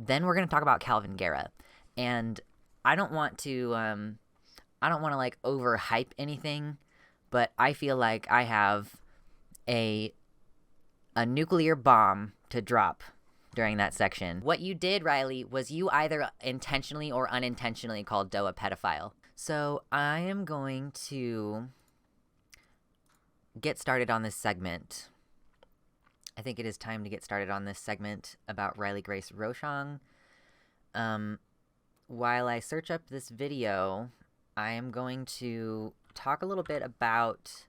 Then we're going to talk about Kalvin Garrah. And I don't want to like overhype anything, but I feel like I have a nuclear bomb to drop during that section. What you did, Riley, was you either intentionally or unintentionally called Doe a pedophile. So I am going to get started on this segment. I think it is time to get started on this segment about Riley Grace Rochong. While I search up this video, I am going to talk a little bit about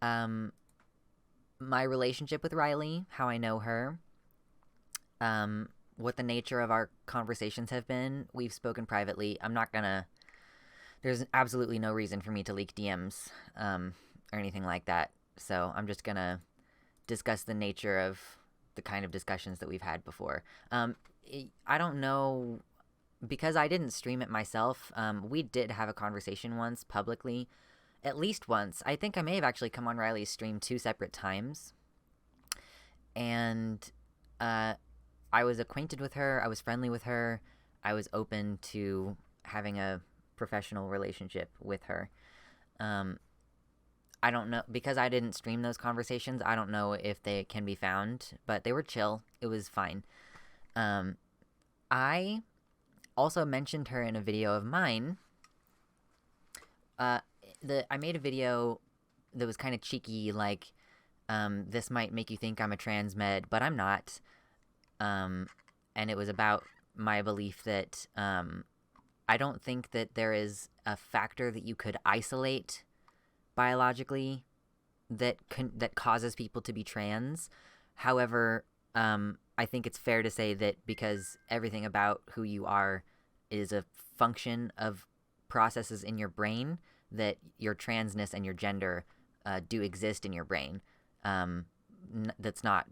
my relationship with Riley, how I know her, what the nature of our conversations have been. We've spoken privately. There's absolutely no reason for me to leak DMs or anything like that. So I'm just going to discuss the nature of the kind of discussions that we've had before. I don't know, because I didn't stream it myself. We did have a conversation once publicly, at least once. I think I may have actually come on Riley's stream 2 separate times. And I was acquainted with her. I was friendly with her. I was open to having a professional relationship with her. I don't know, because I didn't stream those conversations, I don't know if they can be found, but they were chill. It was fine. I also mentioned her in a video of mine. I made a video that was kind of cheeky, like, this might make you think I'm a trans med, but I'm not. And it was about my belief that I don't think that there is a factor that you could isolate biologically that causes people to be trans. However, I think it's fair to say that because everything about who you are is a function of processes in your brain, that your transness and your gender do exist in your brain. That's not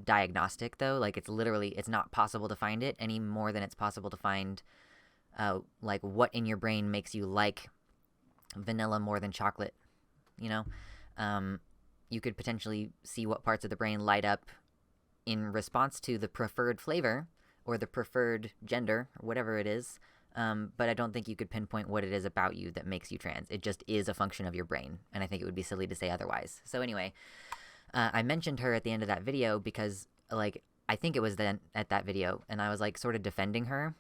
diagnostic, though. Like, it's not possible to find it any more than it's possible to find like what in your brain makes you like vanilla more than chocolate. You know, you could potentially see what parts of the brain light up in response to the preferred flavor or the preferred gender or whatever it is. But I don't think you could pinpoint what it is about you that makes you trans. It just is a function of your brain, and I think it would be silly to say otherwise. So anyway, I mentioned her at the end of that video because, like, I think it was then at that video, and I was, like, sort of defending her,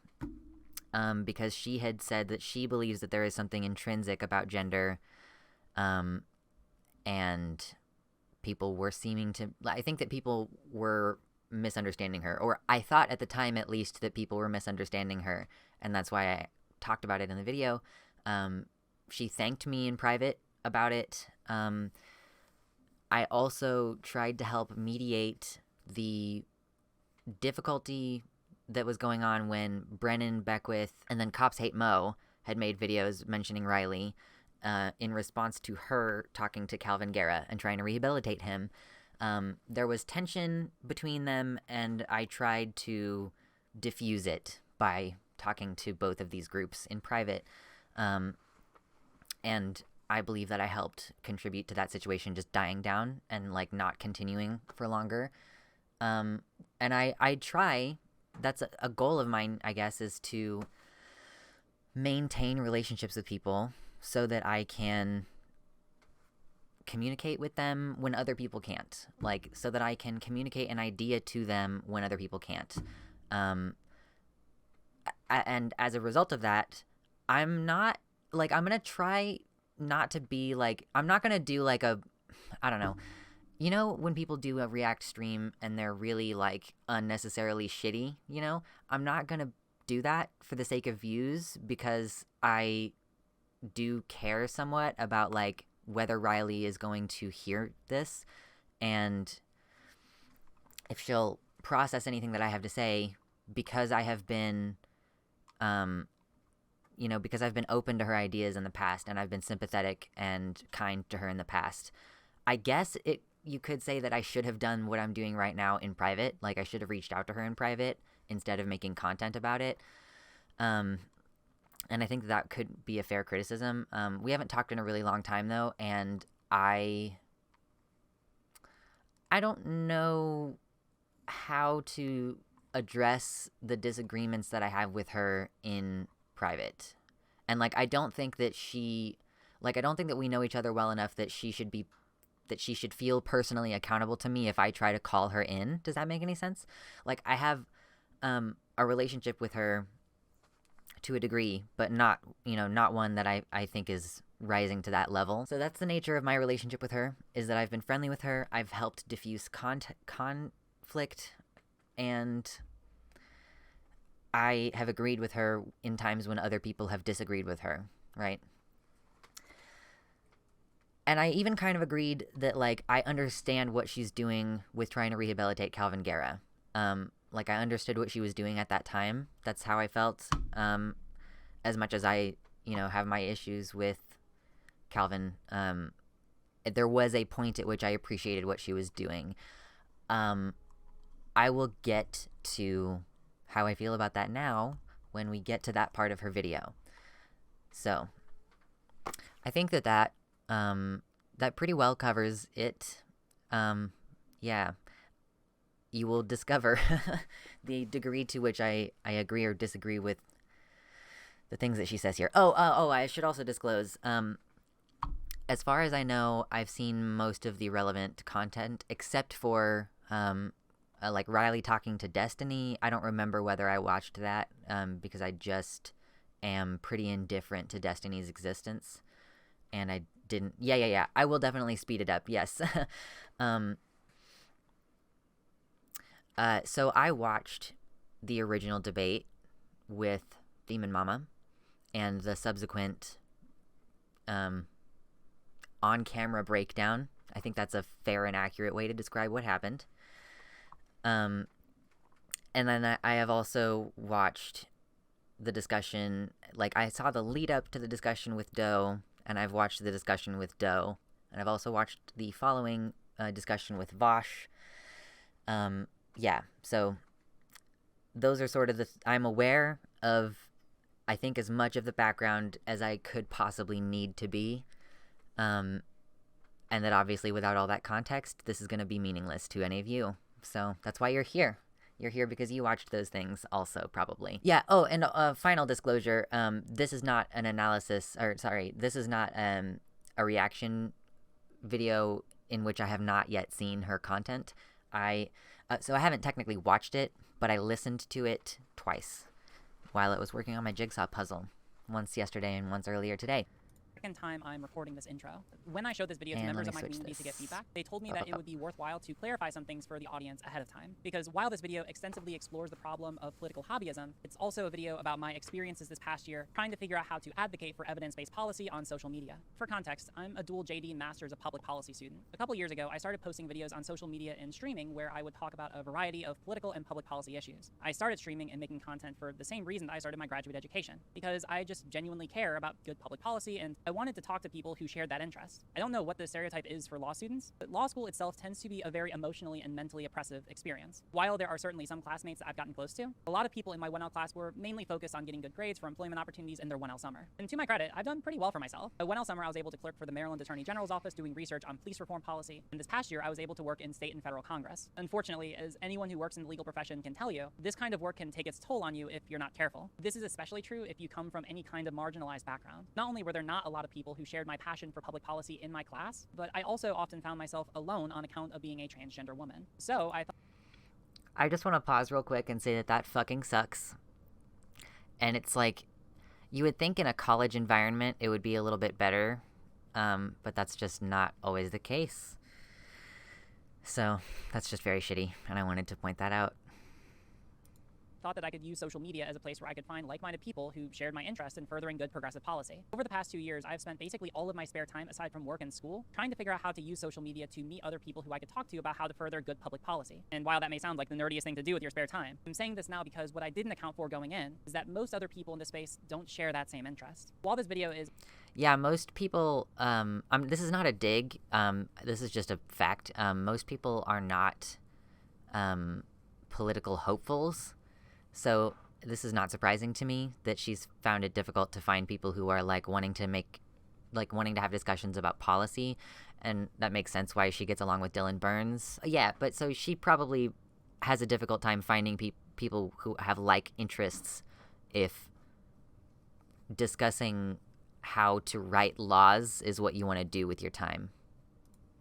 because she had said that she believes that there is something intrinsic about gender, and people were I think that people were misunderstanding her, or I thought at the time at least that people were misunderstanding her, and that's why I talked about it in the video. She thanked me in private about it. I also tried to help mediate the difficulty that was going on when Brennan Beckwith and then Cops Hate Mo had made videos mentioning Riley in response to her talking to Kalvin Garrah and trying to rehabilitate him. There was tension between them, and I tried to diffuse it by talking to both of these groups in private. And I believe that I helped contribute to that situation just dying down and, like, not continuing for longer. And I try, that's a goal of mine, I guess, is to maintain relationships with people so that I can communicate with them when other people can't. Like, so that I can communicate an idea to them when other people can't. And as a result of that, I'm going to try not to be, like, I'm not going to do, like, I don't know. You know, when people do a React stream and they're really, like, unnecessarily shitty, you know? I'm not going to do that for the sake of views, because I do care somewhat about, like, whether Riley is going to hear this and if she'll process anything that I have to say, because I have been, because I've been open to her ideas in the past, and I've been sympathetic and kind to her in the past. I guess you could say that I should have done what I'm doing right now in private. Like, I should have reached out to her in private instead of making content about it. And I think that could be a fair criticism. We haven't talked in a really long time, though, and I don't know how to address the disagreements that I have with her in private. And, like, I don't think that we know each other well enough that she should feel personally accountable to me if I try to call her in. Does that make any sense? Like, I have a relationship with her to a degree, but not one that I think is rising to that level. So that's the nature of my relationship with her, is that I've been friendly with her, I've helped diffuse conflict, and I have agreed with her in times when other people have disagreed with her, right? And I even kind of agreed that, like, I understand what she's doing with trying to rehabilitate Kalvin Garrah. Like, I understood what she was doing at that time. That's how I felt. As much as I, have my issues with Kalvin, there was a point at which I appreciated what she was doing. I will get to how I feel about that now when we get to that part of her video. So, I think that pretty well covers it. Yeah. You will discover the degree to which I agree or disagree with the things that she says here. I should also disclose, as far as I know, I've seen most of the relevant content, except for, like, Riley talking to Destiny. I don't remember whether I watched that, because I just am pretty indifferent to Destiny's existence, and I didn't... Yeah. I will definitely speed it up, yes. So I watched the original debate with Demon Mama and the subsequent on-camera breakdown. I think that's a fair and accurate way to describe what happened. And then I have also watched the discussion, like, I saw the lead-up to the discussion with Doe, and I've watched the discussion with Doe, and I've also watched the following discussion with Vosh. Yeah, so those are sort of I'm aware of, I think, as much of the background as I could possibly need to be, and that obviously without all that context, this is going to be meaningless to any of you. So that's why you're here. You're here because you watched those things also, probably. Yeah, and final disclosure, this is not an analysis, this is not a reaction video in which I have not yet seen her content. So I haven't technically watched it, but I listened to it twice while I was working on my jigsaw puzzle, once yesterday and once earlier today. Second time I'm recording this intro. When I showed this video to members of my community to get feedback, they told me that it would be worthwhile to clarify some things for the audience ahead of time. Because while this video extensively explores the problem of political hobbyism, it's also a video about my experiences this past year trying to figure out how to advocate for evidence-based policy on social media. For context, I'm a dual JD Masters of Public Policy student. A couple years ago, I started posting videos on social media and streaming where I would talk about a variety of political and public policy issues. I started streaming and making content for the same reason that I started my graduate education, because I just genuinely care about good public policy, and I wanted to talk to people who shared that interest. I don't know what the stereotype is for law students, but law school itself tends to be a very emotionally and mentally oppressive experience. While there are certainly some classmates that I've gotten close to, a lot of people in my 1L class were mainly focused on getting good grades for employment opportunities in their 1L summer. And to my credit, I've done pretty well for myself. At 1L summer, I was able to clerk for the Maryland Attorney General's office doing research on police reform policy, and this past year, I was able to work in state and federal Congress. Unfortunately, as anyone who works in the legal profession can tell you, this kind of work can take its toll on you if you're not careful. This is especially true if you come from any kind of marginalized background. Not only were there not a lot of people who shared my passion for public policy in my class, but I also often found myself alone on account of being a transgender woman. So I just want to pause real quick and say that fucking sucks. And it's like, you would think in a college environment it would be a little bit better, but that's just not always the case. So that's just very shitty, and I wanted to point that out. Thought that I could use social media as a place where I could find like-minded people who shared my interest in furthering good progressive policy. Over the past 2 years, I've spent basically all of my spare time, aside from work and school, trying to figure out how to use social media to meet other people who I could talk to about how to further good public policy. And while that may sound like the nerdiest thing to do with your spare time, I'm saying this now because what I didn't account for going in is that most other people in this space don't share that same interest. While this video is... Yeah, most people, this is not a dig, this is just a fact. Most people are not political hopefuls. So this is not surprising to me that she's found it difficult to find people who are wanting to have discussions about policy, and that makes sense why she gets along with Dylan Burns. Yeah, but so she probably has a difficult time finding people who have like interests if discussing how to write laws is what you want to do with your time.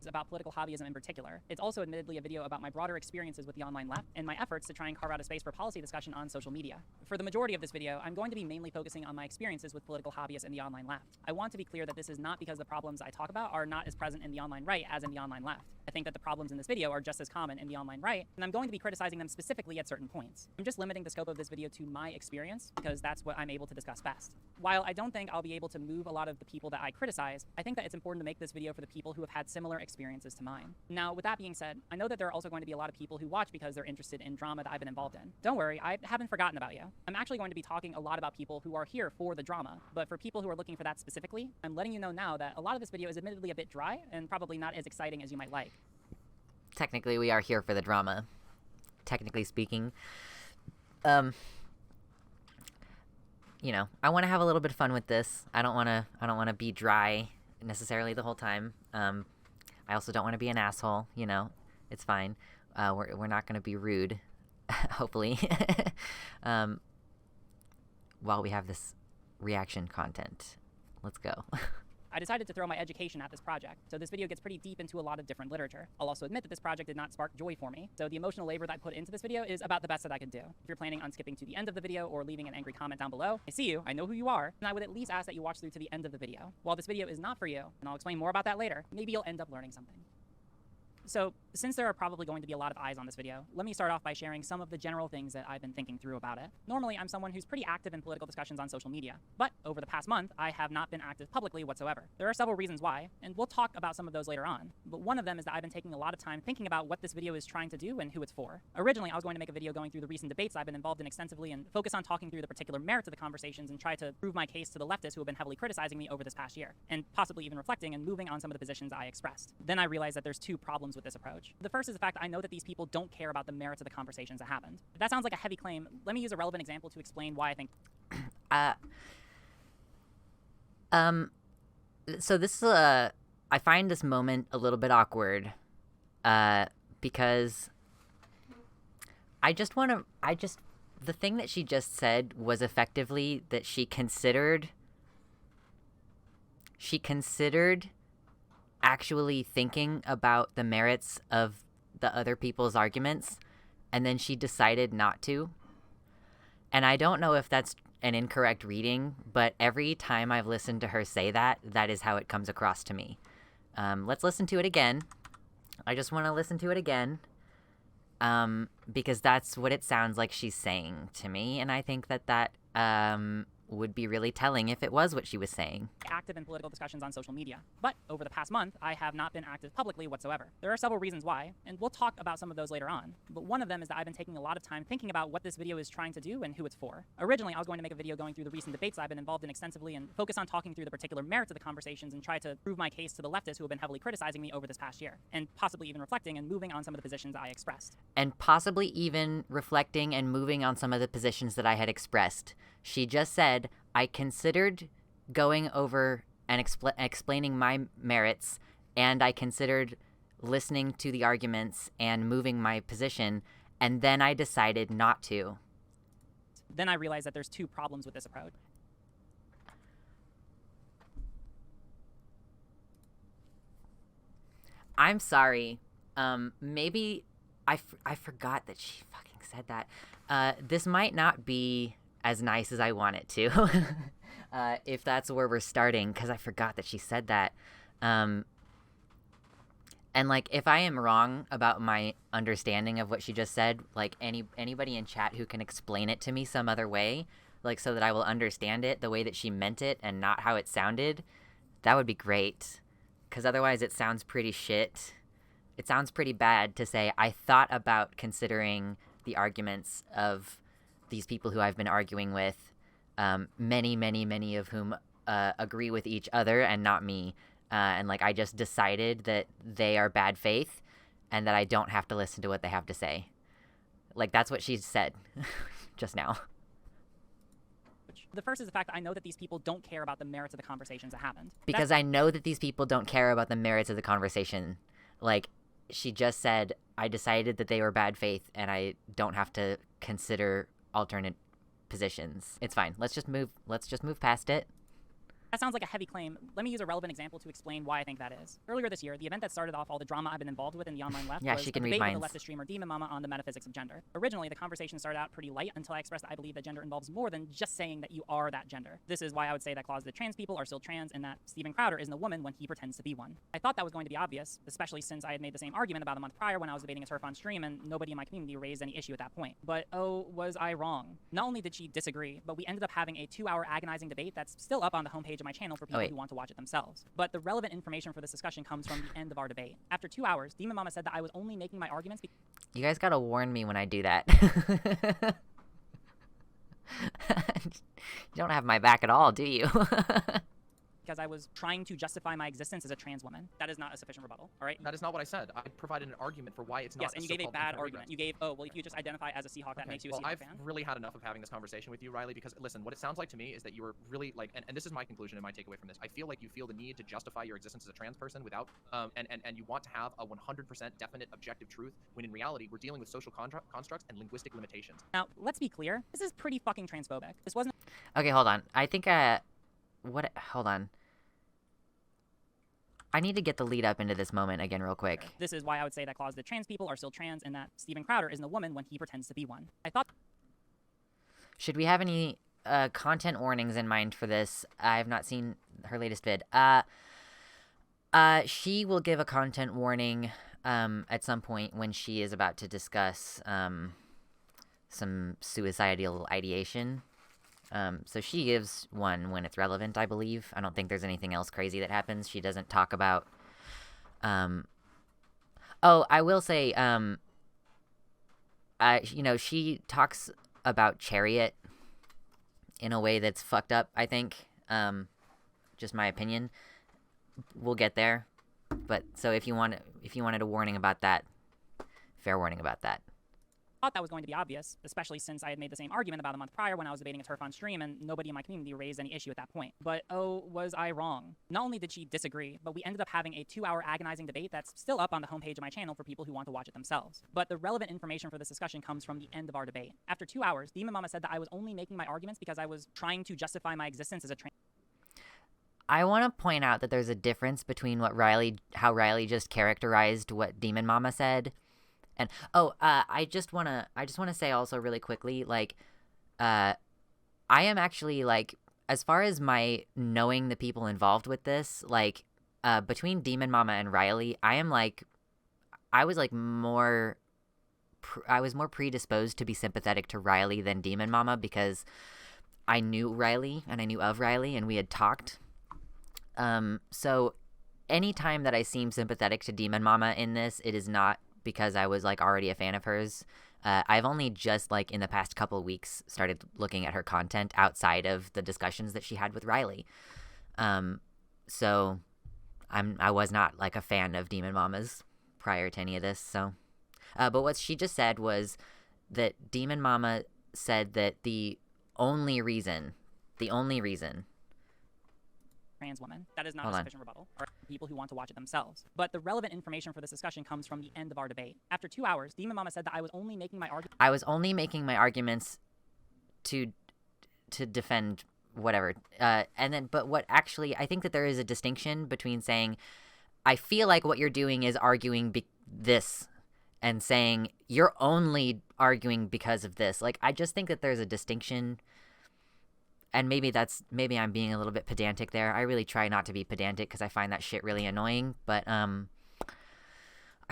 About political hobbyism in particular. It's also admittedly a video about my broader experiences with the online left and my efforts to try and carve out a space for policy discussion on social media. For the majority of this video, I'm going to be mainly focusing on my experiences with political hobbyists in the online left. I want to be clear that this is not because the problems I talk about are not as present in the online right as in the online left. I think that the problems in this video are just as common in the online right, and I'm going to be criticizing them specifically at certain points. I'm just limiting the scope of this video to my experience because that's what I'm able to discuss best. While I don't think I'll be able to move a lot of the people that I criticize, I think that it's important to make this video for the people who have had similar experiences to mine. Now, with that being said, I know that there are also going to be a lot of people who watch because they're interested in drama that I've been involved in. Don't worry, I haven't forgotten about you. I'm actually going to be talking a lot about people who are here for the drama, but for people who are looking for that specifically, I'm letting you know now that a lot of this video is admittedly a bit dry and probably not as exciting as you might like. Technically, we are here for the drama. Technically speaking. You know, I want to have a little bit of fun with this. I don't want to be dry necessarily the whole time. I also don't want to be an asshole, you know. It's fine. We're not going to be rude, hopefully, while we have this reaction content. Let's go. I decided to throw my education at this project, so this video gets pretty deep into a lot of different literature. I'll also admit that this project did not spark joy for me, so the emotional labor that I put into this video is about the best that I could do. If you're planning on skipping to the end of the video or leaving an angry comment down below, I see you, I know who you are, and I would at least ask that you watch through to the end of the video. While this video is not for you, and I'll explain more about that later, maybe you'll end up learning something. So, since there are probably going to be a lot of eyes on this video, let me start off by sharing some of the general things that I've been thinking through about it. Normally, I'm someone who's pretty active in political discussions on social media, but over the past month, I have not been active publicly whatsoever. There are several reasons why, and we'll talk about some of those later on, but one of them is that I've been taking a lot of time thinking about what this video is trying to do and who it's for. Originally, I was going to make a video going through the recent debates I've been involved in extensively and focus on talking through the particular merits of the conversations and try to prove my case to the leftists who have been heavily criticizing me over this past year, and possibly even reflecting and moving on some of the positions I expressed. Then I realized that there's two problems with this approach. The first is the fact that I know that these people don't care about the merits of the conversations that happened. If that sounds like a heavy claim, let me use a relevant example to explain why I think. So this is I find this moment a little bit awkward, because the thing that she just said was effectively that she considered actually thinking about the merits of the other people's arguments, and then she decided not to. And I don't know if that's an incorrect reading, but every time I've listened to her say that, that is how it comes across to me. Let's listen to it again. I just want to listen to it again, because that's what it sounds like she's saying to me, and I think that would be really telling if it was what she was saying. Active in political discussions on social media, but over the past month, I have not been active publicly whatsoever. There are several reasons why, and we'll talk about some of those later on, but one of them is that I've been taking a lot of time thinking about what this video is trying to do and who it's for. Originally, I was going to make a video going through the recent debates I've been involved in extensively and focus on talking through the particular merits of the conversations and try to prove my case to the leftists who have been heavily criticizing me over this past year, and possibly even reflecting and moving on some of the positions I expressed. And possibly even reflecting and moving on some of the positions that I had expressed. She just said, I considered going over and explaining my merits, and I considered listening to the arguments and moving my position, and then I decided not to. Then I realized that there's two problems with this approach. I'm sorry. Maybe I forgot that she fucking said that. This might not be as nice as I want it to, if that's where we're starting, because I forgot that she said that. And, like, if I am wrong about my understanding of what she just said, like, anybody in chat who can explain it to me some other way, like, so that I will understand it the way that she meant it and not how it sounded, that would be great. Because otherwise it sounds pretty shit. It sounds pretty bad to say, I thought about considering the arguments of these people who I've been arguing with, many of whom agree with each other and not me. And, like, I just decided that they are bad faith and that I don't have to listen to what they have to say. Like, that's what she said just now. The first is the fact that I know that these people don't care about the merits of the conversations that happened. Because I know that these people don't care about the merits of the conversation. Like, she just said, I decided that they were bad faith, and I don't have to consider alternate positions. It's fine. Let's just move past it. That sounds like a heavy claim. Let me use a relevant example to explain why I think that is. Earlier this year, the event that started off all the drama I've been involved with in the online left was a debate with the leftist streamer Demon Mama on the metaphysics of gender. Originally, the conversation started out pretty light until I expressed that I believe that gender involves more than just saying that you are that gender. This is why I would say that closeted trans people are still trans and that Steven Crowder isn't a woman when he pretends to be one. I thought that was going to be obvious, especially since I had made the same argument about a month prior when I was debating a TERF on stream and nobody in my community raised any issue at that point. But oh, was I wrong? Not only did she disagree, but we ended up having a 2-hour agonizing debate that's still up on the homepage of my channel for people who want to watch it themselves. But the relevant information for this discussion comes from the end of our debate. After 2 hours, Demon Mama said that I was only making my arguments. You guys gotta warn me when I do that. You don't have my back at all, do you? Because I was trying to justify my existence as a trans woman. That is not a sufficient rebuttal, all right? That is not what I said. I provided an argument for why it's not. Yes, and you gave a bad argument. You gave, oh, well, if you just identify as a Seahawk, that makes you a Seahawk fan. I've really had enough of having this conversation with you, Riley, because, listen, what it sounds like to me is that you were really, like, and this is my conclusion and my takeaway from this. I feel like you feel the need to justify your existence as a trans person without, and you want to have a 100% definite objective truth, when in reality, we're dealing with social constructs and linguistic limitations. Now, let's be clear. This is pretty fucking transphobic. This wasn't... Okay, hold on. I think, hold on. I need to get the lead up into this moment again real quick. This is why I would say that closeted trans people are still trans and that Steven Crowder isn't a woman when he pretends to be one. I thought... Should we have any content warnings in mind for this? I have not seen her latest vid. She will give a content warning at some point when she is about to discuss some suicidal ideation. So she gives one when it's relevant, I believe. I don't think there's anything else crazy that happens. She doesn't talk about... Oh, I will say, you know, she talks about Chariot in a way that's fucked up, I think. Just my opinion. We'll get there. But, so if you wanted a warning about that, fair warning about that. Thought that was going to be obvious, especially since I had made the same argument about a month prior when I was debating a TERF on stream and nobody in my community raised any issue at that point. But oh, was I wrong? Not only did she disagree, but we ended up having a 2-hour agonizing debate that's still up on the homepage of my channel for people who want to watch it themselves. But the relevant information for this discussion comes from the end of our debate. After 2 hours, Demon Mama said that I was only making my arguments because I was trying to justify my existence as a trans... I want to point out that there's a difference between how Riley just characterized what Demon Mama said. And I just wanna say also really quickly, like, I am actually, like, as far as my knowing the people involved with this, like, between Demon Mama and Riley, I was more predisposed to be sympathetic to Riley than Demon Mama because I knew Riley and I knew of Riley and we had talked. So anytime that I seem sympathetic to Demon Mama in this, it is not because I was, like, already a fan of hers. I've only just, like, in the past couple of weeks started looking at her content outside of the discussions that she had with Riley. So I was not, like, a fan of Demon Mama's prior to any of this, so. But what she just said was that Demon Mama said that the only reason trans woman. That is not a sufficient rebuttal. Or people who want to watch it themselves. But the relevant information for this discussion comes from the end of our debate. After 2 hours, Demon Mama said that I was only making my arguments... I was only making my arguments to defend whatever. But what actually, I think that there is a distinction between saying, I feel like what you're doing is arguing this, and saying, you're only arguing because of this. Like, I just think that there's a distinction... And maybe I'm being a little bit pedantic there. I really try not to be pedantic because I find that shit really annoying. But I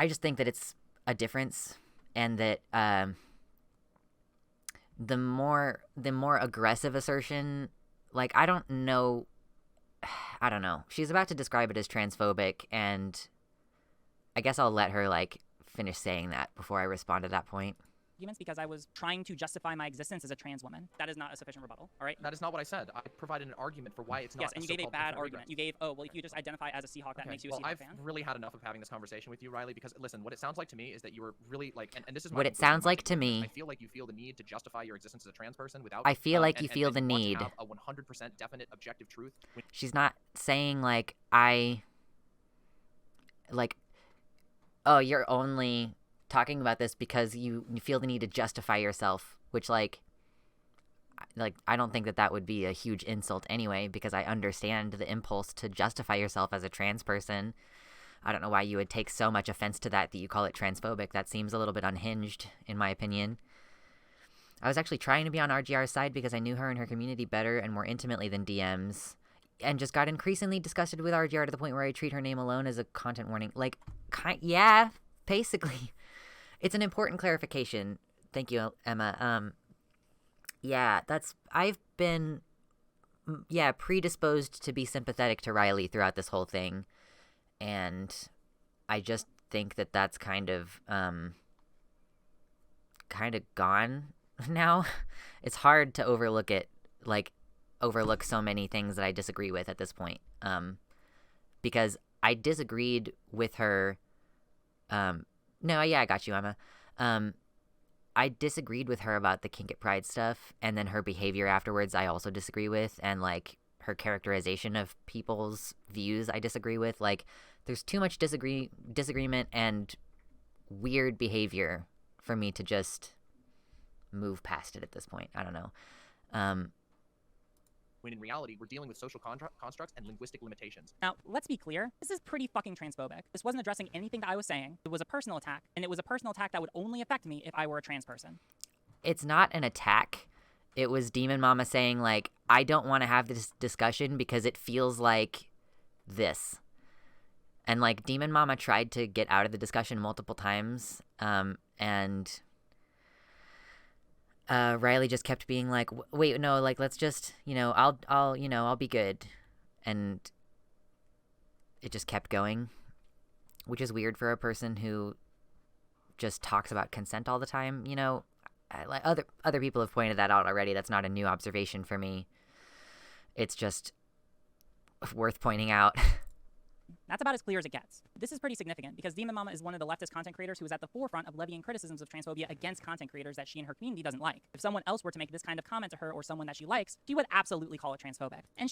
just think that it's a difference, and that the more aggressive assertion, like, I don't know. She's about to describe it as transphobic, and I guess I'll let her, like, finish saying that before I respond to that point. Because I was trying to justify my existence as a trans woman. That is not a sufficient rebuttal, all right? That is not what I said. I provided an argument for why it's not. Yes, and you gave a bad argument. You gave, oh, well, if you just identify as a Seahawk, that makes you a Seahawk fan. I've really had enough of having this conversation with you, Riley, because, listen, what it sounds like to me is that you were really, like, and this is what it sounds like to me. I feel like you feel the need to justify your existence as a trans person without... I feel like you feel the need. To have a 100% definite objective truth. She's not saying, like, oh, you're only... talking about this because you feel the need to justify yourself, which like I don't think that would be a huge insult anyway, because I understand the impulse to justify yourself as a trans person. I don't know why you would take so much offense to that you call it transphobic. That seems a little bit unhinged, in my opinion. I was actually trying to be on RGR's side because I knew her and her community better and more intimately than DMs, and just got increasingly disgusted with RGR to the point where I treat her name alone as a content warning. Like, yeah, basically. It's an important clarification. Thank you, Emma. Yeah, I've been, predisposed to be sympathetic to Riley throughout this whole thing. And I just think that that's kind of gone now. It's hard to overlook so many things that I disagree with at this point. Because I disagreed with her. No, yeah, I got you, Emma. I disagreed with her about the Kink at Pride stuff, and then her behavior afterwards I also disagree with, and like her characterization of people's views I disagree with. Like, there's too much disagreement and weird behavior for me to just move past it at this point. I don't know. When in reality, we're dealing with social constructs and linguistic limitations. Now, let's be clear. This is pretty fucking transphobic. This wasn't addressing anything that I was saying. It was a personal attack, and it was a personal attack that would only affect me if I were a trans person. It's not an attack. It was Demon Mama saying, like, I don't want to have this discussion because it feels like this. And, like, Demon Mama tried to get out of the discussion multiple times, and Riley just kept being like, wait, no, like, let's just, I'll be good. And it just kept going, which is weird for a person who just talks about consent all the time. Like other people have pointed that out already. That's not a new observation for me. It's just worth pointing out. That's about as clear as it gets. This is pretty significant because Demon Mama is one of the leftist content creators who is at the forefront of levying criticisms of transphobia against content creators that she and her community doesn't like. If someone else were to make this kind of comment to her or someone that she likes, she would absolutely call it transphobic. And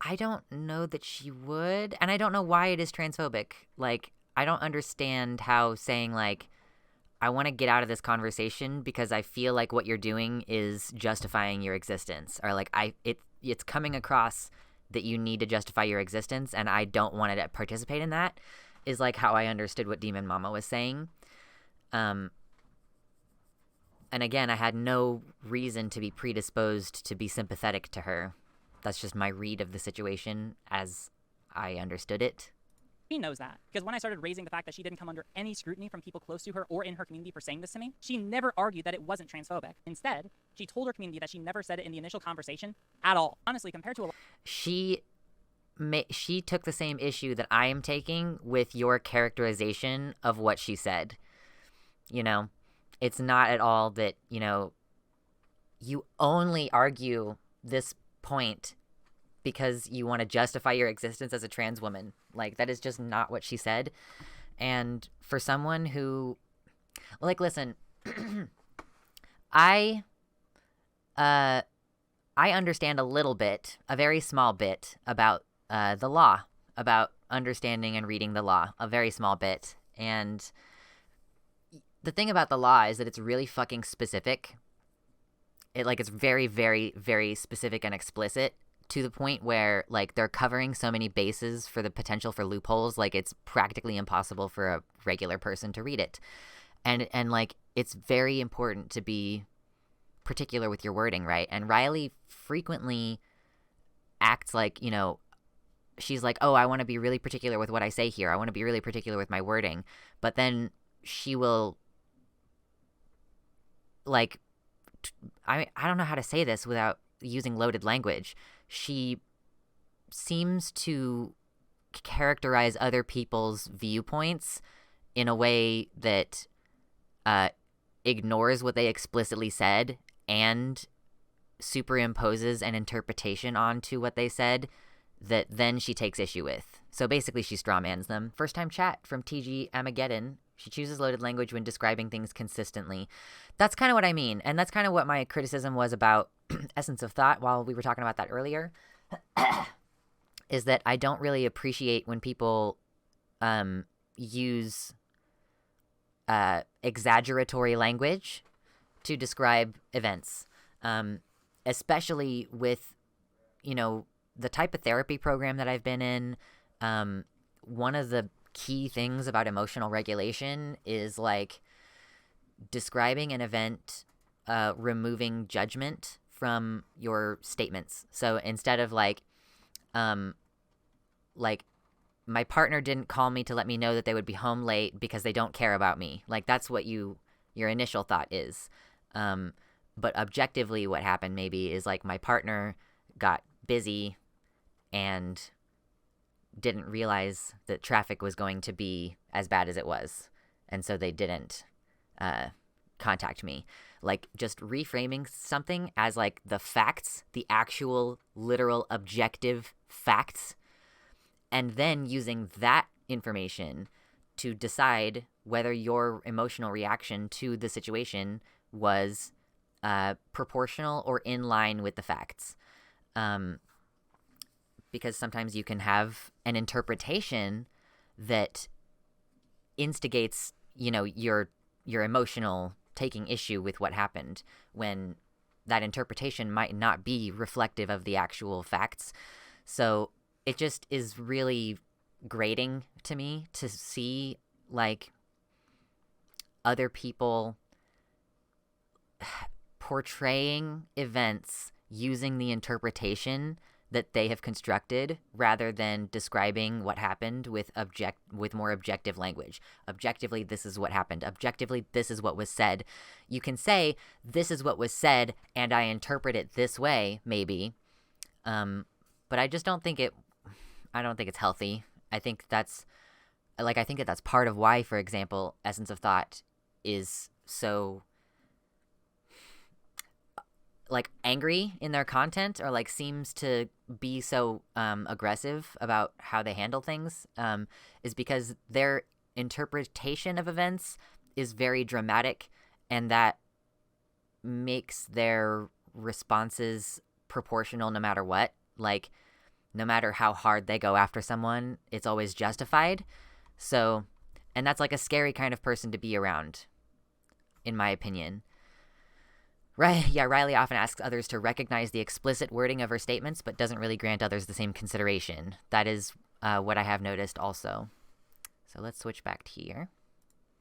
I don't know that she would, and I don't know why it is transphobic. Like, I don't understand how saying, like, I want to get out of this conversation because I feel like what you're doing is justifying your existence, or like it's coming across that you need to justify your existence, and I don't want to participate in that, is like how I understood what Demon Mama was saying. And again, I had no reason to be predisposed to be sympathetic to her. That's just my read of the situation as I understood it. She knows that, because when I started raising the fact that she didn't come under any scrutiny from people close to her or in her community for saying this to me, she never argued that it wasn't transphobic. Instead, she told her community that she never said it in the initial conversation at all. Honestly, compared to she took the same issue that I am taking with your characterization of what she said. It's not at all that, you only argue this point because you want to justify your existence as a trans woman. Like, that is just not what she said. And for someone who, like, listen, I understand a little bit, a very small bit, about the law, about understanding and reading the law, a very small bit. And the thing about the law is that it's really fucking specific. It's very, very, very specific and explicit, to the point where, like, they're covering so many bases for the potential for loopholes, like, it's practically impossible for a regular person to read it. And like, it's very important to be particular with your wording, right? And Riley frequently acts like, she's like, oh, I want to be really particular with what I say here. I want to be really particular with my wording. But then she will, like, I don't know how to say this without using loaded language. She seems to characterize other people's viewpoints in a way that ignores what they explicitly said and superimposes an interpretation onto what they said that then she takes issue with. So basically she strawmans them. First time chat from TG Amageddon. She chooses loaded language when describing things consistently. That's kind of what I mean. And that's kind of what my criticism was about Essence of Thought while we were talking about that earlier, is that I don't really appreciate when people use exaggeratory language to describe events, especially with, the type of therapy program that I've been in. One of the key things about emotional regulation is like describing an event, removing judgment from your statements. So instead of like my partner didn't call me to let me know that they would be home late because they don't care about me. Like that's what your initial thought is. But objectively what happened maybe is like my partner got busy and didn't realize that traffic was going to be as bad as it was. And so they didn't contact me. Like just reframing something as like the facts, the actual literal objective facts, and then using that information to decide whether your emotional reaction to the situation was proportional or in line with the facts. Because sometimes you can have an interpretation that instigates, your emotional taking issue with what happened, when that interpretation might not be reflective of the actual facts. So it just is really grating to me to see like other people portraying events using the interpretation that they have constructed rather than describing what happened with more objective language. Objectively, this is what happened. Objectively, this is what was said. You can say, this is what was said, and I interpret it this way, maybe. But I just don't think it's healthy. I think that's part of why, for example, Essence of Thought is so like angry in their content, or like seems to be so aggressive about how they handle things, is because their interpretation of events is very dramatic, and that makes their responses proportional no matter what. Like no matter how hard they go after someone, it's always justified. So, and that's like a scary kind of person to be around, in my opinion. Right, yeah, Riley often asks others to recognize the explicit wording of her statements, but doesn't really grant others the same consideration. That is what I have noticed also. So let's switch back to here.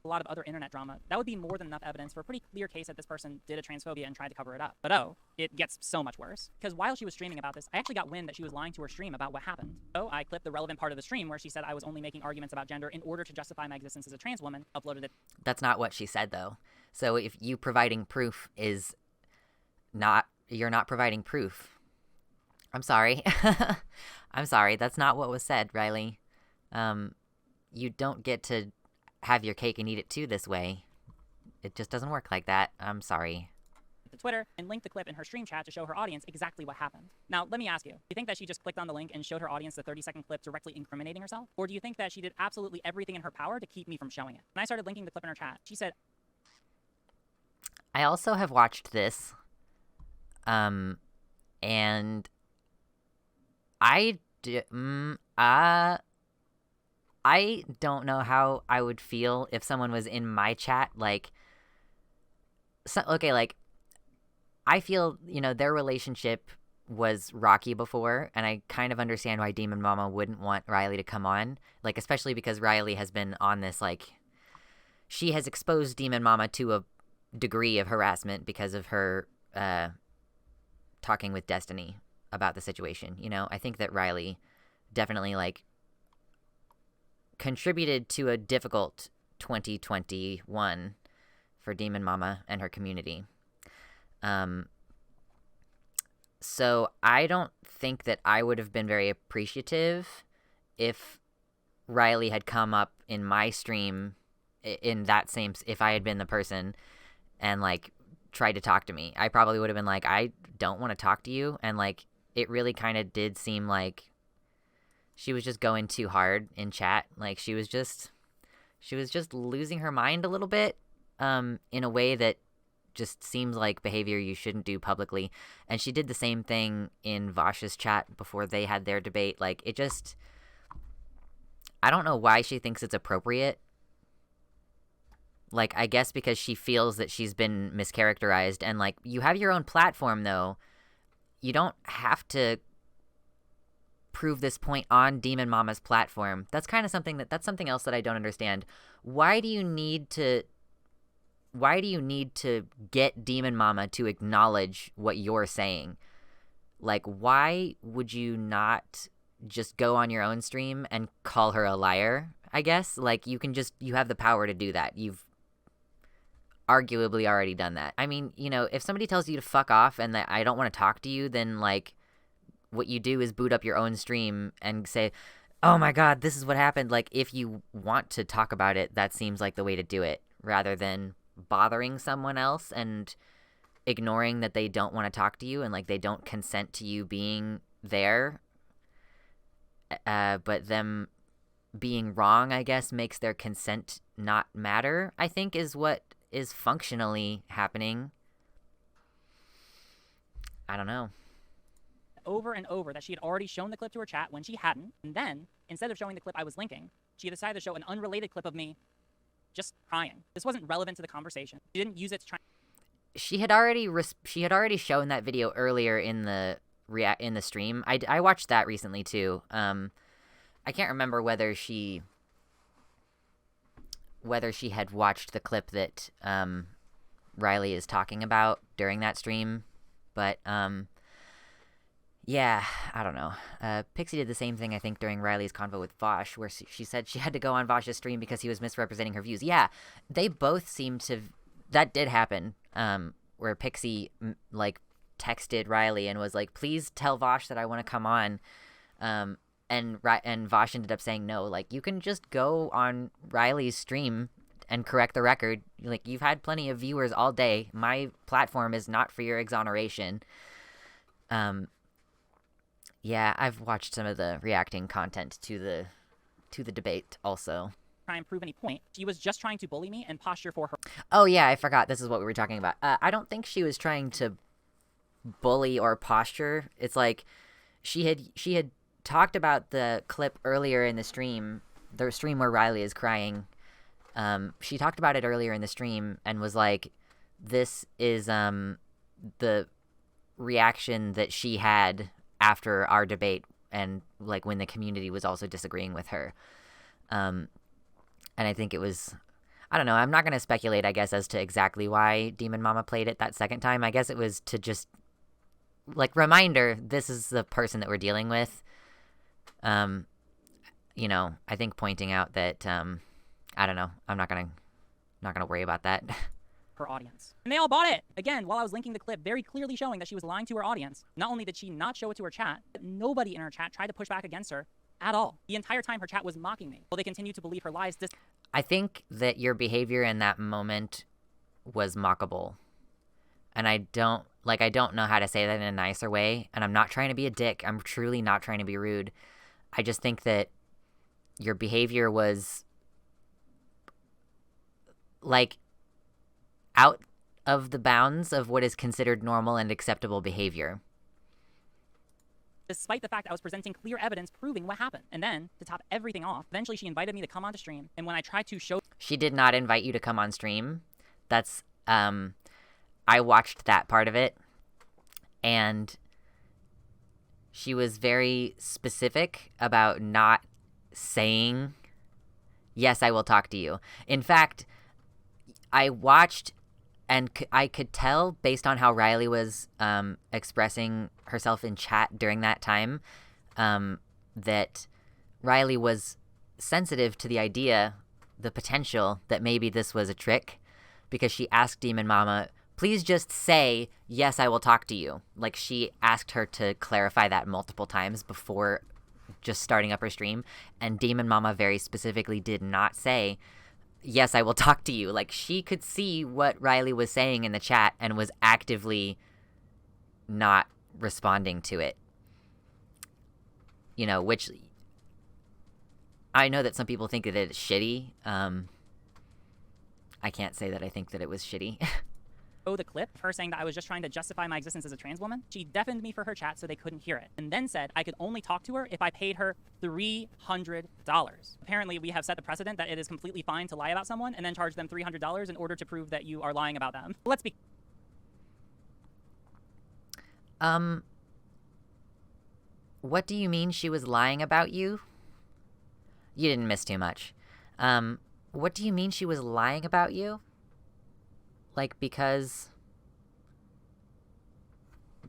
A lot of other internet drama, that would be more than enough evidence for a pretty clear case that this person did a transphobia and tried to cover it up. But oh, it gets so much worse. Because while she was streaming about this, I actually got wind that she was lying to her stream about what happened. So I clipped the relevant part of the stream where she said I was only making arguments about gender in order to justify my existence as a trans woman, uploaded it. That's not what she said, though. So if you providing proof is you're not providing proof. I'm sorry. I'm sorry. That's not what was said, Riley. You don't get to have your cake and eat it too this way. It just doesn't work like that. I'm sorry. To Twitter and linked the clip in her stream chat to show her audience exactly what happened. Now, let me ask you, do you think that she just clicked on the link and showed her audience the 30-second clip directly incriminating herself? Or do you think that she did absolutely everything in her power to keep me from showing it? When I started linking the clip in her chat, she said, I also have watched this. And I don't know how I would feel if someone was in my chat, like, I feel, their relationship was rocky before, and I kind of understand why Demon Mama wouldn't want Riley to come on, like, especially because Riley has been on this, like, she has exposed Demon Mama to a degree of harassment because of her, talking with Destiny about the situation. I think that Riley definitely like contributed to a difficult 2021 for Demon Mama and her community. So I don't think that I would have been very appreciative if Riley had come up in my stream in that same, if I had been the person and like tried to talk to me. I probably would have been like, I don't want to talk to you. And like, it really kind of did seem like she was just going too hard in chat. Like she was just losing her mind a little bit, in a way that just seems like behavior you shouldn't do publicly. And she did the same thing in Vash's chat before they had their debate. Like it just, I don't know why she thinks it's appropriate. like, I guess because she feels that she's been mischaracterized. And, like, you have your own platform, though. You don't have to prove this point on Demon Mama's platform. That's kind of that's something else that I don't understand. Why do you need to get Demon Mama to acknowledge what you're saying? Like, why would you not just go on your own stream and call her a liar, I guess? Like, you have the power to do that. You've arguably already done that. I mean, you know, if somebody tells you to fuck off and that I don't want to talk to you, then, like, what you do is boot up your own stream and say, oh my god, this is what happened. Like, if you want to talk about it, that seems like the way to do it, rather than bothering someone else and ignoring that they don't want to talk to you and, like, they don't consent to you being there. But them being wrong, I guess, makes their consent not matter, I think, is what is functionally happening. I don't know. Over and over that she had already shown the clip to her chat when she hadn't. And then, instead of showing the clip I was linking, she decided to show an unrelated clip of me just crying. This wasn't relevant to the conversation. She didn't use it to try. She had already shown that video earlier in the stream. I watched that recently too. I can't remember whether she had watched the clip that Riley is talking about during that stream, but yeah, I don't know. Pixie did the same thing, I think, during Riley's convo with Vosh, where she said she had to go on Vosh's stream because he was misrepresenting her views. Yeah, they both seem to... That did happen, where Pixie, like, texted Riley and was like, please tell Vosh that I want to come on. And Vosh ended up saying no. Like, you can just go on Riley's stream and correct the record. Like, you've had plenty of viewers all day. My platform is not for your exoneration. Yeah, I've watched some of the reacting content to the debate also. Try and prove any point. She was just trying to bully me and posture for her. Oh yeah, I forgot. This is what we were talking about. I don't think she was trying to bully or posture. It's like she had talked about the clip earlier in the stream where Riley is crying. She talked about it earlier in the stream and was like, this is the reaction that she had after our debate, and, like, when the community was also disagreeing with her. And I think it was, I don't know, I'm not going to speculate, I guess, as to exactly why Demon Mama played it that second time. I guess it was to just, like, reminder, this is the person that we're dealing with. You know, I think pointing out that, I don't know, I'm not gonna worry about that. Her audience. And they all bought it! Again, while I was linking the clip, very clearly showing that she was lying to her audience. Not only did she not show it to her chat, but nobody in her chat tried to push back against her at all. The entire time her chat was mocking me. Will they continue to believe her lies? I think that your behavior in that moment was mockable. And I don't know how to say that in a nicer way, and I'm not trying to be a dick. I'm truly not trying to be rude. I just think that your behavior was, like, out of the bounds of what is considered normal and acceptable behavior. Despite the fact I was presenting clear evidence proving what happened. And then, to top everything off, eventually she invited me to come onto stream, and when I tried to show... She did not invite you to come on stream. That's, I watched that part of it, and she was very specific about not saying, yes, I will talk to you. In fact, I watched, and I could tell, based on how Riley was expressing herself in chat during that time, that Riley was sensitive to the idea, the potential, that maybe this was a trick, because she asked Demon Mama, please just say, yes, I will talk to you. Like, she asked her to clarify that multiple times before just starting up her stream, and Demon Mama very specifically did not say, yes, I will talk to you. Like, she could see what Riley was saying in the chat and was actively not responding to it. You know, which I know that some people think that it's shitty. I can't say that I think that it was shitty. show the clip of her saying that I was just trying to justify my existence as a trans woman. She deafened me for her chat so they couldn't hear it, and then said I could only talk to her if I paid her $300. Apparently, we have set the precedent that it is completely fine to lie about someone and then charge them $300 in order to prove that you are lying about them. Let's be... What do you mean she was lying about you? You didn't miss too much. What do you mean she was lying about you? Like, because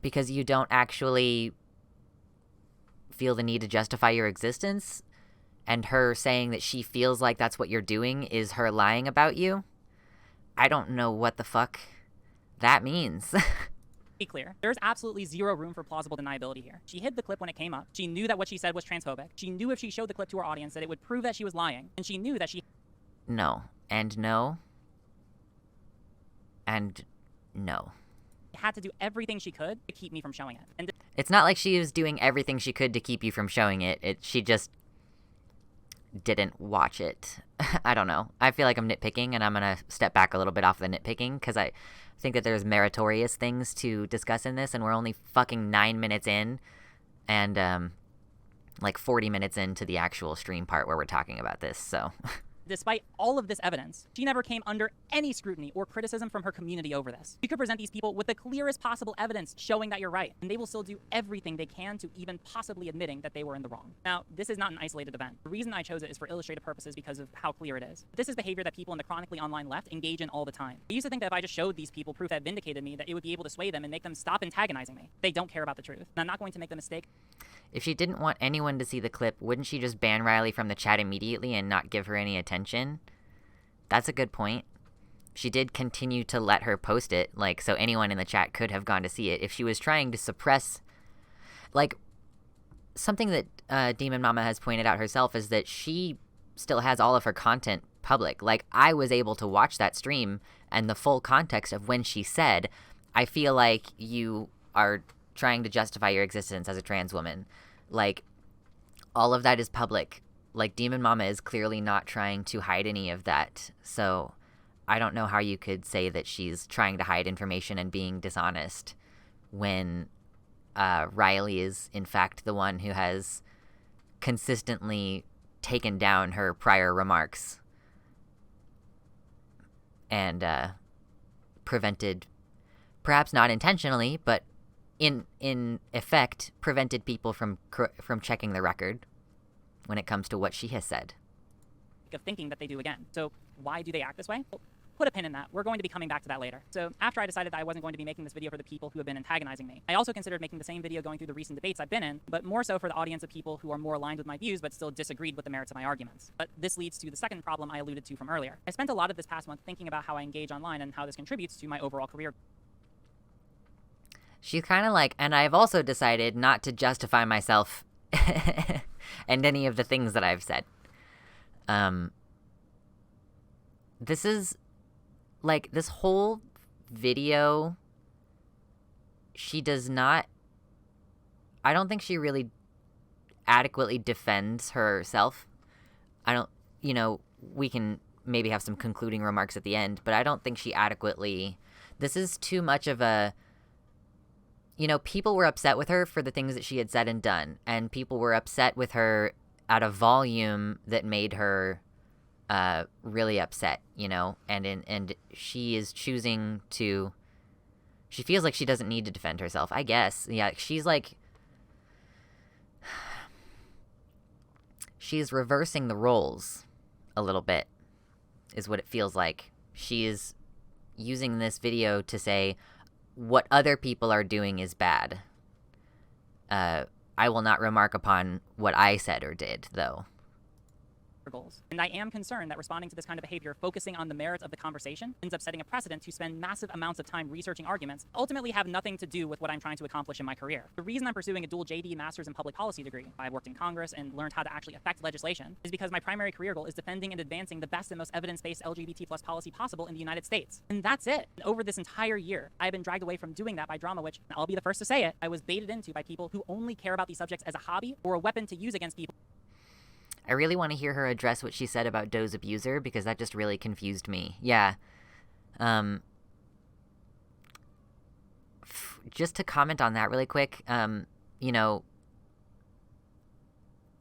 you don't actually feel the need to justify your existence? And her saying that she feels like that's what you're doing is her lying about you? I don't know what the fuck that means. Be clear, there's absolutely zero room for plausible deniability here. She hid the clip when it came up. She knew that what she said was transphobic. She knew if she showed the clip to her audience that it would prove that she was lying. And she knew that she... No. And no. And no. had to do everything she could to keep me from showing it. And it's not like she was doing everything she could to keep you from showing it. She just didn't watch it. I don't know. I feel like I'm nitpicking, and I'm going to step back a little bit off the nitpicking, because I think that there's meritorious things to discuss in this, and we're only fucking 9 minutes in, and, like 40 minutes into the actual stream part where we're talking about this, so... Despite all of this evidence, she never came under any scrutiny or criticism from her community over this. You could present these people with the clearest possible evidence showing that you're right, and they will still do everything they can to even possibly admitting that they were in the wrong. Now, this is not an isolated event. The reason I chose it is for illustrative purposes because of how clear it is. This is behavior that people in the chronically online left engage in all the time. I used to think that if I just showed these people proof that vindicated me, that it would be able to sway them and make them stop antagonizing me. They don't care about the truth. And I'm not going to make the mistake. If she didn't want anyone to see the clip, wouldn't she just ban Riley from the chat immediately and not give her any attention? That's a good point. She did continue to let her post it, like, so anyone in the chat could have gone to see it. If she was trying to suppress, like, something that Demon Mama has pointed out herself is that she still has all of her content public. Like, I was able to watch that stream and the full context of when she said, I feel like you are trying to justify your existence as a trans woman. Like, all of that is public. Like, Demon Mama is clearly not trying to hide any of that. So, I don't know how you could say that she's trying to hide information and being dishonest when Riley is, in fact, the one who has consistently taken down her prior remarks and prevented, perhaps not intentionally, but in effect, prevented people from checking the record when it comes to what she has said. Of thinking that they do again. So why do they act this way? Well, put a pin in that. We're going to be coming back to that later. So after I decided that I wasn't going to be making this video for the people who have been antagonizing me, I also considered making the same video going through the recent debates I've been in, but more so for the audience of people who are more aligned with my views but still disagreed with the merits of my arguments. But this leads to the second problem I alluded to from earlier. I spent a lot of this past month thinking about how I engage online and how this contributes to my overall career. She's kind of like, and I've also decided not to justify myself and any of the things that I've said. This is, like, this whole video, she does not, I don't think she really adequately defends herself. I don't, you know, we can maybe have some concluding remarks at the end, but I don't think she adequately, this is too much of a, you know, people were upset with her for the things that she had said and done, and people were upset with her at a volume that made her really upset, you know, and she is choosing to, she feels like she doesn't need to defend herself, I guess. Yeah, she's like, she's reversing the roles a little bit, is what it feels like. She is using this video to say, what other people are doing is bad. I will not remark upon what I said or did, though. Goals. And I am concerned that responding to this kind of behavior, focusing on the merits of the conversation, ends up setting a precedent to spend massive amounts of time researching arguments, ultimately have nothing to do with what I'm trying to accomplish in my career. The reason I'm pursuing a dual JD Master's in Public Policy degree, I've worked in Congress and learned how to actually affect legislation, is because my primary career goal is defending and advancing the best and most evidence-based LGBT plus policy possible in the United States. And that's it. And over this entire year, I've been dragged away from doing that by drama, which, I'll be the first to say it, I was baited into by people who only care about these subjects as a hobby or a weapon to use against people. I really want to hear her address what she said about Doe's abuser, because that just really confused me. Yeah. just to comment on that really quick, you know,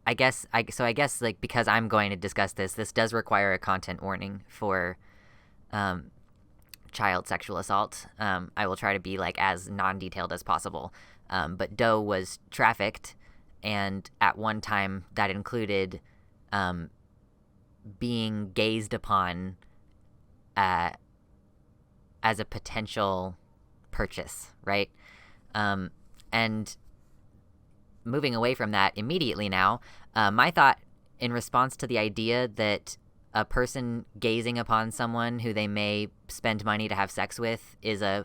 I guess like because I'm going to discuss this does require a content warning for child sexual assault. I will try to be like as non-detailed as possible. But Doe was trafficked, and at one time that included being gazed upon as a potential purchase, right? And moving away from that immediately now, my thought in response to the idea that a person gazing upon someone who they may spend money to have sex with is a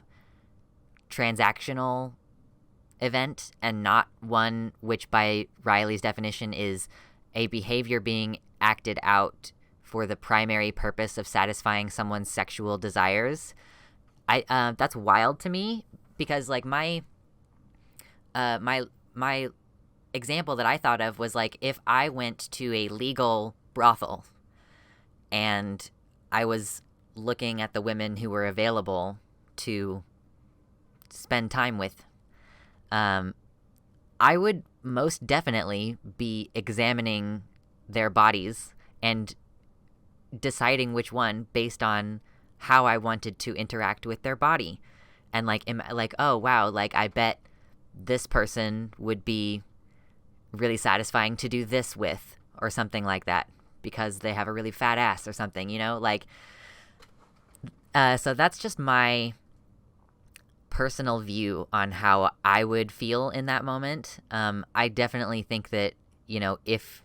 transactional event and not one which by Riley's definition is a behavior being acted out for the primary purpose of satisfying someone's sexual desires. That's wild to me, because like my example that I thought of was like if I went to a legal brothel and I was looking at the women who were available to spend time with, I would most definitely be examining their bodies and deciding which one based on how I wanted to interact with their body. And like, oh wow, like I bet this person would be really satisfying to do this with, or something like that, because they have a really fat ass or something, you know, like, so that's just my personal view on how I would feel in that moment. I definitely think that, you know, if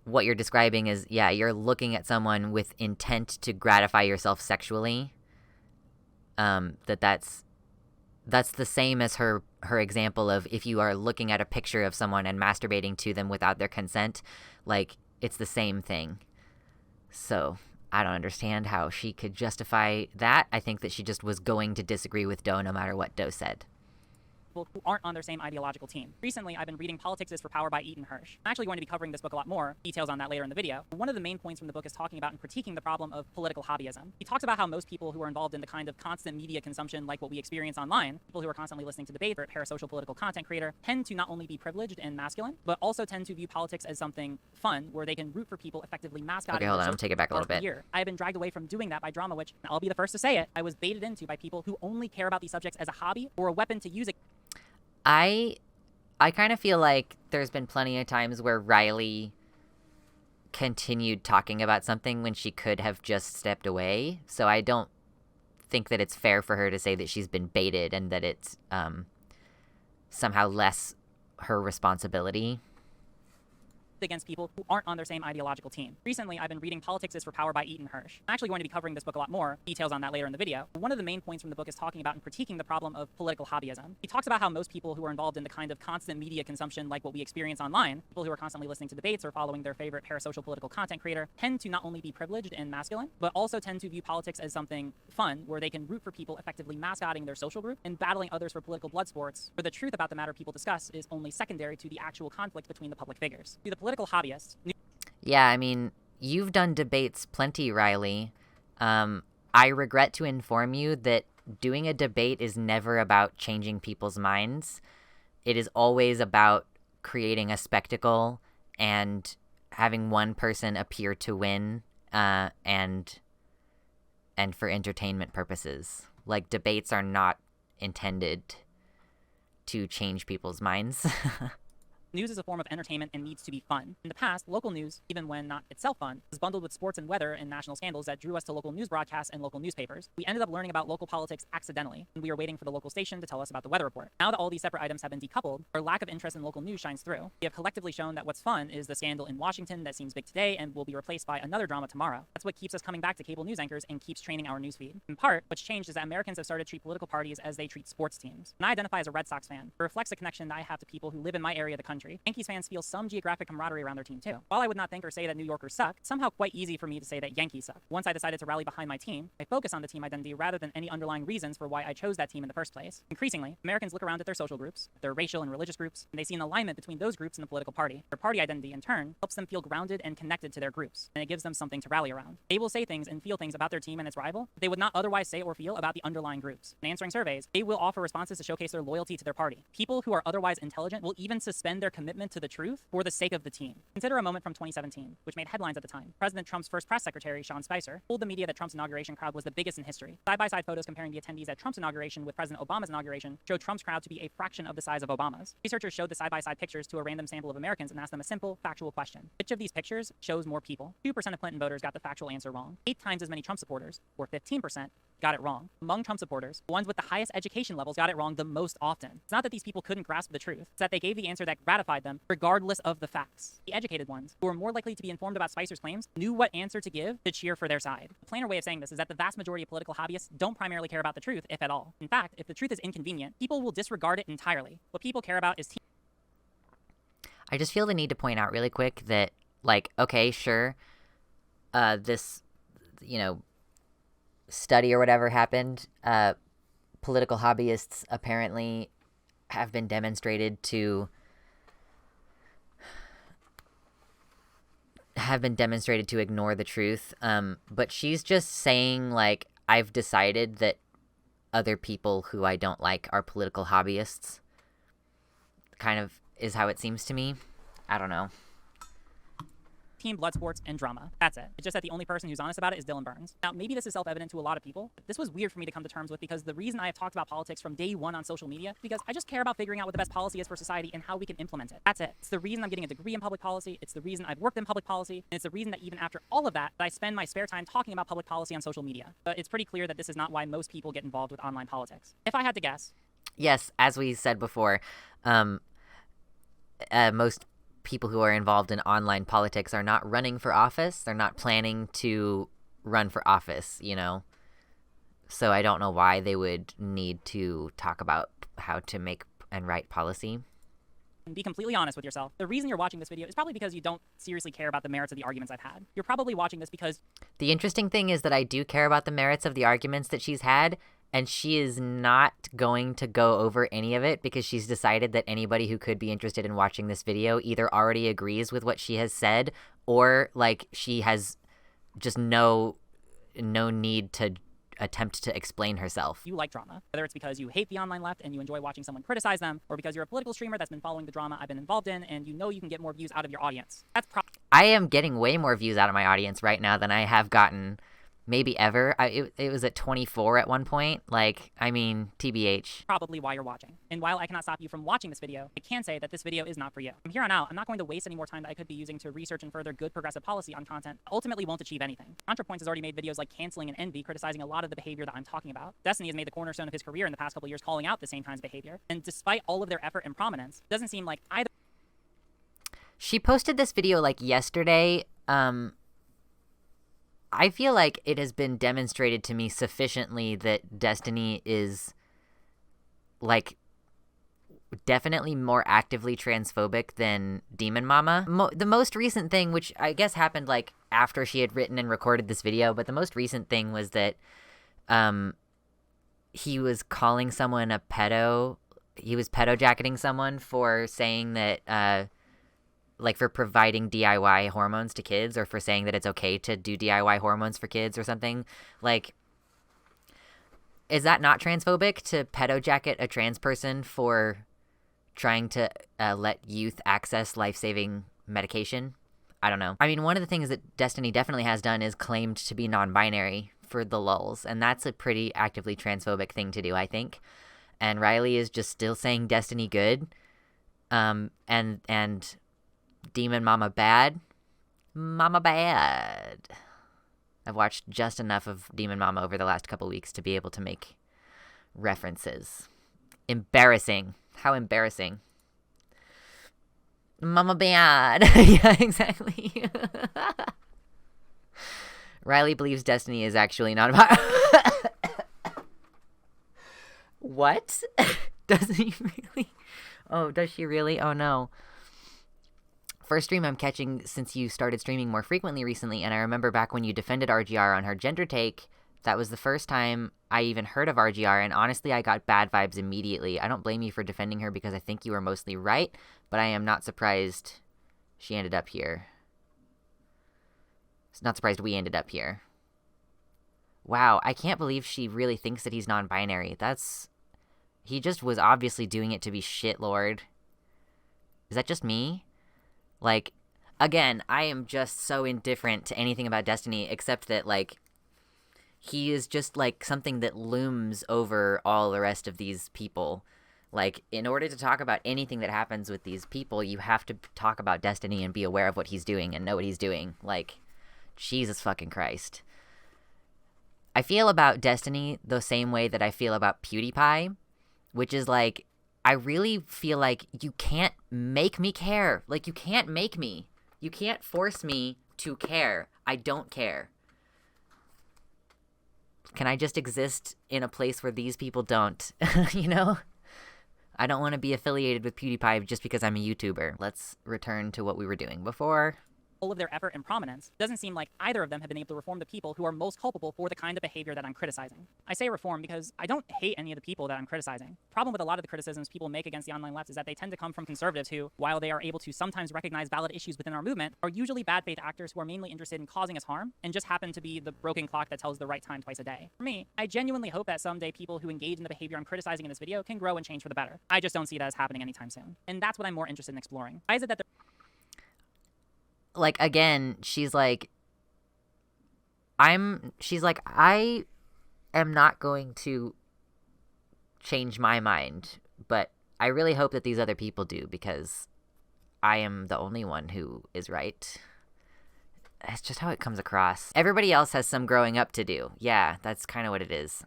what you're describing is, yeah, you're looking at someone with intent to gratify yourself sexually, that's the same as her example of if you are looking at a picture of someone and masturbating to them without their consent, like, it's the same thing. So I don't understand how she could justify that. I think that she just was going to disagree with Doe no matter what Doe said. Who aren't on their same ideological team. Recently, I've been reading Politics is for Power by Eaton Hirsch. I'm actually going to be covering this book a lot more. Details on that later in the video. One of the main points from the book is talking about and critiquing the problem of political hobbyism. He talks about how most people who are involved in the kind of constant media consumption like what we experience online, people who are constantly listening to debates or parasocial political content creator, tend to not only be privileged and masculine, but also tend to view politics as something fun where they can root for people effectively mascotting. Okay, hold on, I'm take it back a little bit. I have been dragged away from doing that by drama, which I'll be the first to say it, I was baited into by people who only care about these subjects as a hobby or a weapon to use it. I kind of feel like there's been plenty of times where Riley continued talking about something when she could have just stepped away. So I don't think that it's fair for her to say that she's been baited and that it's somehow less her responsibility. Against people who aren't on their same ideological team. Recently, I've been reading Politics is for Power by Eaton Hirsch. I'm actually going to be covering this book a lot more. Details on that later in the video. One of the main points from the book is talking about and critiquing the problem of political hobbyism. He talks about how most people who are involved in the kind of constant media consumption like what we experience online, people who are constantly listening to debates or following their favorite parasocial political content creator, tend to not only be privileged and masculine, but also tend to view politics as something fun where they can root for people effectively mascotting their social group and battling others for political blood sports, where the truth about the matter people discuss is only secondary to the actual conflict between the public figures. To the political hobbyist, yeah, I mean, you've done debates plenty, Riley. I regret to inform you that doing a debate is never about changing people's minds. It is always about creating a spectacle and having one person appear to win, and for entertainment purposes. Like, debates are not intended to change people's minds. News is a form of entertainment and needs to be fun. In the past, local news, even when not itself fun, was bundled with sports and weather and national scandals that drew us to local news broadcasts and local newspapers. We ended up learning about local politics accidentally, and we were waiting for the local station to tell us about the weather report. Now that all these separate items have been decoupled, our lack of interest in local news shines through. We have collectively shown that what's fun is the scandal in Washington that seems big today and will be replaced by another drama tomorrow. That's what keeps us coming back to cable news anchors and keeps training our newsfeed. In part, what's changed is that Americans have started to treat political parties as they treat sports teams. And I identify as a Red Sox fan. It reflects a connection that I have to people who live in my area of the country country, Yankees fans feel some geographic camaraderie around their team too. While I would not think or say that New Yorkers suck, it's somehow quite easy for me to say that Yankees suck. Once I decided to rally behind my team, I focus on the team identity rather than any underlying reasons for why I chose that team in the first place. Increasingly, Americans look around at their social groups, their racial and religious groups, and they see an alignment between those groups and the political party. Their party identity, in turn, helps them feel grounded and connected to their groups, and it gives them something to rally around. They will say things and feel things about their team and its rival that they would not otherwise say or feel about the underlying groups. In answering surveys, they will offer responses to showcase their loyalty to their party. People who are otherwise intelligent will even suspend their commitment to the truth for the sake of the team. Consider a moment from 2017, which made headlines at the time. President Trump's first press secretary, Sean Spicer, told the media that Trump's inauguration crowd was the biggest in history. Side-by-side photos comparing the attendees at Trump's inauguration with President Obama's inauguration showed Trump's crowd to be a fraction of the size of Obama's. Researchers showed the side-by-side pictures to a random sample of Americans and asked them a simple, factual question. Which of these pictures shows more people? 2% of Clinton voters got the factual answer wrong. 8 times as many Trump supporters, or 15%, got it wrong. Among Trump supporters, the ones with the highest education levels got it wrong the most often. It's not that these people couldn't grasp the truth, it's that they gave the answer that gratified them, regardless of the facts. The educated ones, who were more likely to be informed about Spicer's claims, knew what answer to give to cheer for their side. The plainer way of saying this is that the vast majority of political hobbyists don't primarily care about the truth, if at all. In fact, if the truth is inconvenient, people will disregard it entirely. What people care about is I just feel the need to point out really quick that, like, okay, sure, this, study or whatever happened. Political hobbyists apparently have been demonstrated to ignore the truth. But she's just saying, like, I've decided that other people who I don't like are political hobbyists. Kind of is how it seems to me. I don't know. Team, blood sports, and drama. That's it. It's just that the only person who's honest about it is Dylan Burns. Now, maybe this is self-evident to a lot of people, but this was weird for me to come to terms with because the reason I have talked about politics from day one on social media is because I just care about figuring out what the best policy is for society and how we can implement it. That's it. It's the reason I'm getting a degree in public policy. It's the reason I've worked in public policy. And it's the reason that even after all of that, I spend my spare time talking about public policy on social media. But it's pretty clear that this is not why most people get involved with online politics. If I had to guess. Yes, as we said before, most people who are involved in online politics are not running for office. They're not planning to run for office, So I don't know why they would need to talk about how to make and write policy. And be completely honest with yourself. The reason you're watching this video is probably because you don't seriously care about the merits of the arguments I've had. You're probably watching this because... The interesting thing is that I do care about the merits of the arguments that she's had, and she is not going to go over any of it because she's decided that anybody who could be interested in watching this video either already agrees with what she has said or, like, she has just no need to attempt to explain herself. You like drama, whether it's because you hate the online left and you enjoy watching someone criticize them, or because you're a political streamer that's been following the drama I've been involved in and you know you can get more views out of your audience. I am getting way more views out of my audience right now than I have gotten maybe ever. It was at 24 at one point. Like, I mean, TBH. Probably why you're watching. And while I cannot stop you from watching this video, I can say that this video is not for you. From here on out, I'm not going to waste any more time that I could be using to research and further good progressive policy on content that ultimately won't achieve anything. ContraPoints has already made videos like Canceling and Envy criticizing a lot of the behavior that I'm talking about. Destiny has made the cornerstone of his career in the past couple years calling out the same kinds of behavior. And despite all of their effort and prominence, it doesn't seem like either... She posted this video like yesterday. I feel like it has been demonstrated to me sufficiently that Destiny is, like, definitely more actively transphobic than Demon Mama. The most recent thing, which I guess happened, like, after she had written and recorded this video, but the most recent thing was that he was calling someone a pedo. He was pedo-jacketing someone for saying that, like, for providing DIY hormones to kids, or for saying that it's okay to do DIY hormones for kids or something. Like, is that not transphobic to pedo jacket a trans person for trying to let youth access life-saving medication? I don't know. I mean, one of the things that Destiny definitely has done is claimed to be non-binary for the lulz, and that's a pretty actively transphobic thing to do, I think. And Riley is just still saying Destiny good, and Demon Mama bad. Mama bad. I've watched just enough of Demon Mama over the last couple weeks to be able to make references. Embarrassing. How embarrassing. Mama bad. Yeah, exactly. Riley believes Destiny is actually not about... What? Does he really? Oh, does she really? Oh, no. first stream I'm catching since you started streaming more frequently recently, and I remember back when you defended RGR on her gender take, that was the first time I even heard of RGR, and honestly, I got bad vibes immediately. I don't blame you for defending her because I think you were mostly right, but I am not surprised she ended up here. It's not surprised we ended up here. Wow, I can't believe she really thinks that he's non-binary. He just was obviously doing it to be shitlord. Is that just me? Like, again, I am just so indifferent to anything about Destiny, except that, like, he is just, like, something that looms over all the rest of these people. Like, in order to talk about anything that happens with these people, you have to talk about Destiny and be aware of what he's doing and know what he's doing. Like, Jesus fucking Christ. I feel about Destiny the same way that I feel about PewDiePie, which is, like, I really feel like you can't make me care. Like, you can't make me. You can't force me to care. I don't care. Can I just exist in a place where these people don't? You know? I don't want to be affiliated with PewDiePie just because I'm a YouTuber. Let's return to what we were doing before. All of their effort and prominence, doesn't seem like either of them have been able to reform the people who are most culpable for the kind of behavior that I'm criticizing. I say reform because I don't hate any of the people that I'm criticizing. Problem with a lot of the criticisms people make against the online left is that they tend to come from conservatives who, while they are able to sometimes recognize valid issues within our movement, are usually bad faith actors who are mainly interested in causing us harm and just happen to be the broken clock that tells the right time twice a day. For me, I genuinely hope that someday people who engage in the behavior I'm criticizing in this video can grow and change for the better. I just don't see that as happening anytime soon. And that's what I'm more interested in exploring. Why is it that like, again, she's like, I am not going to change my mind, but I really hope that these other people do, because I am the only one who is right. That's just how it comes across. Everybody else has some growing up to do. Yeah, that's kind of what it is.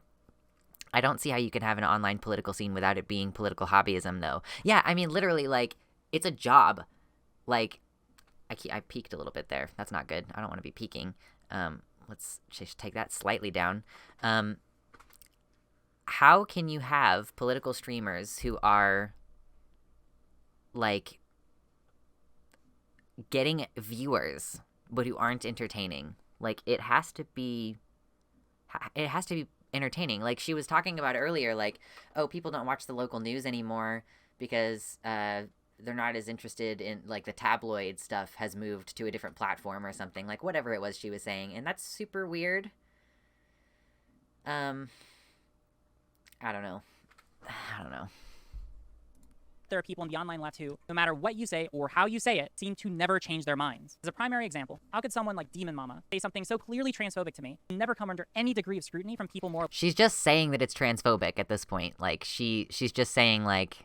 I don't see how you can have an online political scene without it being political hobbyism, though. Yeah, I mean, literally, like, it's a job. Like, I peaked a little bit there. That's not good. I don't want to be peaking. Let's just take that slightly down. How can you have political streamers who are, like, getting viewers, but who aren't entertaining? Like, it has to be entertaining. Like, she was talking about earlier, like, oh, people don't watch the local news anymore because, they're not as interested in, like, the tabloid stuff has moved to a different platform or something, like, whatever it was she was saying, and that's super weird. I don't know. there are people in the online left who, no matter what you say or how you say it, seem to never change their minds. As a primary example, how could someone like Demon Mama say something so clearly transphobic to me and never come under any degree of scrutiny from people more— She's just saying that it's transphobic at this point. Like, she's just saying, like,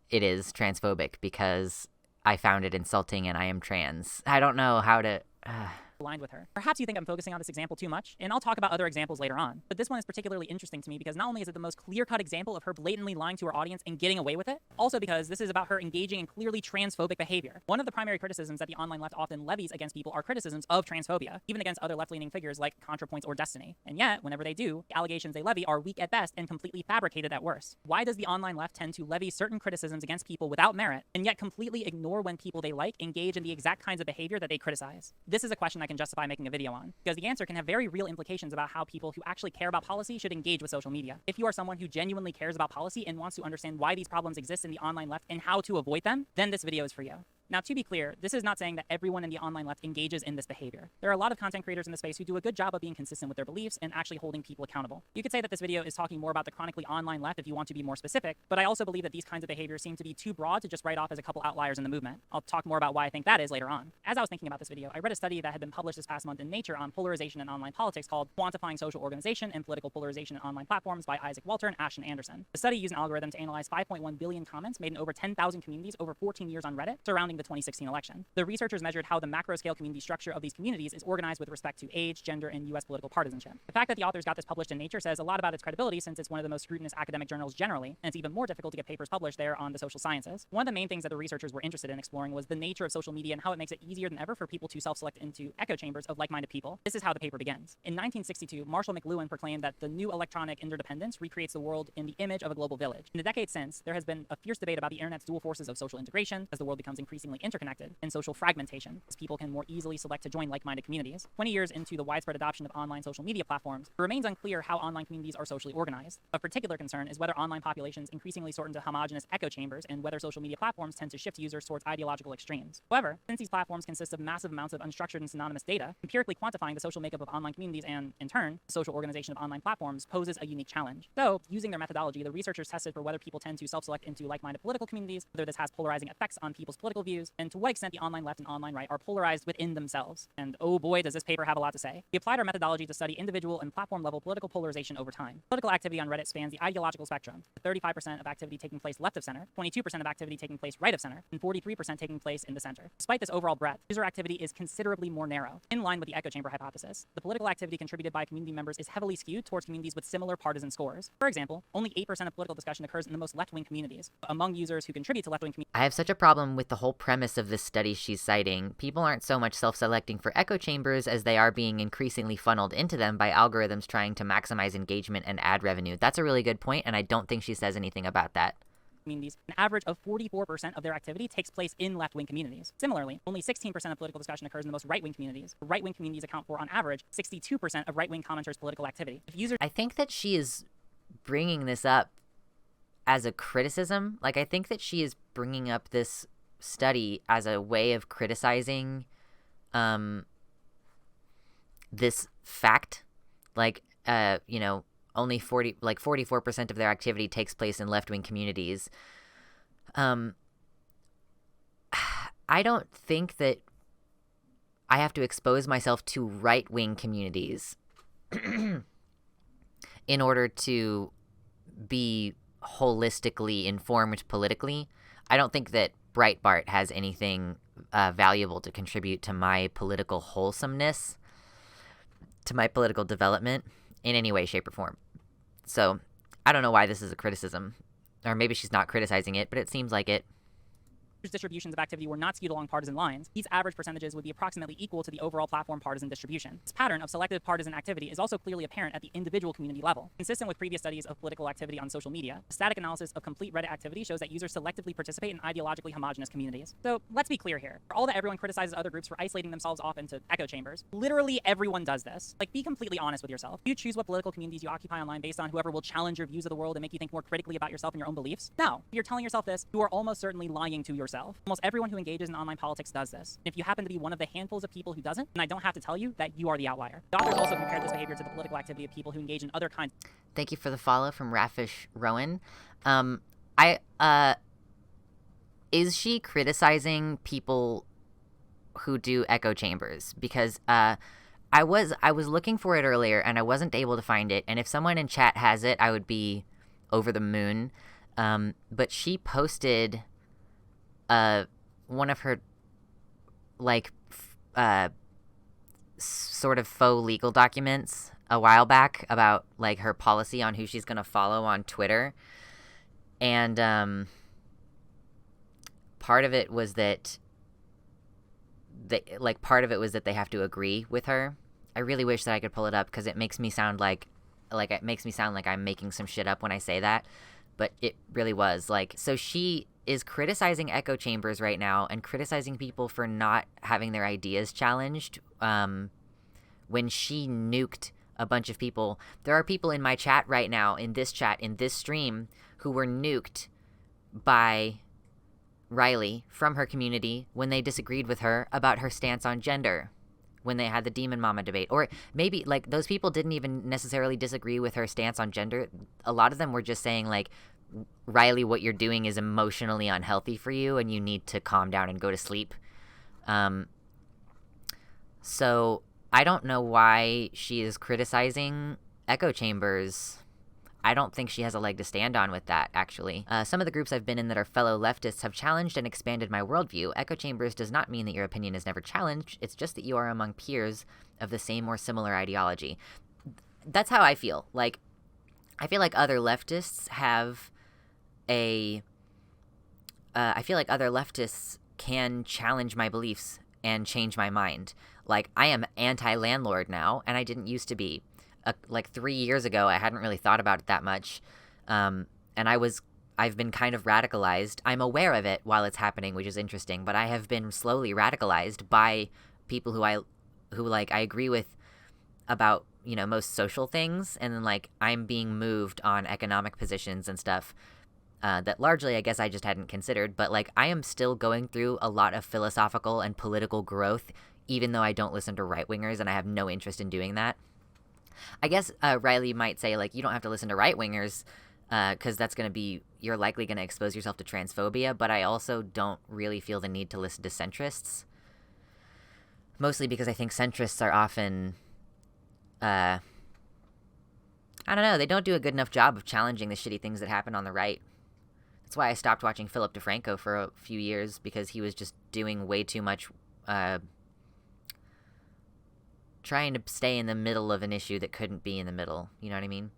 it is transphobic because I found it insulting and I am trans. I don't know how to— aligned with her. Perhaps you think I'm focusing on this example too much, and I'll talk about other examples later on. But this one is particularly interesting to me because not only is it the most clear-cut example of her blatantly lying to her audience and getting away with it, also because this is about her engaging in clearly transphobic behavior. One of the primary criticisms that the online left often levies against people are criticisms of transphobia, even against other left-leaning figures like ContraPoints or Destiny. And yet, whenever they do, the allegations they levy are weak at best and completely fabricated at worst. Why does the online left tend to levy certain criticisms against people without merit, and yet completely ignore when people they like engage in the exact kinds of behavior that they criticize? This is a question I can justify making a video on, because the answer can have very real implications about how people who actually care about policy should engage with social media. If you are someone who genuinely cares about policy and wants to understand why these problems exist in the online left and how to avoid them, then this video is for you. Now, to be clear, this is not saying that everyone in the online left engages in this behavior. There are a lot of content creators in the space who do a good job of being consistent with their beliefs and actually holding people accountable. You could say that this video is talking more about the chronically online left if you want to be more specific, but I also believe that these kinds of behaviors seem to be too broad to just write off as a couple outliers in the movement. I'll talk more about why I think that is later on. As I was thinking about this video, I read a study that had been published this past month in Nature on polarization in online politics called Quantifying Social Organization and Political Polarization in Online Platforms by Isaac Walter and Ashton Anderson. The study used an algorithm to analyze 5.1 billion comments made in over 10,000 communities over 14 years on Reddit surrounding the the 2016 election. The researchers measured how the macro-scale community structure of these communities is organized with respect to age, gender, and U.S. political partisanship. The fact that the authors got this published in Nature says a lot about its credibility, since it's one of the most scrutinous academic journals generally, and it's even more difficult to get papers published there on the social sciences. One of the main things that the researchers were interested in exploring was the nature of social media and how it makes it easier than ever for people to self-select into echo chambers of like-minded people. This is how the paper begins. In 1962, Marshall McLuhan proclaimed that the new electronic interdependence recreates the world in the image of a global village. In the decades since, there has been a fierce debate about the internet's dual forces of social integration, as the world becomes increasingly interconnected, and social fragmentation, as people can more easily select to join like-minded communities. 20 years into the widespread adoption of online social media platforms, it remains unclear how online communities are socially organized. Of particular concern is whether online populations increasingly sort into homogenous echo chambers, and whether social media platforms tend to shift users towards ideological extremes. However, since these platforms consist of massive amounts of unstructured and synonymous data, empirically quantifying the social makeup of online communities and, in turn, the social organization of online platforms poses a unique challenge. So, using their methodology, the researchers tested for whether people tend to self-select into like-minded political communities, whether this has polarizing effects on people's political views, and to what extent the online left and online right are polarized within themselves. And oh boy, does this paper have a lot to say. We applied our methodology to study individual and platform-level political polarization over time. Political activity on Reddit spans the ideological spectrum, with 35% of activity taking place left of center, 22% of activity taking place right of center, and 43% taking place in the center. Despite this overall breadth, user activity is considerably more narrow. In line with the echo chamber hypothesis, the political activity contributed by community members is heavily skewed towards communities with similar partisan scores. For example, only 8% of political discussion occurs in the most left-wing communities. Among users who contribute to left-wing communities, I have such a problem with the whole premise of this study she's citing. People aren't so much self-selecting for echo chambers as they are being increasingly funneled into them by algorithms trying to maximize engagement and ad revenue. That's a really good point, and I don't think she says anything about that. Communities, an average of 44% of their activity takes place in left-wing communities. Similarly, only 16% of political discussion occurs in the most right-wing communities. Right-wing communities account for, on average, 62% of right-wing commenters' political activity. If users I think that she is bringing this up as a criticism. Like, I think that she is bringing up this study as a way of criticizing this fact. Like, you know, only 44% of their activity takes place in left-wing communities. I don't think that I have to expose myself to right-wing communities in order to be holistically informed politically. I don't think that Breitbart has anything valuable to contribute to my political wholesomeness, to my political development in any way, shape, or form. So I don't know why this is a criticism. Or maybe she's not criticizing it, but it seems like it. distributions of activity were not skewed along partisan lines, these average percentages would be approximately equal to the overall platform partisan distribution. This pattern of selective partisan activity is also clearly apparent at the individual community level. Consistent with previous studies of political activity on social media, a static analysis of complete Reddit activity shows that users selectively participate in ideologically homogenous communities. So let's be clear here. For all that everyone criticizes other groups for isolating themselves off into echo chambers, literally everyone does this. Like, be completely honest with yourself. You choose what political communities you occupy online based on whoever will challenge your views of the world and make you think more critically about yourself and your own beliefs? No. If you're telling yourself this, you are almost certainly lying to yourself. Almost everyone who engages in online politics does this. And if you happen to be one of the handfuls of people who doesn't, then I don't have to tell you that you are the outlier. The authors also compared this behavior to the political activity of people who engage in other kinds. Thank you for the follow from Rafish Rowan. Is she criticizing people who do echo chambers? Because I was looking for it earlier and I wasn't able to find it. And if someone in chat has it, I would be over the moon. But she posted one of her sort of faux legal documents a while back about like her policy on who she's gonna follow on Twitter, and part of it was that they have to agree with her. I really wish that I could pull it up because it makes me sound like I'm making some shit up when I say that, but it really was like. So she is criticizing echo chambers right now and criticizing people for not having their ideas challenged when she nuked a bunch of people. There are people in my chat right now, in this stream, who were nuked by Riley from her community when they disagreed with her about her stance on gender, when they had the Demon Mama debate. Or maybe, like, those people didn't even necessarily disagree with her stance on gender. A lot of them were just saying, like, Riley, what you're doing is emotionally unhealthy for you and you need to calm down and go to sleep. So I don't know why she is criticizing echo chambers. I don't think she has a leg to stand on with that, actually. Some of the groups I've been in that are fellow leftists have challenged and expanded my worldview. Echo chambers does not mean that your opinion is never challenged. It's just that you are among peers of the same or similar ideology. That's how I feel. Like, I feel like other leftists have I feel like other leftists can challenge my beliefs and change my mind. Like, I am anti-landlord now, and I didn't used to be. Like 3 years ago, I hadn't really thought about it that much. And I've been kind of radicalized. I'm aware of it while it's happening, which is interesting, but I have been slowly radicalized by people who I agree with about, you know, most social things, and then, like, I'm being moved on economic positions and stuff that largely I guess I just hadn't considered, but, like, I am still going through a lot of philosophical and political growth, even though I don't listen to right-wingers, and I have no interest in doing that. I guess Riley might say, like, you don't have to listen to right-wingers, because that's going to be, you're likely going to expose yourself to transphobia, but I also don't really feel the need to listen to centrists. Mostly because I think centrists are often, I don't know, they don't do a good enough job of challenging the shitty things that happen on the right. That's why I stopped watching Philip DeFranco for a few years, because he was just doing way too much, trying to stay in the middle of an issue that couldn't be in the middle. You know what I mean?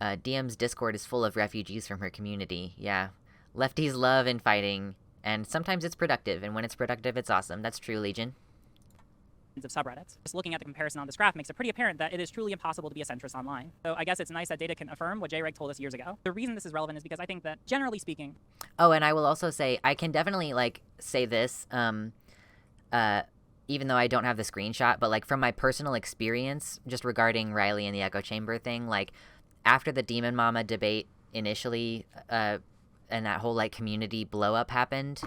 DM's Discord is full of refugees from her community. Yeah. Lefties love infighting, and sometimes it's productive, and when it's productive, it's awesome. That's true, Legion. Of subreddits. Just looking at the comparison on this graph makes it pretty apparent that it is truly impossible to be a centrist online. So I guess it's nice that data can affirm what JREG told us years ago. The reason this is relevant is because I think that, generally speaking... Oh, and I will also say, I can definitely, like, say this, even though I don't have the screenshot, but, like, from my personal experience, just regarding Riley and the echo chamber thing, like, after the Demon Mama debate initially, and that whole, like, community blow-up happened,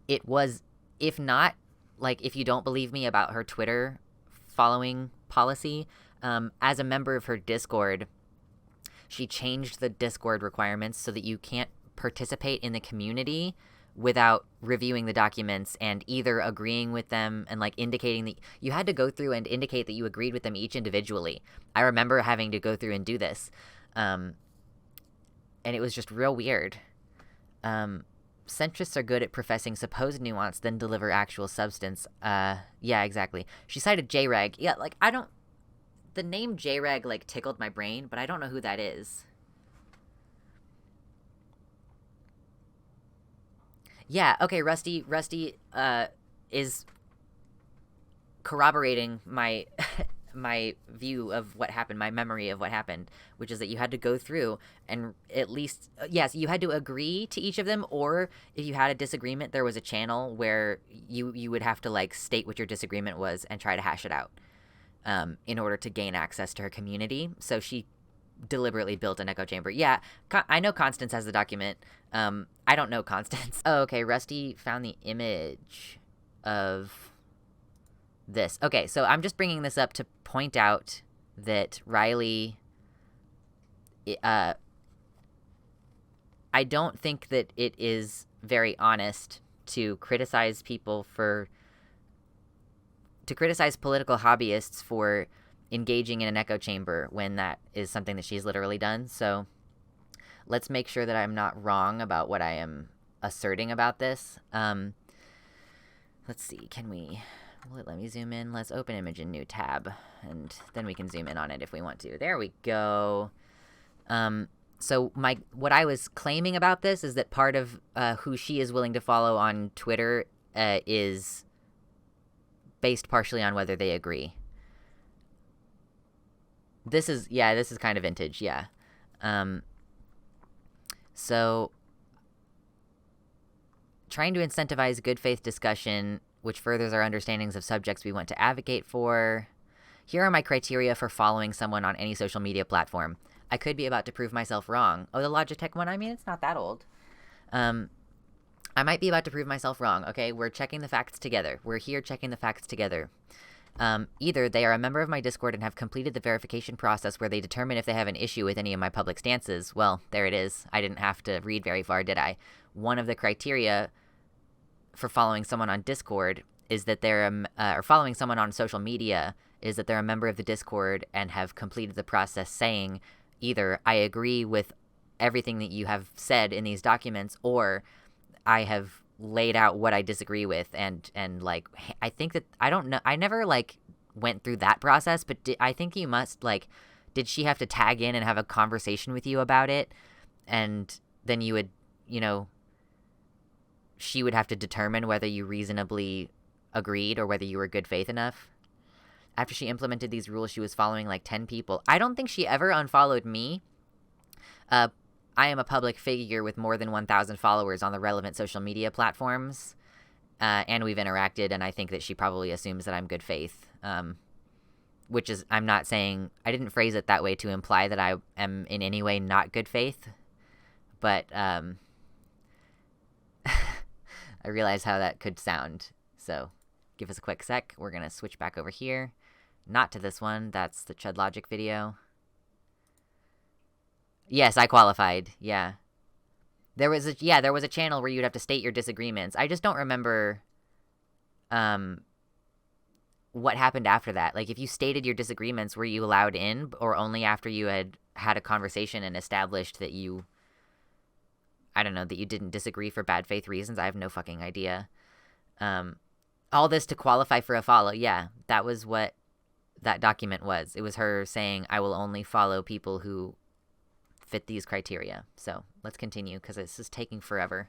it was, if not, like, if you don't believe me about her Twitter following policy, as a member of her Discord, she changed the Discord requirements so that you can't participate in the community without reviewing the documents and either agreeing with them and, like, indicating that you had to go through and indicate that you agreed with them each individually. I remember having to go through and do this. And it was just real weird. Centrists are good at professing supposed nuance, then deliver actual substance. Yeah, exactly. She cited JREG. Yeah, like, the name JREG, like, tickled my brain, but I don't know who that is. Yeah, okay, Rusty is corroborating my my view of what happened, my memory of what happened, which is that you had to go through and at least, yes, you had to agree to each of them, or if you had a disagreement, there was a channel where you would have to, like, state what your disagreement was and try to hash it out in order to gain access to her community. So she deliberately built an echo chamber. Yeah, I know Constance has the document. I don't know Constance. Oh, okay, Rusty found the image of this. Okay, so I'm just bringing this up to point out that Riley, I don't think that it is very honest to criticize people to criticize political hobbyists for engaging in an echo chamber when that is something that she's literally done. So let's make sure that I'm not wrong about what I am asserting about this. Let's see, let me zoom in. Let's open image in new tab, and then we can zoom in on it if we want to. There we go. So what I was claiming about this is that part of who she is willing to follow on Twitter is based partially on whether they agree. This is kind of vintage, yeah. So, trying to incentivize good faith discussion, which furthers our understandings of subjects we want to advocate for. Here are my criteria for following someone on any social media platform. I could be about to prove myself wrong. Oh, the Logitech one? I mean, it's not that old. I might be about to prove myself wrong, okay? We're checking the facts together. We're here checking the facts together. Either they are a member of my Discord and have completed the verification process where they determine if they have an issue with any of my public stances. Well, there it is. I didn't have to read very far, did I? One of the criteria for following someone on Discord is that they're, or following someone on social media is that they're a member of the Discord and have completed the process saying either I agree with everything that you have said in these documents, or I have laid out what I disagree with, and like, I think that, I don't know, I never like went through that process, but I think you must, like, did she have to tag in and have a conversation with you about it, and then you would, you know, she would have to determine whether you reasonably agreed or whether you were good faith enough? After she implemented these rules, she was following like 10 people. I don't think she ever unfollowed me. I am a public figure with more than 1,000 followers on the relevant social media platforms, and we've interacted, and I think that she probably assumes that I'm good faith, which is, I'm not saying, I didn't phrase it that way to imply that I am in any way not good faith, but I realize how that could sound, so give us a quick sec. We're going to switch back over here. Not to this one, that's the Chud Logic video. Yes, I qualified. Yeah. There was a channel where you'd have to state your disagreements. I just don't remember what happened after that. Like, if you stated your disagreements, were you allowed in, or only after you had had a conversation and established that you, I don't know, that you didn't disagree for bad faith reasons? I have no fucking idea. All this to qualify for a follow. Yeah, that was what that document was. It was her saying, I will only follow people who fit these criteria. So let's continue, because this is taking forever.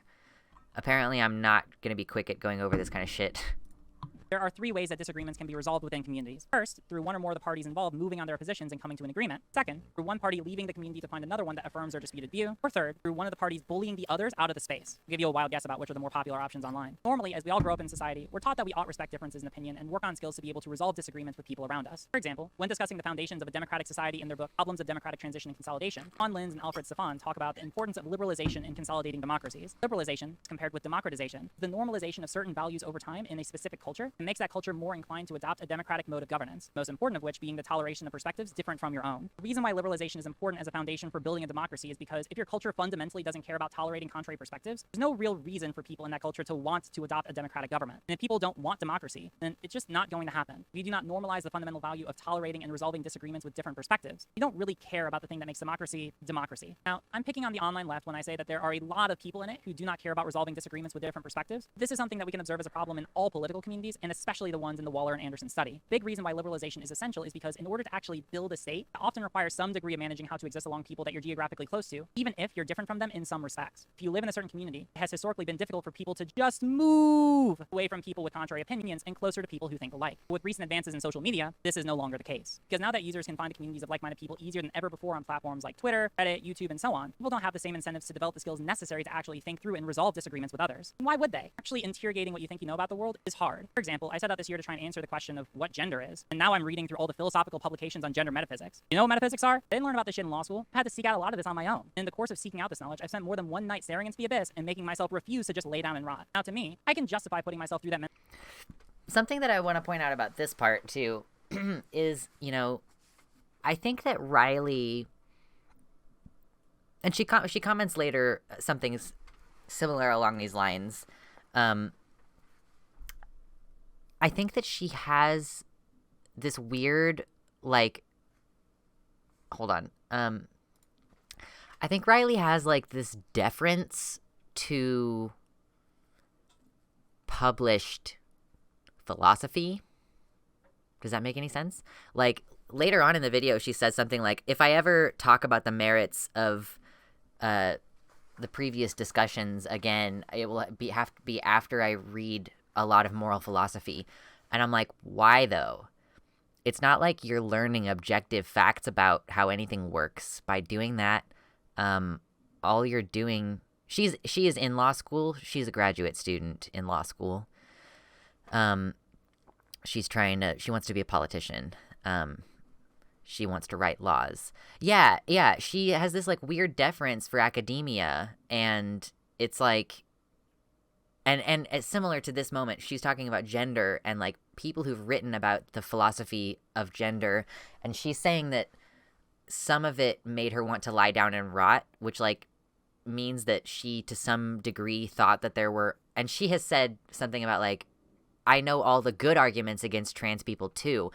Apparently I'm not going to be quick at going over this kind of shit. There are 3 ways that disagreements can be resolved within communities. First, through one or more of the parties involved moving on their positions and coming to an agreement. Second, through one party leaving the community to find another one that affirms their disputed view. Or third, through one of the parties bullying the others out of the space. I'll give you a wild guess about which are the more popular options online. Normally, as we all grow up in society, we're taught that we ought respect differences in opinion and work on skills to be able to resolve disagreements with people around us. For example, when discussing the foundations of a democratic society in their book Problems of Democratic Transition and Consolidation, John Linz and Alfred Stefan talk about the importance of liberalization in consolidating democracies. Liberalization, compared with democratization, the normalization of certain values over time in a specific culture, and makes that culture more inclined to adopt a democratic mode of governance, most important of which being the toleration of perspectives different from your own. The reason why liberalization is important as a foundation for building a democracy is because if your culture fundamentally doesn't care about tolerating contrary perspectives, there's no real reason for people in that culture to want to adopt a democratic government. And if people don't want democracy, then it's just not going to happen. If you do not normalize the fundamental value of tolerating and resolving disagreements with different perspectives, you don't really care about the thing that makes democracy democracy. Now, I'm picking on the online left when I say that there are a lot of people in it who do not care about resolving disagreements with different perspectives. This is something that we can observe as a problem in all political communities, and especially the ones in the Waller and Anderson study. Big reason why liberalization is essential is because in order to actually build a state, it often requires some degree of managing how to exist along people that you're geographically close to, even if you're different from them in some respects. If you live in a certain community, it has historically been difficult for people to just move away from people with contrary opinions and closer to people who think alike. With recent advances in social media, this is no longer the case. Because now that users can find communities of like-minded people easier than ever before on platforms like Twitter, Reddit, YouTube, and so on, people don't have the same incentives to develop the skills necessary to actually think through and resolve disagreements with others. And why would they? Actually interrogating what you think you know about the world is hard. For example, I set out this year to try and answer the question of what gender is, and now I'm reading through all the philosophical publications on gender metaphysics. You know what metaphysics are? I didn't learn about this shit in law school. I had to seek out a lot of this on my own. In the course of seeking out this knowledge, I've spent more than one night staring into the abyss and making myself refuse to just lay down and rot. Now to me, I can justify putting myself through that. Something that I want to point out about this part too is, you know, I think that Riley, and she comments later something similar along these lines. I think that she has this weird, like, hold on. I think Riley has, like, this deference to published philosophy. Does that make any sense? Like, later on in the video, she says something like, if I ever talk about the merits of the previous discussions again, it will have to be after I read a lot of moral philosophy. And I'm like, why though? It's not like you're learning objective facts about how anything works. By doing that, all you're doing... She is in law school. She's a graduate student in law school. She wants to be a politician. She wants to write laws. Yeah, she has this, like, weird deference for academia, and it's like... And it's similar to this moment, she's talking about gender and, like, people who've written about the philosophy of gender, and she's saying that some of it made her want to lie down and rot, which, like, means that she, to some degree, thought that there were... And she has said something about, like, I know all the good arguments against trans people, too.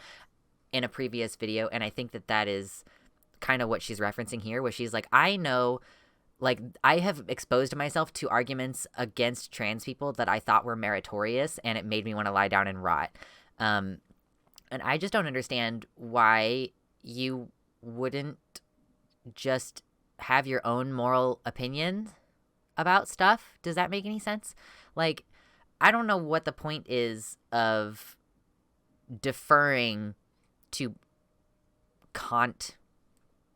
in a previous video, and I think that is kind of what she's referencing here, where she's like, I know, like, I have exposed myself to arguments against trans people that I thought were meritorious, and it made me want to lie down and rot. And I just don't understand why you wouldn't just have your own moral opinion about stuff. Does that make any sense? Like, I don't know what the point is of deferring to Kant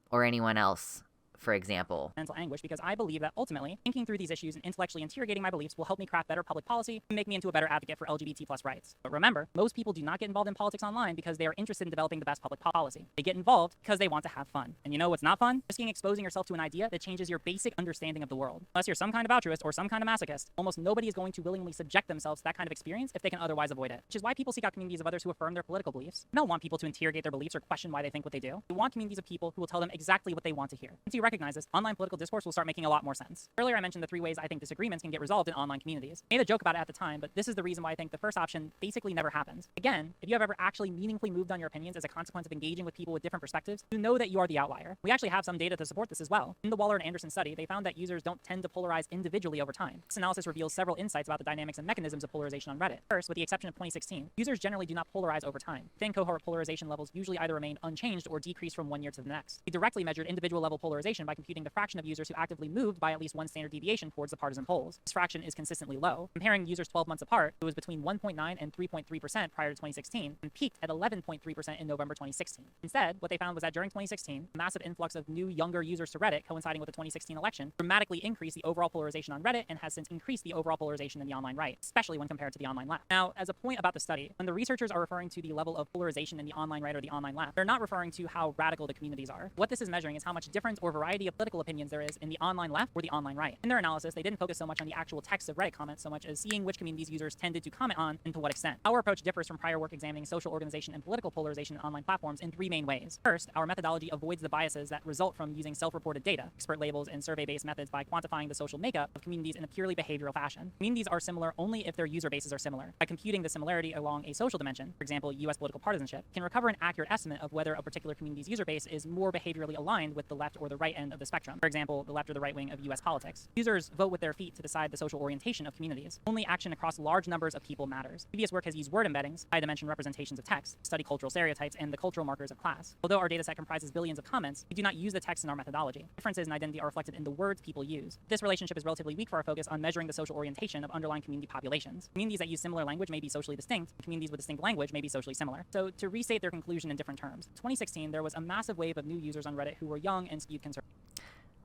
or anyone else, for example. Mental anguish, because I believe that ultimately thinking through these issues and intellectually interrogating my beliefs will help me craft better public policy and make me into a better advocate for LGBT plus rights. But remember, most people do not get involved in politics online because they are interested in developing the best public policy. They get involved because they want to have fun. And you know what's not fun? Risking exposing yourself to an idea that changes your basic understanding of the world. Unless you're some kind of altruist or some kind of masochist, almost nobody is going to willingly subject themselves to that kind of experience if they can otherwise avoid it. Which is why people seek out communities of others who affirm their political beliefs. They don't want people to interrogate their beliefs or question why they think what they do. They want communities of people who will tell them exactly what they want to hear. Once you recognize this, online political discourse will start making a lot more sense. Earlier I mentioned the 3 ways I think disagreements can get resolved in online communities. I made a joke about it at the time, but this is the reason why I think the first option basically never happens. Again, if you have ever actually meaningfully moved on your opinions as a consequence of engaging with people with different perspectives, you know that you are the outlier. We actually have some data to support this as well. In the Waller and Anderson study, they found that users don't tend to polarize individually over time. This analysis reveals several insights about the dynamics and mechanisms of polarization on Reddit. First, with the exception of 2016, users generally do not polarize over time. Thin cohort polarization levels usually either remain unchanged or decrease from one year to the next. We directly measured individual level polarization by computing the fraction of users who actively moved by at least one standard deviation towards the partisan poles. This fraction is consistently low. Comparing users 12 months apart, it was between 1.9 and 3.3% prior to 2016 and peaked at 11.3% in November 2016. Instead, what they found was that during 2016, the massive influx of new younger users to Reddit coinciding with the 2016 election dramatically increased the overall polarization on Reddit and has since increased the overall polarization in the online right, especially when compared to the online left. Now, as a point about the study, when the researchers are referring to the level of polarization in the online right or the online left, they're not referring to how radical the communities are. What this is measuring is how much difference or variety of political opinions there is in the online left or the online right. In their analysis, they didn't focus so much on the actual text of Reddit comments so much as seeing which communities users tended to comment on and to what extent. Our approach differs from prior work examining social organization and political polarization in online platforms in 3 main ways. First, our methodology avoids the biases that result from using self-reported data, expert labels, and survey-based methods by quantifying the social makeup of communities in a purely behavioral fashion. Communities are similar only if their user bases are similar. By computing the similarity along a social dimension, for example, US political partisanship, can recover an accurate estimate of whether a particular community's user base is more behaviorally aligned with the left or the right end of the spectrum. For example, the left or the right wing of US politics. Users vote with their feet to decide the social orientation of communities. Only action across large numbers of people matters. Previous work has used word embeddings, high-dimension representations of text, to study cultural stereotypes and the cultural markers of class. Although our dataset comprises billions of comments, we do not use the text in our methodology. Differences in identity are reflected in the words people use. This relationship is relatively weak for our focus on measuring the social orientation of underlying community populations. Communities that use similar language may be socially distinct, and communities with distinct language may be socially similar. So, to restate their conclusion in different terms, in 2016, there was a massive wave of new users on Reddit who were young and skewed conservative.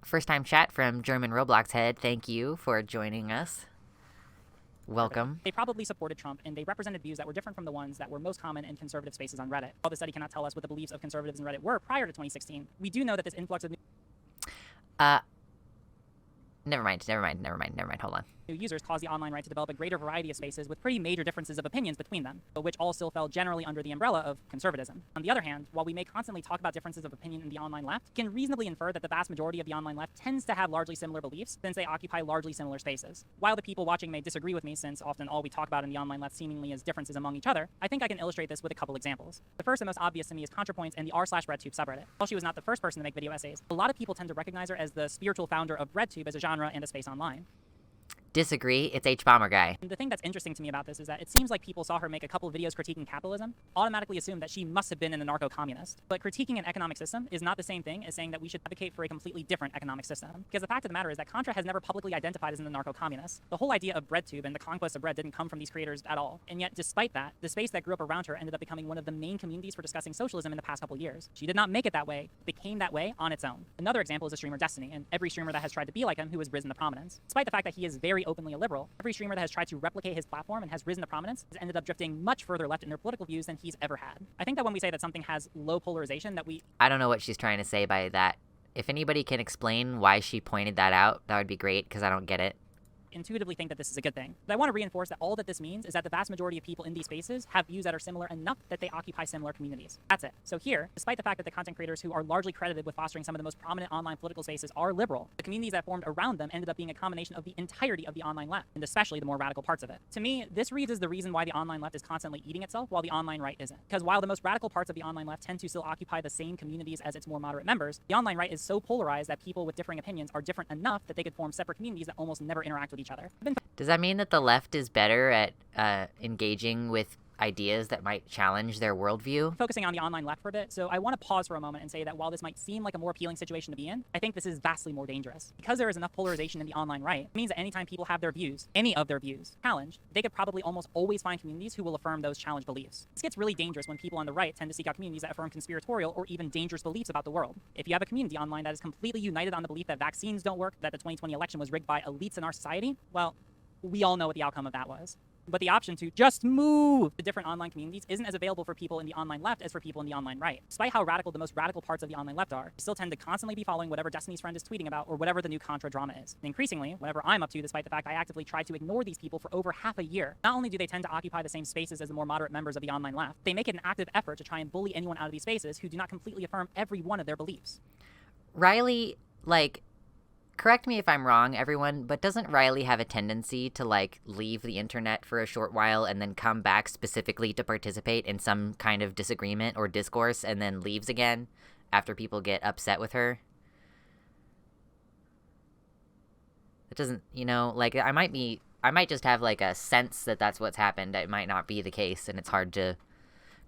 First time chat from German Roblox head. Thank you for joining us. Welcome. They probably supported Trump, and they represented views that were different from the ones that were most common in conservative spaces on Reddit. While the study cannot tell us what the beliefs of conservatives in Reddit were prior to 2016, we do know that this influx of Never mind. Hold on. new users caused the online right to develop a greater variety of spaces with pretty major differences of opinions between them, but which all still fell generally under the umbrella of conservatism. On the other hand, while we may constantly talk about differences of opinion in the online left, we can reasonably infer that the vast majority of the online left tends to have largely similar beliefs since they occupy largely similar spaces. While the people watching may disagree with me since often all we talk about in the online left seemingly is differences among each other, I think I can illustrate this with a couple examples. The first and most obvious to me is ContraPoints and the r/RedTube subreddit. While she was not the first person to make video essays, a lot of people tend to recognize her as the spiritual founder of RedTube as a genre and a space online. Disagree. It's H-Bomber guy. And the thing that's interesting to me about this is that it seems like people saw her make a couple of videos critiquing capitalism, automatically assumed that she must have been an anarcho-communist. But critiquing an economic system is not the same thing as saying that we should advocate for a completely different economic system. Because the fact of the matter is that Contra has never publicly identified as an anarcho-communist. The whole idea of BreadTube and the conquest of bread didn't come from these creators at all. And yet, despite that, the space that grew up around her ended up becoming one of the main communities for discussing socialism in the past couple of years. She did not make it that way, it became that way on its own. Another example is the streamer Destiny, and every streamer that has tried to be like him who has risen to prominence. Despite the fact that he is very openly a liberal, every streamer that has tried to replicate his platform and has risen to prominence has ended up drifting much further left in their political views than he's ever had. I think that when we say that something has low polarization, that I don't know what she's trying to say by that. If anybody can explain why she pointed that out, that would be great, because I don't get it. intuitively think that this is a good thing. But I want to reinforce that all that this means is that the vast majority of people in these spaces have views that are similar enough that they occupy similar communities. That's it. So here, despite the fact that the content creators who are largely credited with fostering some of the most prominent online political spaces are liberal, the communities that formed around them ended up being a combination of the entirety of the online left, and especially the more radical parts of it. To me, this reads as the reason why the online left is constantly eating itself while the online right isn't. Because while the most radical parts of the online left tend to still occupy the same communities as its more moderate members, the online right is so polarized that people with differing opinions are different enough that they could form separate communities that almost never interact with each other. Does that mean that the left is better at engaging with ideas that might challenge their worldview? Focusing on the online left for a bit, so I want to pause for a moment and say that while this might seem like a more appealing situation to be in, I think this is vastly more dangerous. Because there is enough polarization in the online right, it means that anytime people have their views, any of their views, challenged, they could probably almost always find communities who will affirm those challenged beliefs. This gets really dangerous when people on the right tend to seek out communities that affirm conspiratorial or even dangerous beliefs about the world. If you have a community online that is completely united on the belief that vaccines don't work, that the 2020 election was rigged by elites in our society, well, we all know what the outcome of that was. But the option to just move to different online communities isn't as available for people in the online left as for people in the online right. Despite how radical the most radical parts of the online left are, they still tend to constantly be following whatever Destiny's Friend is tweeting about or whatever the new Contra drama is. And increasingly, whenever I'm up to, despite the fact I actively try to ignore these people for over half a year, not only do they tend to occupy the same spaces as the more moderate members of the online left, they make it an active effort to try and bully anyone out of these spaces who do not completely affirm every one of their beliefs. Riley, correct me if I'm wrong, everyone, but doesn't Riley have a tendency to, leave the internet for a short while and then come back specifically to participate in some kind of disagreement or discourse and then leaves again after people get upset with her? It doesn't, I might just have, a sense that that's what's happened. It might not be the case, and it's hard to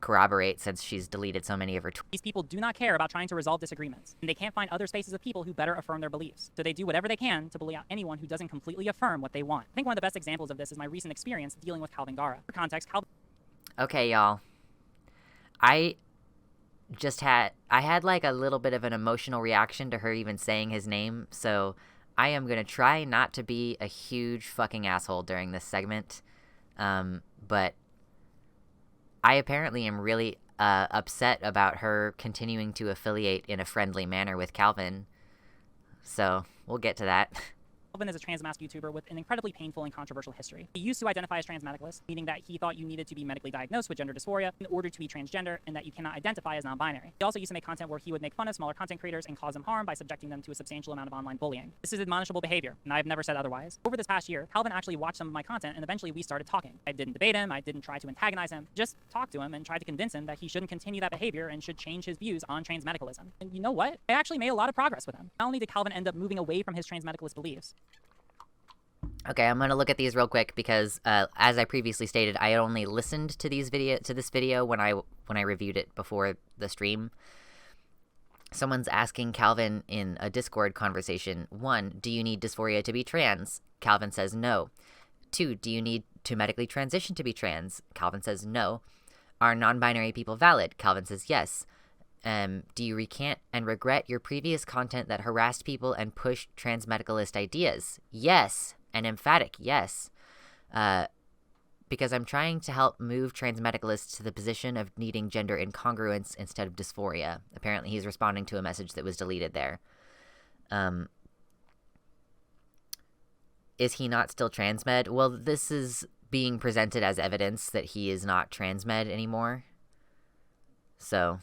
corroborate since she's deleted so many of her tweets. These people do not care about trying to resolve disagreements, and they can't find other spaces of people who better affirm their beliefs. So they do whatever they can to bully out anyone who doesn't completely affirm what they want. I think one of the best examples of this is my recent experience dealing with Kalvin Garrah. For context, Okay, y'all. I had a little bit of an emotional reaction to her even saying his name, so I am gonna try not to be a huge fucking asshole during this segment, but I apparently am really upset about her continuing to affiliate in a friendly manner with Kalvin, so we'll get to that. Kalvin is a transmasc YouTuber with an incredibly painful and controversial history. He used to identify as transmedicalist, meaning that he thought you needed to be medically diagnosed with gender dysphoria in order to be transgender and that you cannot identify as non-binary. He also used to make content where he would make fun of smaller content creators and cause them harm by subjecting them to a substantial amount of online bullying. This is admonishable behavior, and I've never said otherwise. Over this past year, Kalvin actually watched some of my content and eventually we started talking. I didn't debate him, I didn't try to antagonize him, just talked to him and tried to convince him that he shouldn't continue that behavior and should change his views on transmedicalism. And you know what? I actually made a lot of progress with him. Not only did Kalvin end up moving away from his transmedicalist beliefs, Okay, I'm gonna look at these real quick because, as I previously stated, I only listened to this video when I reviewed it before the stream. Someone's asking Kalvin in a Discord conversation, 1, do you need dysphoria to be trans? Kalvin says no. 2, do you need to medically transition to be trans? Kalvin says no. Are non-binary people valid? Kalvin says yes. Do you recant and regret your previous content that harassed people and pushed transmedicalist ideas? Yes. An emphatic yes. Because I'm trying to help move transmedicalists to the position of needing gender incongruence instead of dysphoria. Apparently he's responding to a message that was deleted there. Is he not still transmed? Well, this is being presented as evidence that he is not transmed anymore. So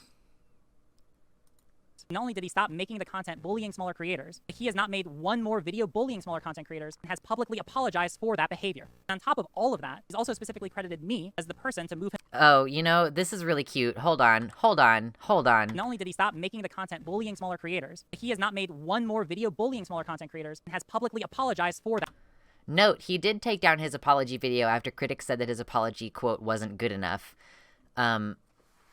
not only did he stop making the content bullying smaller creators, he has not made one more video bullying smaller content creators and has publicly apologized for that behavior. And on top of all of that, he's also specifically credited me as the person to move him. Oh, this is really cute. Hold on. Not only did he stop making the content bullying smaller creators, he has not made one more video bullying smaller content creators and has publicly apologized for that. Note, he did take down his apology video after critics said that his apology, quote, wasn't good enough.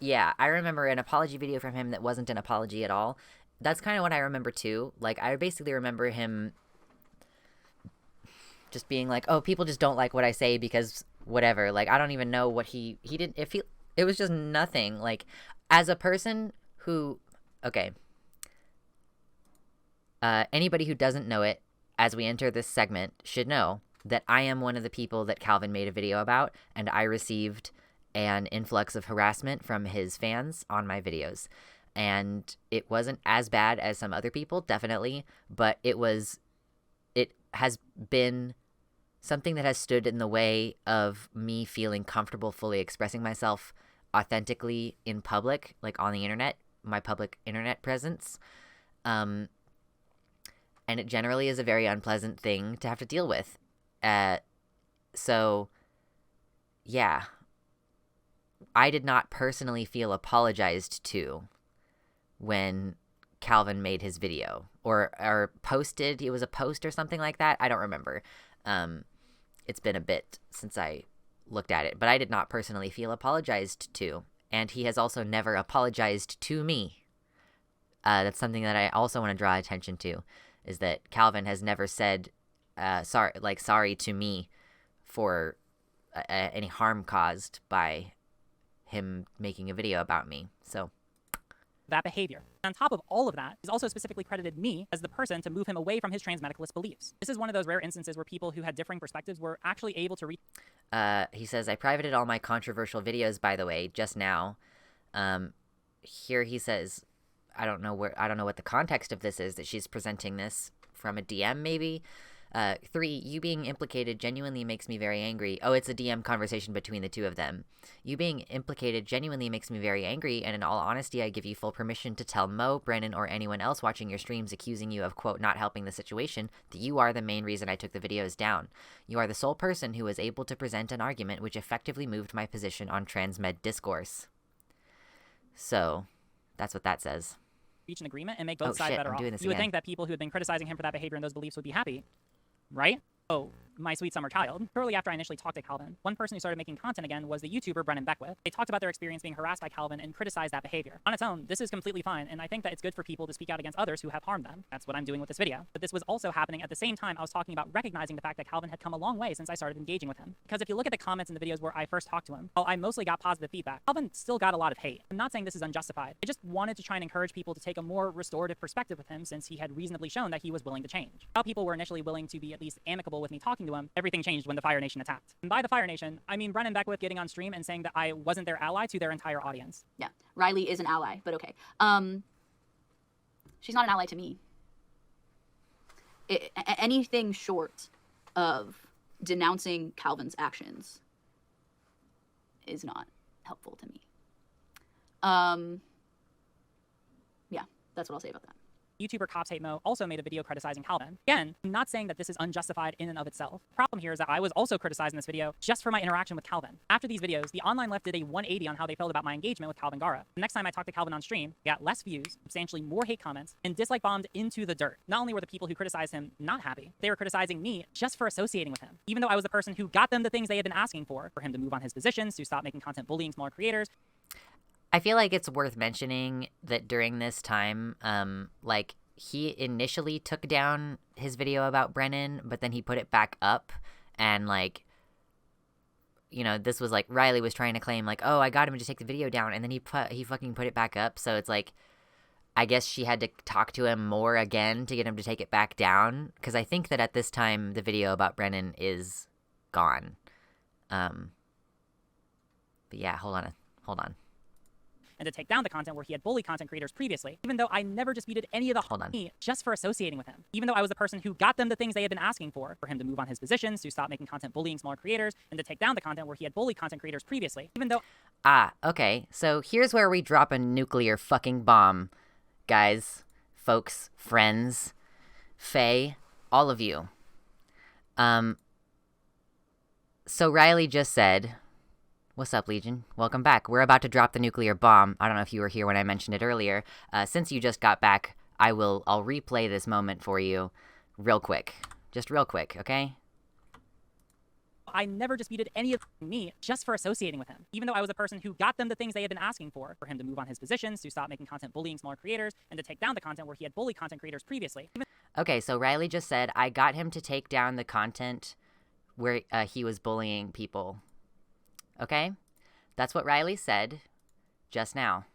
Yeah, I remember an apology video from him that wasn't an apology at all. That's kind of what I remember, too. I basically remember him just being like, oh, people just don't like what I say because whatever. I don't even know what he didn't, it was just nothing. As a person who, okay. Anybody who doesn't know it, as we enter this segment, should know that I am one of the people that Kalvin made a video about, and I received an influx of harassment from his fans on my videos. And it wasn't as bad as some other people, definitely, but it has been something that has stood in the way of me feeling comfortable fully expressing myself authentically in public, like on the internet, my public internet presence. And it generally is a very unpleasant thing to have to deal with. So, yeah. I did not personally feel apologized to when Kalvin made his video or posted. It was a post or something like that. I don't remember. It's been a bit since I looked at it, but I did not personally feel apologized to, and he has also never apologized to me. That's something that I also want to draw attention to, is that Kalvin has never said sorry to me for any harm caused by him making a video about me. So that behavior. On top of all of that, he's also specifically credited me as the person to move him away from his transmedicalist beliefs. This is one of those rare instances where people who had differing perspectives were actually able to he says, I privated all my controversial videos, by the way, just now. Here he says, I don't know what the context of this is, that she's presenting this from a DM maybe. 3, you being implicated genuinely makes me very angry. Oh, it's a DM conversation between the two of them. You being implicated genuinely makes me very angry, and in all honesty, I give you full permission to tell Mo, Brennan, or anyone else watching your streams accusing you of, quote, not helping the situation, that you are the main reason I took the videos down. You are the sole person who was able to present an argument which effectively moved my position on transmed discourse. So, that's what that says. Reach an agreement and make both sides better off. You would think that people who had been criticizing him for that behavior and those beliefs would be happy, right? Oh, my sweet summer child. Shortly after I initially talked to Kalvin, one person who started making content again was the YouTuber Brennan Beckwith. They talked about their experience being harassed by Kalvin and criticized that behavior. On its own, this is completely fine, and I think that it's good for people to speak out against others who have harmed them. That's what I'm doing with this video. But this was also happening at the same time I was talking about recognizing the fact that Kalvin had come a long way since I started engaging with him. Because if you look at the comments in the videos where I first talked to him, while I mostly got positive feedback, Kalvin still got a lot of hate. I'm not saying this is unjustified. I just wanted to try and encourage people to take a more restorative perspective with him since he had reasonably shown that he was willing to change. While people were initially willing to be at least amicable with me talking to him, everything changed when the Fire Nation attacked. And by the Fire Nation, I mean Brennan Beckwith getting on stream and saying that I wasn't their ally to their entire audience. Yeah, Riley is an ally, but okay. She's not an ally to me. Anything short of denouncing Kalvin's actions is not helpful to me. Yeah, that's what I'll say about that. YouTuber Cops Hate Mo also made a video criticizing Kalvin. Again, I'm not saying that this is unjustified in and of itself. The problem here is that I was also criticized in this video just for my interaction with Kalvin. After these videos, the online left did a 180 on how they felt about my engagement with Kalvin Garrah. The next time I talked to Kalvin on stream, I got less views, substantially more hate comments, and dislike bombed into the dirt. Not only were the people who criticized him not happy, they were criticizing me just for associating with him. Even though I was the person who got them the things they had been asking for him to move on his positions, to stop making content bullying smaller creators. I feel like it's worth mentioning that during this time, he initially took down his video about Brennan, but then he put it back up, and this was like Riley was trying to claim oh, I got him to take the video down, and then he fucking put it back up. So it's like, I guess she had to talk to him more again to get him to take it back down, because I think that at this time the video about Brennan is gone. But yeah, hold on. And to take down the content where he had bullied content creators previously, even though I never disputed any of the just for associating with him. Even though I was the person who got them the things they had been asking for him to move on his positions, to stop making content bullying smaller creators, and to take down the content where he had bullied content creators previously. Even though... Okay. So here's where we drop a nuclear fucking bomb. Guys, folks, friends, Faye, all of you. So Riley just said... What's up, Legion? Welcome back. We're about to drop the nuclear bomb. I don't know if you were here when I mentioned it earlier. Since you just got back, I'll replay this moment for you real quick. Just real quick, okay? I never disputed any of me just for associating with him. Even though I was the person who got them the things they had been asking for him to move on his positions, to stop making content bullying smaller creators, and to take down the content where he had bullied content creators previously. Okay, so Riley just said, I got him to take down the content where he was bullying people. Okay? That's what Riley said just now.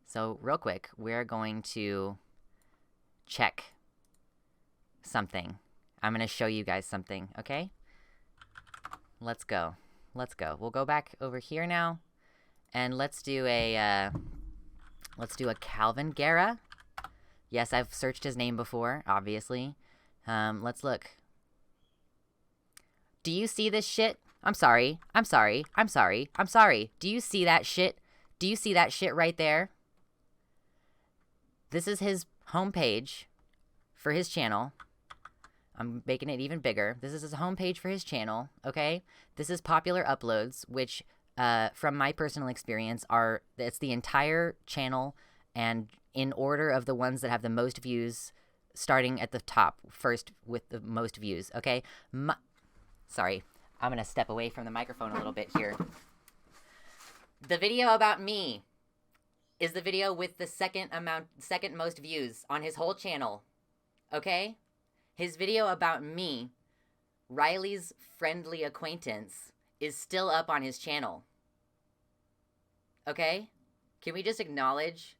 So, real quick, we're going to check something. I'm going to show you guys something, okay? Let's go. We'll go back over here now, and let's do a Kalvin Garrah. Yes, I've searched his name before, obviously. Let's look. Do you see this shit? I'm sorry. I'm sorry. I'm sorry. I'm sorry. Do you see that shit? Do you see that shit right there? This is his homepage for his channel. I'm making it even bigger. This is his homepage for his channel, okay? This is popular uploads, which, from my personal experience, it's the entire channel, and in order of the ones that have the most views, starting at the top, first with the most views, okay? Sorry, I'm gonna step away from the microphone a little bit here. The video about me is the video with the second most views on his whole channel, okay? His video about me, Riley's friendly acquaintance, is still up on his channel. Okay? Can we just acknowledge?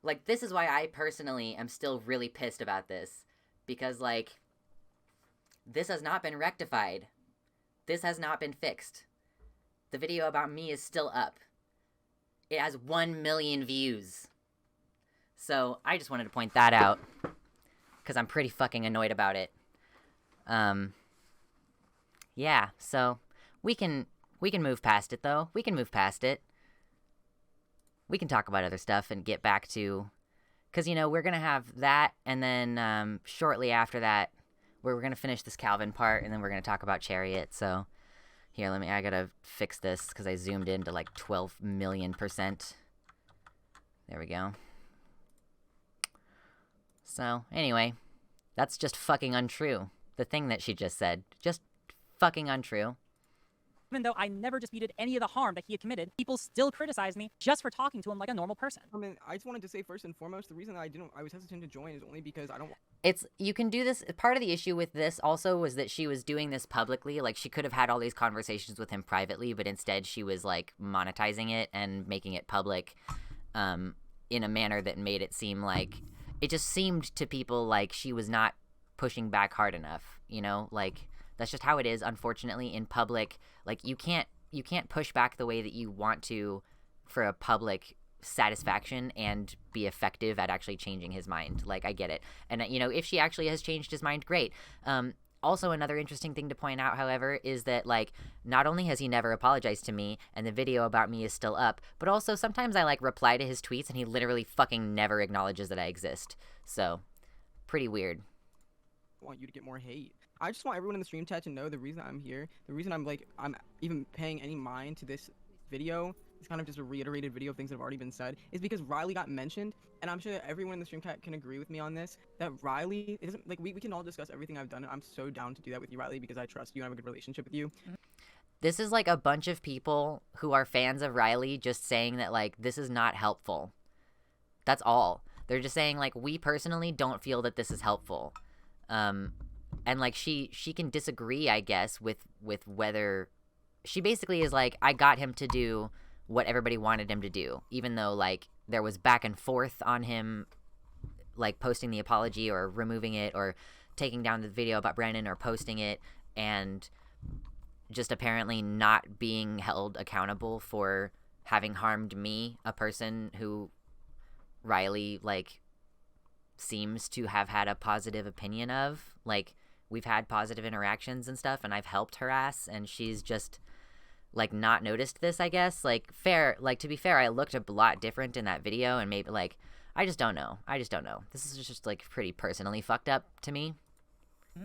Like, this is why I personally am still really pissed about this. Because, like, this has not been rectified. This has not been fixed. The video about me is still up. It has 1 million views. So, I just wanted to point that out. Because I'm pretty fucking annoyed about it. Yeah, so, we can move past it, though. We can move past it. We can talk about other stuff and get back to... Because, you know, we're going to have that, and then shortly after that, we're going to finish this Kalvin part, and then we're going to talk about Chariot, so... Here, I gotta fix this, because I zoomed in to, like, 12 million%. There we go. So, anyway, that's just fucking untrue. The thing that she just said. Just fucking untrue. Even though I never disputed any of the harm that he had committed, people still criticized me just for talking to him like a normal person. I mean, I just wanted to say first and foremost, the reason that I was hesitant to join is only because I don't... You can do this. Part of the issue with this also was that she was doing this publicly. Like, she could have had all these conversations with him privately, but instead she was, like, monetizing it and making it public in a manner that made it seem like... It just seemed to people like she was not pushing back hard enough, you know? Like, that's just how it is, unfortunately, in public. Like, you can't push back the way that you want to for a public satisfaction and be effective at actually changing his mind. Like, I get it. And, you know, if she actually has changed his mind, great. Also, another interesting thing to point out, however, is that, like, not only has he never apologized to me, and the video about me is still up, but also sometimes I, like, reply to his tweets, and he literally fucking never acknowledges that I exist. So, pretty weird. I want you to get more hate. I just want everyone in the stream chat to know the reason I'm here, the reason I'm even paying any mind to this video, it's kind of just a reiterated video of things that have already been said, is because Riley got mentioned, and I'm sure that everyone in the stream chat can agree with me on this, that Riley, it doesn't, like, we can all discuss everything I've done, and I'm so down to do that with you, Riley, because I trust you and I have a good relationship with you. This is, like, a bunch of people who are fans of Riley just saying that, like, this is not helpful. That's all. They're just saying, like, we personally don't feel that this is helpful. And, like, she can disagree, I guess, with whether... She basically is like, I got him to do what everybody wanted him to do, even though, like, there was back and forth on him, like, posting the apology or removing it or taking down the video about Brandon or posting it, and just apparently not being held accountable for having harmed me, a person who Riley, like, seems to have had a positive opinion of. Like, we've had positive interactions and stuff, and I've helped her ass, and she's just... like, not noticed this, I guess. Like, to be fair, I looked a lot different in that video, and maybe, like, I just don't know. This is just, like, pretty personally fucked up to me.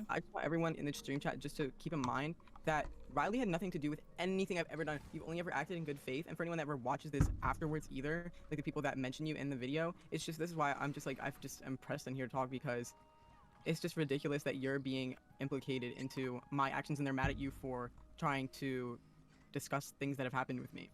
I just want everyone in the stream chat just to keep in mind that Riley had nothing to do with anything I've ever done. You've only ever acted in good faith, and for anyone that ever watches this afterwards either, like the people that mention you in the video, it's just, this is why I'm just, like, I'm pressed in here to talk, because it's just ridiculous that you're being implicated into my actions, and they're mad at you for trying to discuss things that have happened with me.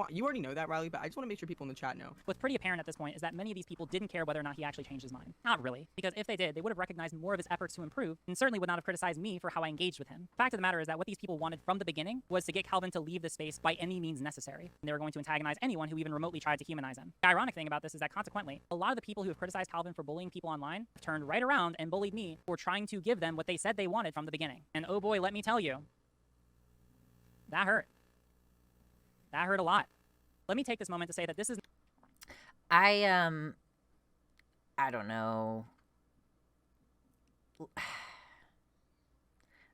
You already know that, Riley, but I just want to make sure people in the chat know. What's pretty apparent at this point is that many of these people didn't care whether or not he actually changed his mind. Not really, because if they did, they would have recognized more of his efforts to improve, and certainly would not have criticized me for how I engaged with him. The fact of the matter is that what these people wanted from the beginning was to get Kalvin to leave the space by any means necessary, and they were going to antagonize anyone who even remotely tried to humanize him. The ironic thing about this is that consequently, a lot of the people who have criticized Kalvin for bullying people online have turned right around and bullied me for trying to give them what they said they wanted from the beginning. And oh boy, let me tell you, that hurt. That hurt a lot. Let me take this moment to say that this is... I don't know.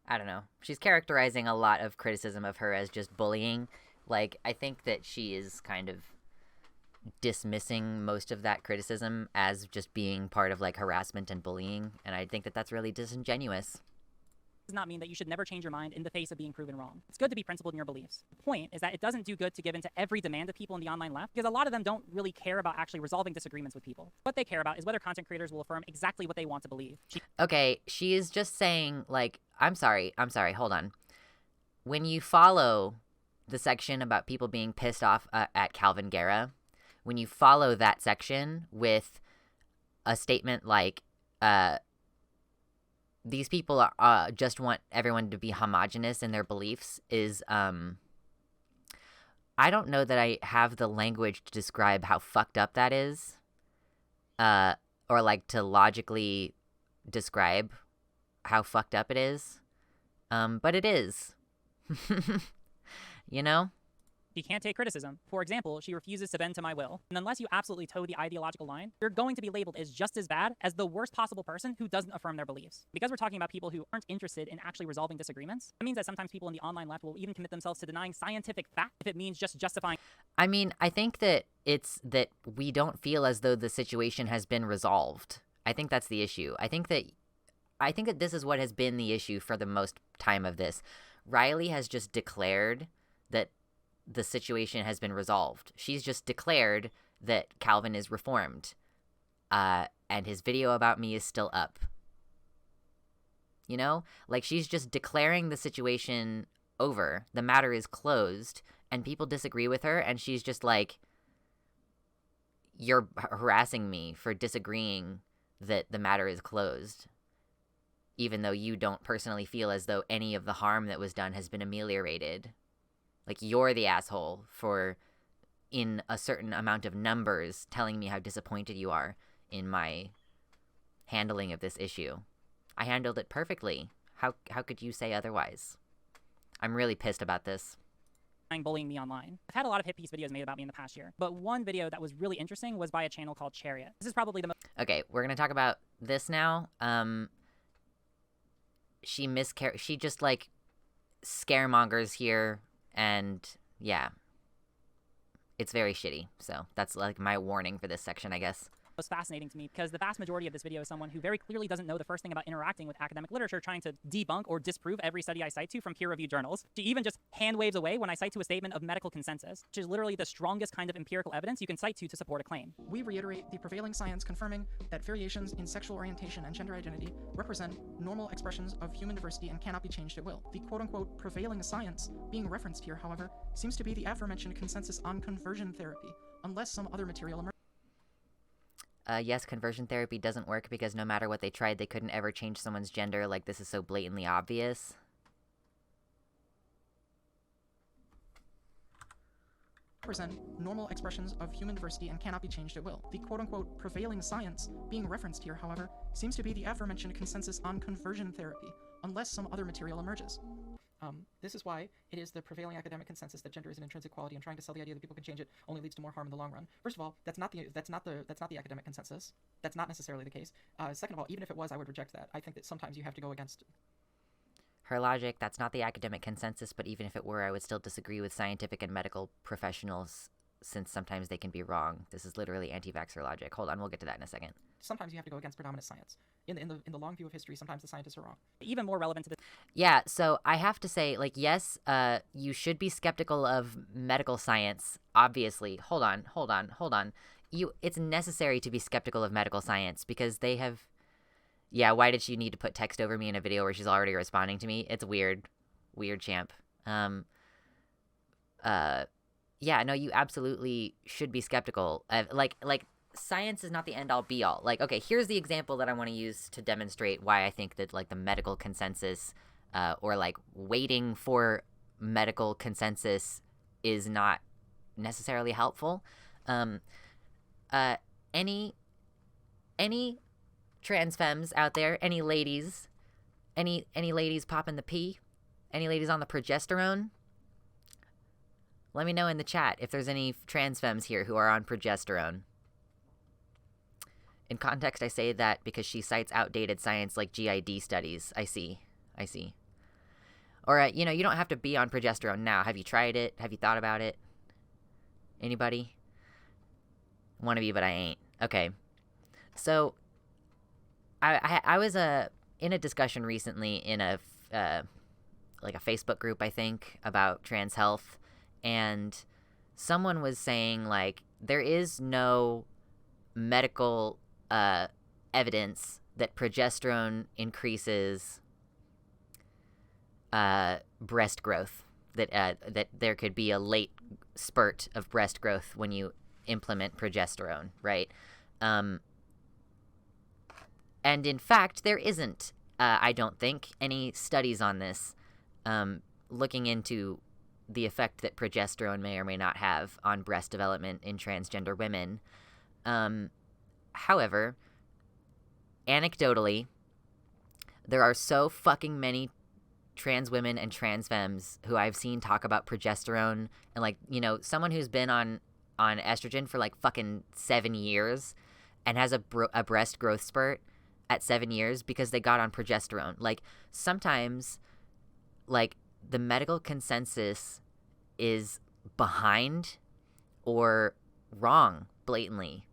I don't know. She's characterizing a lot of criticism of her as just bullying. Like, I think that she is kind of dismissing most of that criticism as just being part of, like, harassment and bullying, and I think that that's really disingenuous. Does not mean that you should never change your mind in the face of being proven wrong. It's good to be principled in your beliefs. The point is that it doesn't do good to give in to every demand of people in the online left, because a lot of them don't really care about actually resolving disagreements with people. What they care about is whether content creators will affirm exactly what they want to believe. Okay, she is just saying, like, I'm sorry, hold on. When you follow the section about people being pissed off at Kalvin Garrah, when you follow that section with a statement like, these people are, just want everyone to be homogenous in their beliefs is, I don't know that I have the language to describe how fucked up that is, or, like, to logically describe how fucked up it is, but it is. You know? She can't take criticism. For example, she refuses to bend to my will. And unless you absolutely toe the ideological line, you're going to be labeled as just as bad as the worst possible person who doesn't affirm their beliefs. Because we're talking about people who aren't interested in actually resolving disagreements, it means that sometimes people in the online left will even commit themselves to denying scientific fact if it means just justifying. I mean, I think that it's that we don't feel as though the situation has been resolved. I think that's the issue. I think that this is what has been the issue for the most time of this. Riley has just declared that the situation has been resolved. She's just declared that Kalvin is reformed. And his video about me is still up. You know? Like, she's just declaring the situation over. The matter is closed, and people disagree with her, and she's just like, you're harassing me for disagreeing that the matter is closed, even though you don't personally feel as though any of the harm that was done has been ameliorated. Like, you're the asshole for, in a certain amount of numbers, telling me how disappointed you are in my handling of this issue. I handled it perfectly. How could you say otherwise? I'm really pissed about this. Bullying me online. I've had a lot of hit piece videos made about me in the past year, but one video that was really interesting was by a channel called Chariot. This is probably the most... Okay, we're gonna talk about this now. She just, like, scaremongers here. And, yeah, it's very shitty. So that's, like, my warning for this section, I guess. Was fascinating to me because the vast majority of this video is someone who very clearly doesn't know the first thing about interacting with academic literature, trying to debunk or disprove every study I cite to from peer-reviewed journals. She even just hand waves away when I cite to a statement of medical consensus, which is literally the strongest kind of empirical evidence you can cite to support a claim. We reiterate the prevailing science confirming that variations in sexual orientation and gender identity represent normal expressions of human diversity and cannot be changed at will. The quote-unquote prevailing science being referenced here, however, seems to be the aforementioned consensus on conversion therapy, unless some other material emerges. Yes, conversion therapy doesn't work because no matter what they tried, they couldn't ever change someone's gender. Like, this is so blatantly obvious. Represent normal expressions of human diversity and cannot be changed at will. The quote-unquote prevailing science being referenced here, however, seems to be the aforementioned consensus on conversion therapy, unless some other material emerges. This is why it is the prevailing academic consensus that gender is an intrinsic quality, and trying to sell the idea that people can change it only leads to more harm in the long run. First of all, that's not the academic consensus. That's not necessarily the case. Second of all, even if it was, I would reject that. I think that sometimes you have to go against her logic. That's not the academic consensus, but even if it were, I would still disagree with scientific and medical professionals, since sometimes they can be wrong. This is literally anti-vaxxer logic. Hold on, we'll get to that in a second. Sometimes you have to go against predominant science. In the long view of history, sometimes the scientists are wrong. Even more relevant to this. Yeah, so I have to say, like, yes, you should be skeptical of medical science, obviously. Hold on. It's necessary to be skeptical of medical science because they have... Yeah, why did she need to put text over me in a video where she's already responding to me? It's weird. Weird, champ. Yeah, no, you absolutely should be skeptical. Like, science is not the end-all, be-all. Like, okay, here's the example that I want to use to demonstrate why I think that, like, the medical consensus, or, like, waiting for medical consensus is not necessarily helpful. Any trans femmes out there, any ladies popping the P, any ladies on the progesterone, let me know in the chat if there's any trans femmes here who are on progesterone. In context, I say that because she cites outdated science like GID studies. I see. Or, you know, you don't have to be on progesterone now. Have you tried it? Have you thought about it? Anybody? Want to be, but I ain't. Okay. So, I was in a discussion recently in a like a Facebook group, I think, about trans health, and someone was saying, like, there is no medical evidence that progesterone increases breast growth, that there could be a late spurt of breast growth when you implement progesterone, right? And in fact, there isn't, I don't think, any studies on this looking into the effect that progesterone may or may not have on breast development in transgender women. However, anecdotally, there are so fucking many trans women and trans femmes who I've seen talk about progesterone, and, like, you know, someone who's been on estrogen for like fucking 7 years and has a breast growth spurt at 7 years because they got on progesterone. Like, sometimes, like, the medical consensus is behind or wrong blatantly.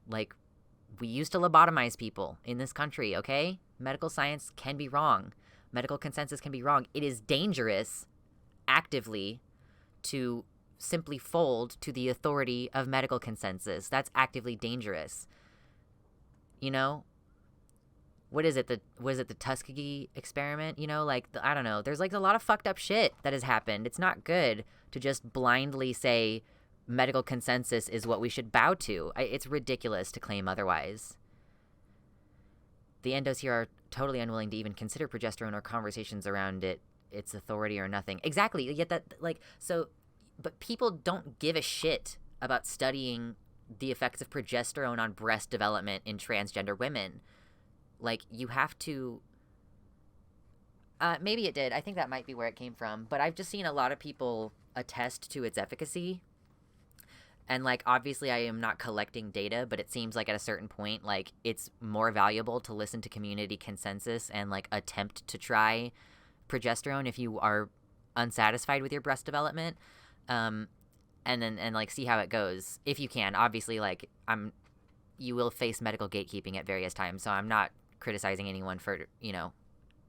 Like, we used to lobotomize people in this country, okay? Medical science can be wrong. Medical consensus can be wrong. It is dangerous, actively, to simply fold to the authority of medical consensus. That's actively dangerous. You know? What is it? Was it the Tuskegee experiment? You know, like, I don't know. There's, like, a lot of fucked up shit that has happened. It's not good to just blindly say medical consensus is what we should bow to. It's ridiculous to claim otherwise. The endos here are totally unwilling to even consider progesterone or conversations around its authority or nothing. Exactly. Yet that, like, so, but people don't give a shit about studying the effects of progesterone on breast development in transgender women. Like, you have to, maybe it did. I think that might be where it came from. But I've just seen a lot of people attest to its efficacy. And, like, obviously I am not collecting data, but it seems like at a certain point, like, it's more valuable to listen to community consensus and, like, attempt to try progesterone if you are unsatisfied with your breast development. And like, see how it goes. If you can. Obviously, like, you will face medical gatekeeping at various times, so I'm not criticizing anyone for, you know,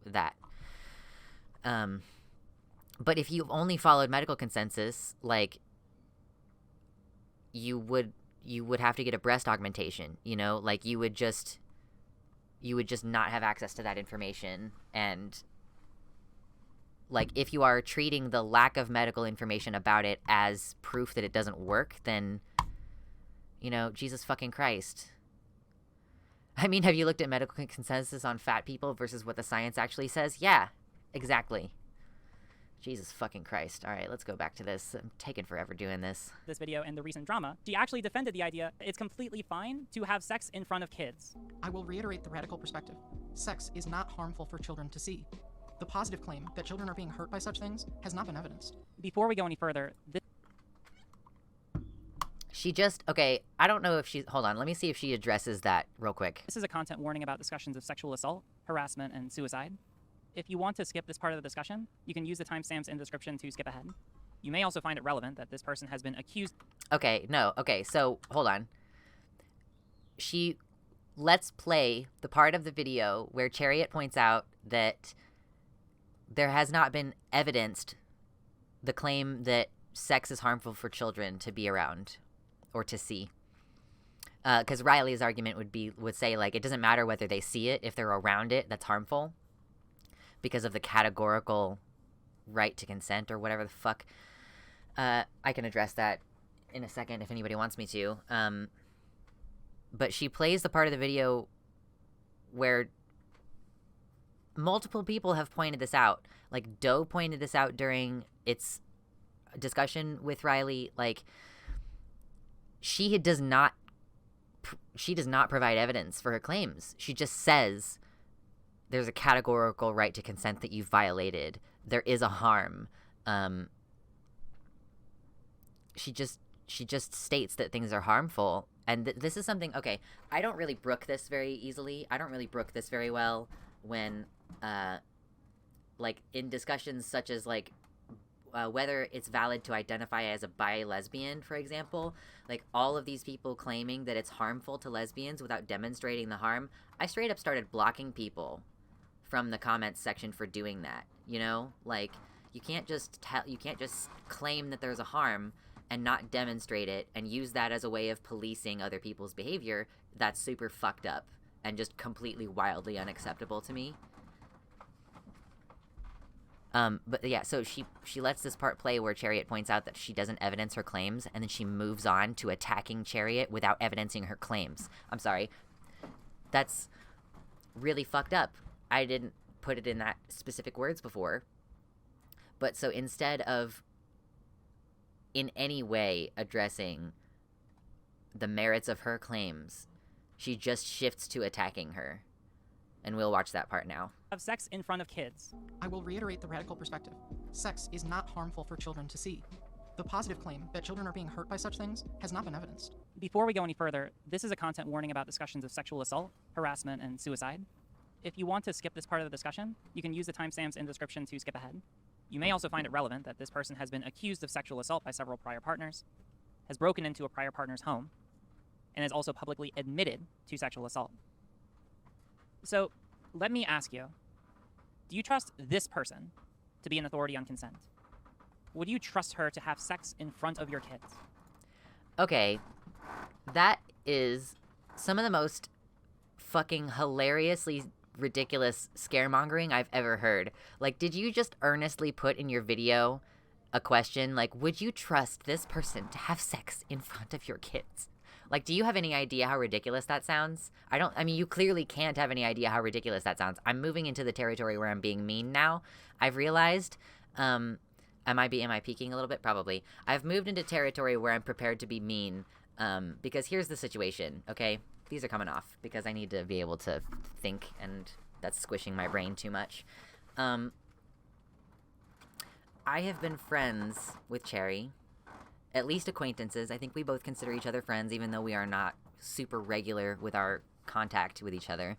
that. But if you've only followed medical consensus, like, you would have to get a breast augmentation, you know? Like, you would just not have access to that information. And, like, if you are treating the lack of medical information about it as proof that it doesn't work, then, you know, Jesus fucking Christ. I mean, have you looked at medical consensus on fat people versus what the science actually says? Yeah, exactly. Jesus fucking Christ. All right, let's go back to this. I'm taking forever doing this. This video and the recent drama, she actually defended the idea it's completely fine to have sex in front of kids. I will reiterate the radical perspective. Sex is not harmful for children to see. The positive claim that children are being hurt by such things has not been evidenced. Before we go any further, okay, I don't know if hold on, let me see if she addresses that real quick. This is a content warning about discussions of sexual assault, harassment, and suicide. If you want to skip this part of the discussion, you can use the timestamps in the description to skip ahead. You may also find it relevant that this person has been accused. Okay, so hold on. Let's play the part of the video where Chariot points out that there has not been evidenced the claim that sex is harmful for children to be around or to see. Because Riley's argument would say, like, it doesn't matter whether they see it, if they're around it, that's harmful. Because of the categorical right to consent or whatever the fuck. I can address that in a second if anybody wants me to. But she plays the part of the video where multiple people have pointed this out. Like, Doe pointed this out during its discussion with Riley. Like, she does not provide evidence for her claims. She just says there's a categorical right to consent that you've violated. There is a harm. She just states that things are harmful. And this is something, okay, I don't really brook this very easily. I don't really brook this very well when like in discussions such as like whether it's valid to identify as a bi-lesbian, for example, like all of these people claiming that it's harmful to lesbians without demonstrating the harm, I straight up started blocking people from the comments section for doing that, you know? Like, you can't just claim that there's a harm and not demonstrate it and use that as a way of policing other people's behavior. That's super fucked up and just completely wildly unacceptable to me. But yeah, so she lets this part play where Chariot points out that she doesn't evidence her claims, and then she moves on to attacking Chariot without evidencing her claims. I'm sorry. That's really fucked up. I didn't put it in that specific words before. But so instead of in any way addressing the merits of her claims, she just shifts to attacking her. And we'll watch that part now. Of sex in front of kids. I will reiterate the radical perspective. Sex is not harmful for children to see. The positive claim that children are being hurt by such things has not been evidenced. Before we go any further, this is a content warning about discussions of sexual assault, harassment, and suicide. If you want to skip this part of the discussion, you can use the timestamps in the description to skip ahead. You may also find it relevant that this person has been accused of sexual assault by several prior partners, has broken into a prior partner's home, and has also publicly admitted to sexual assault. So, let me ask you, do you trust this person to be an authority on consent? Would you trust her to have sex in front of your kids? Okay, that is some of the most fucking hilariously ridiculous scaremongering I've ever heard. Like, did you just earnestly put in your video a question like, would you trust this person to have sex in front of your kids? Like, do you have any idea how ridiculous that sounds? I mean, you clearly can't have any idea how ridiculous that sounds. I'm moving into the territory where I'm being mean now. I've realized, am I peaking a little bit? Probably. I've moved into territory where I'm prepared to be mean, because here's the situation, okay? These are coming off because I need to be able to think, and that's squishing my brain too much. I have been friends with Cherry. At least acquaintances. I think we both consider each other friends, even though we are not super regular with our contact with each other.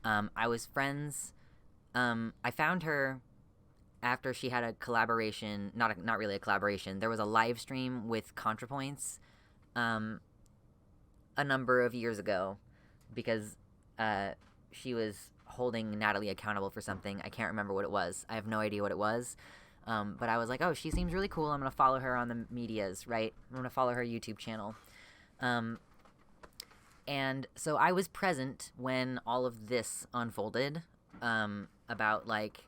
I was friends. I found her after she had a collaboration. Not really a collaboration. There was a live stream with ContraPoints a number of years ago because she was holding Natalie accountable for something. I can't remember what it was. I have no idea what it was. But I was like, oh, she seems really cool. I'm going to follow her on the medias, right? I'm going to follow her YouTube channel. And so I was present when all of this unfolded about, like,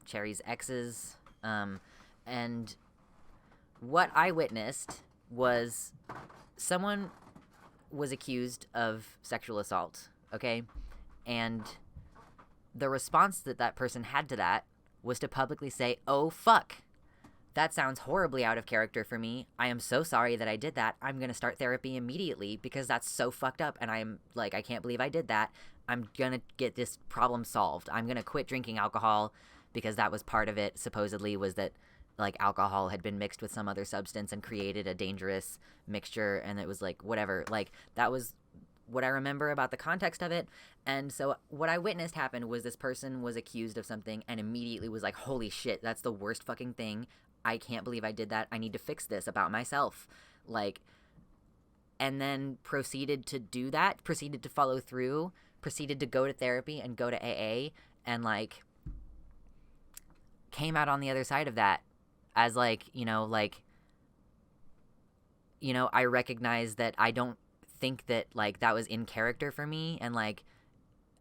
Cherry's exes. And what I witnessed was someone was accused of sexual assault, okay? And the response that person had to that was to publicly say, oh, fuck, that sounds horribly out of character for me. I am so sorry that I did that. I'm going to start therapy immediately because that's so fucked up. And I'm like, I can't believe I did that. I'm going to get this problem solved. I'm going to quit drinking alcohol because that was part of it, supposedly, was that, like, alcohol had been mixed with some other substance and created a dangerous mixture. And it was like, whatever. Like, that was what I remember about the context of it. And so what I witnessed happen was this person was accused of something and immediately was like, holy shit, that's the worst fucking thing. I can't believe I did that. I need to fix this about myself. Like, and then proceeded to do that, proceeded to follow through, proceeded to go to therapy and go to AA, and, like, came out on the other side of that as, like, I recognize that I don't think that, like, that was in character for me. And, like,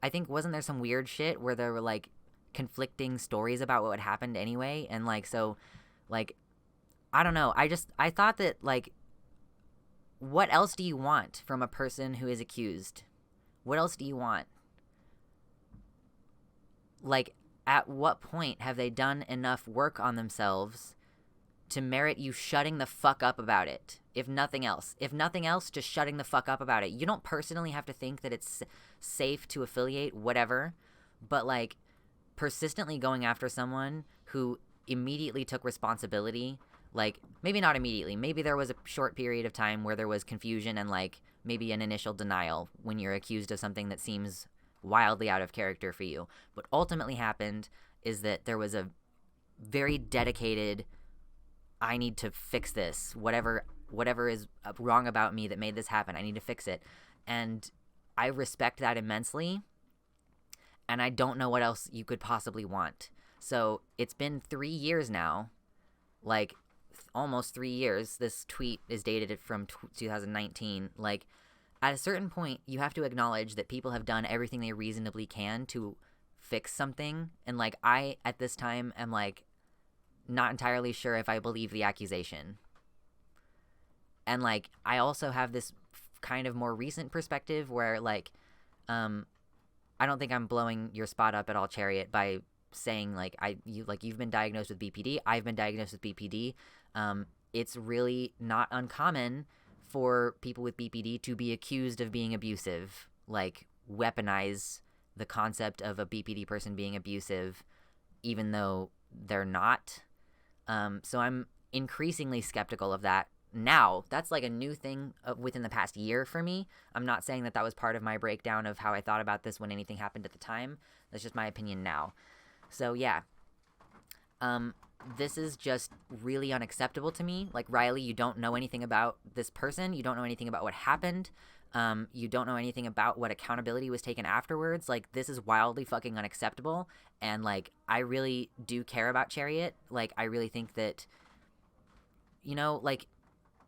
I think, wasn't there some weird shit where there were, like, conflicting stories about what happened anyway? And, like, so, like, I don't know. I thought that, like, what else do you want from a person who is accused? What else do you want? Like, at what point have they done enough work on themselves to merit you shutting the fuck up about it? If nothing else, just shutting the fuck up about it. You don't personally have to think that it's safe to affiliate, whatever, but, like, persistently going after someone who immediately took responsibility, like, maybe not immediately, maybe there was a short period of time where there was confusion and, like, maybe an initial denial when you're accused of something that seems wildly out of character for you, but ultimately happened, is that there was a very dedicated, I need to fix this, whatever is wrong about me that made this happen, I need to fix it. And I respect that immensely, and I don't know what else you could possibly want. So it's been 3 years now, like almost 3 years. This tweet is dated from 2019. Like, at a certain point, you have to acknowledge that people have done everything they reasonably can to fix something. And, like, I, at this time, am, like, not entirely sure if I believe the accusation. And, like, I also have this kind of more recent perspective where, like, I don't think I'm blowing your spot up at all, Chariot, by saying, like, you've been diagnosed with BPD, I've been diagnosed with BPD. It's really not uncommon for people with BPD to be accused of being abusive, like, weaponize the concept of a BPD person being abusive, even though they're not. So I'm increasingly skeptical of that now. That's like a new thing within the past year for me. I'm not saying that that was part of my breakdown of how I thought about this when anything happened at the time. That's just my opinion now. So yeah, this is just really unacceptable to me. Like, Riley, you don't know anything about this person. You don't know anything about what happened. You don't know anything about what accountability was taken afterwards. Like, this is wildly fucking unacceptable. And, like, I really do care about Chariot. Like, I really think that, you know, like,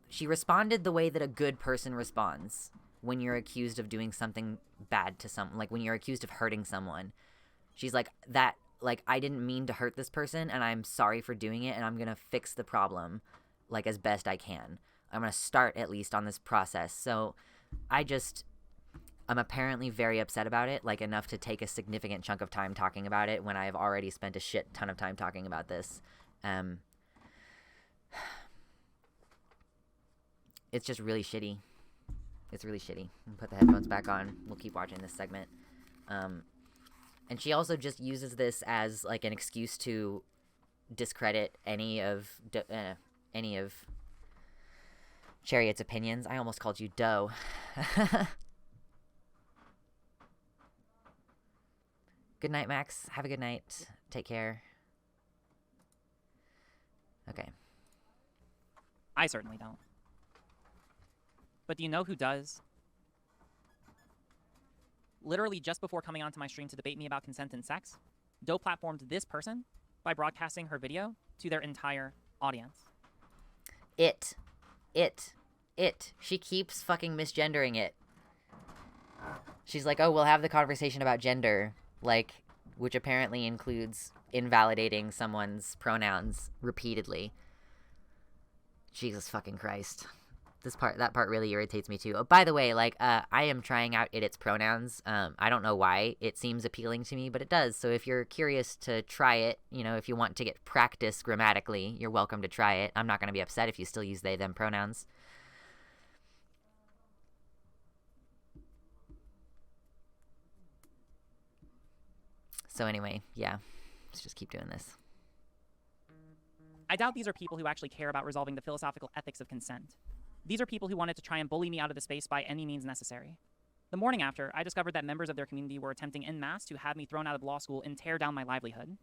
she responded the way that a good person responds when you're accused of doing something bad to someone. Like, when you're accused of hurting someone. She's like, I didn't mean to hurt this person, and I'm sorry for doing it, and I'm going to fix the problem, like, as best I can. I'm going to start, at least, on this process. So I'm apparently very upset about it, like, enough to take a significant chunk of time talking about it when I've already spent a shit ton of time talking about this. It's just really shitty. It's really shitty. Put the headphones back on. We'll keep watching this segment. And she also just uses this as, like, an excuse to discredit any of Chariot's opinions. I almost called you Doe. Good night, Max. Have a good night. Take care. Okay. I certainly don't. But do you know who does? Literally just before coming onto my stream to debate me about consent and sex, Doe platformed this person by broadcasting her video to their entire audience. She keeps fucking misgendering it. She's like, oh, we'll have the conversation about gender, like, which apparently includes invalidating someone's pronouns repeatedly. Jesus fucking Christ. That part really irritates me too. Oh, by the way, like, I am trying out its pronouns. I don't know why. It seems appealing to me, but it does. So if you're curious to try it, you know, if you want to get practice grammatically, you're welcome to try it. I'm not going to be upset if you still use they, them pronouns. So anyway, yeah, let's just keep doing this. I doubt these are people who actually care about resolving the philosophical ethics of consent. These are people who wanted to try and bully me out of the space by any means necessary. The morning after, I discovered that members of their community were attempting en masse to have me thrown out of law school and tear down my livelihood.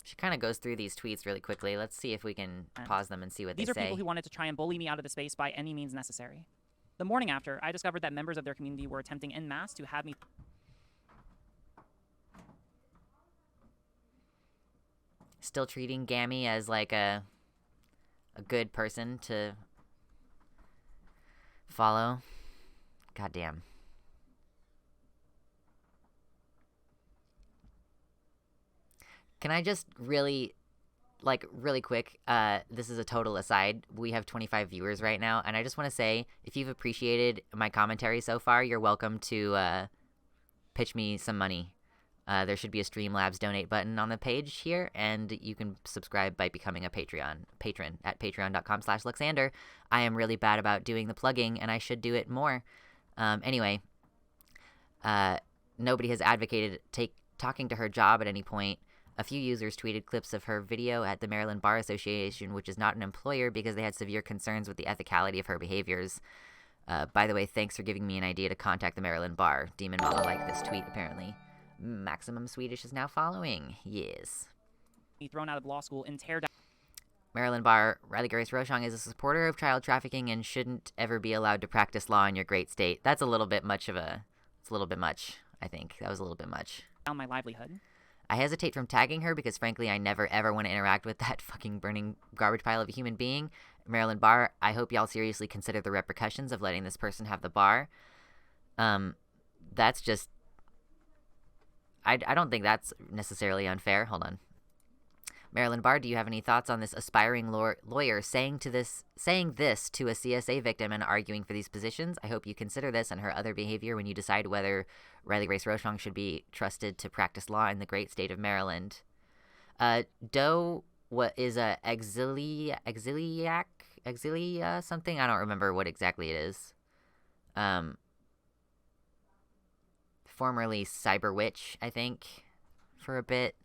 She kind of goes through these tweets really quickly. Let's see if we can pause them and see what they say. These are people who wanted to try and bully me out of the space by any means necessary. The morning after, I discovered that members of their community were attempting en masse to have me... Still treating Gammy as, like, a good person to follow. Goddamn. Can I just really quick, this is a total aside. We have 25 viewers right now, and I just want to say, if you've appreciated my commentary so far, you're welcome to pitch me some money. There should be a Streamlabs donate button on the page here, and you can subscribe by becoming a patron at patreon.com/Luxander. I am really bad about doing the plugging, and I should do it more. Anyway, nobody has advocated talking to her job at any point. A few users tweeted clips of her video at the Maryland Bar Association, which is not an employer, because they had severe concerns with the ethicality of her behaviors. By the way, thanks for giving me an idea to contact the Maryland Bar. Demon Mama liked this tweet, apparently. Maximum Swedish is now following. Yes. Be thrown out of law school and tear down. Marilyn Barr, Riley Grace Rochong is a supporter of child trafficking and shouldn't ever be allowed to practice law in your great state. That's a little bit much of a... It's a little bit much, I think. That was a little bit much. Down my livelihood. I hesitate from tagging her because, frankly, I never ever want to interact with that fucking burning garbage pile of a human being. Marilyn Barr, I hope y'all seriously consider the repercussions of letting this person have the bar. That's just... I don't think that's necessarily unfair. Hold on. Marilyn Barr, do you have any thoughts on this aspiring lawyer saying this to a CSA victim and arguing for these positions? I hope you consider this and her other behavior when you decide whether Riley Grace Rochong should be trusted to practice law in the great state of Maryland. Doe, what is a exilia something? I don't remember what exactly it is. Formerly Cyber Witch, I think, for a bit.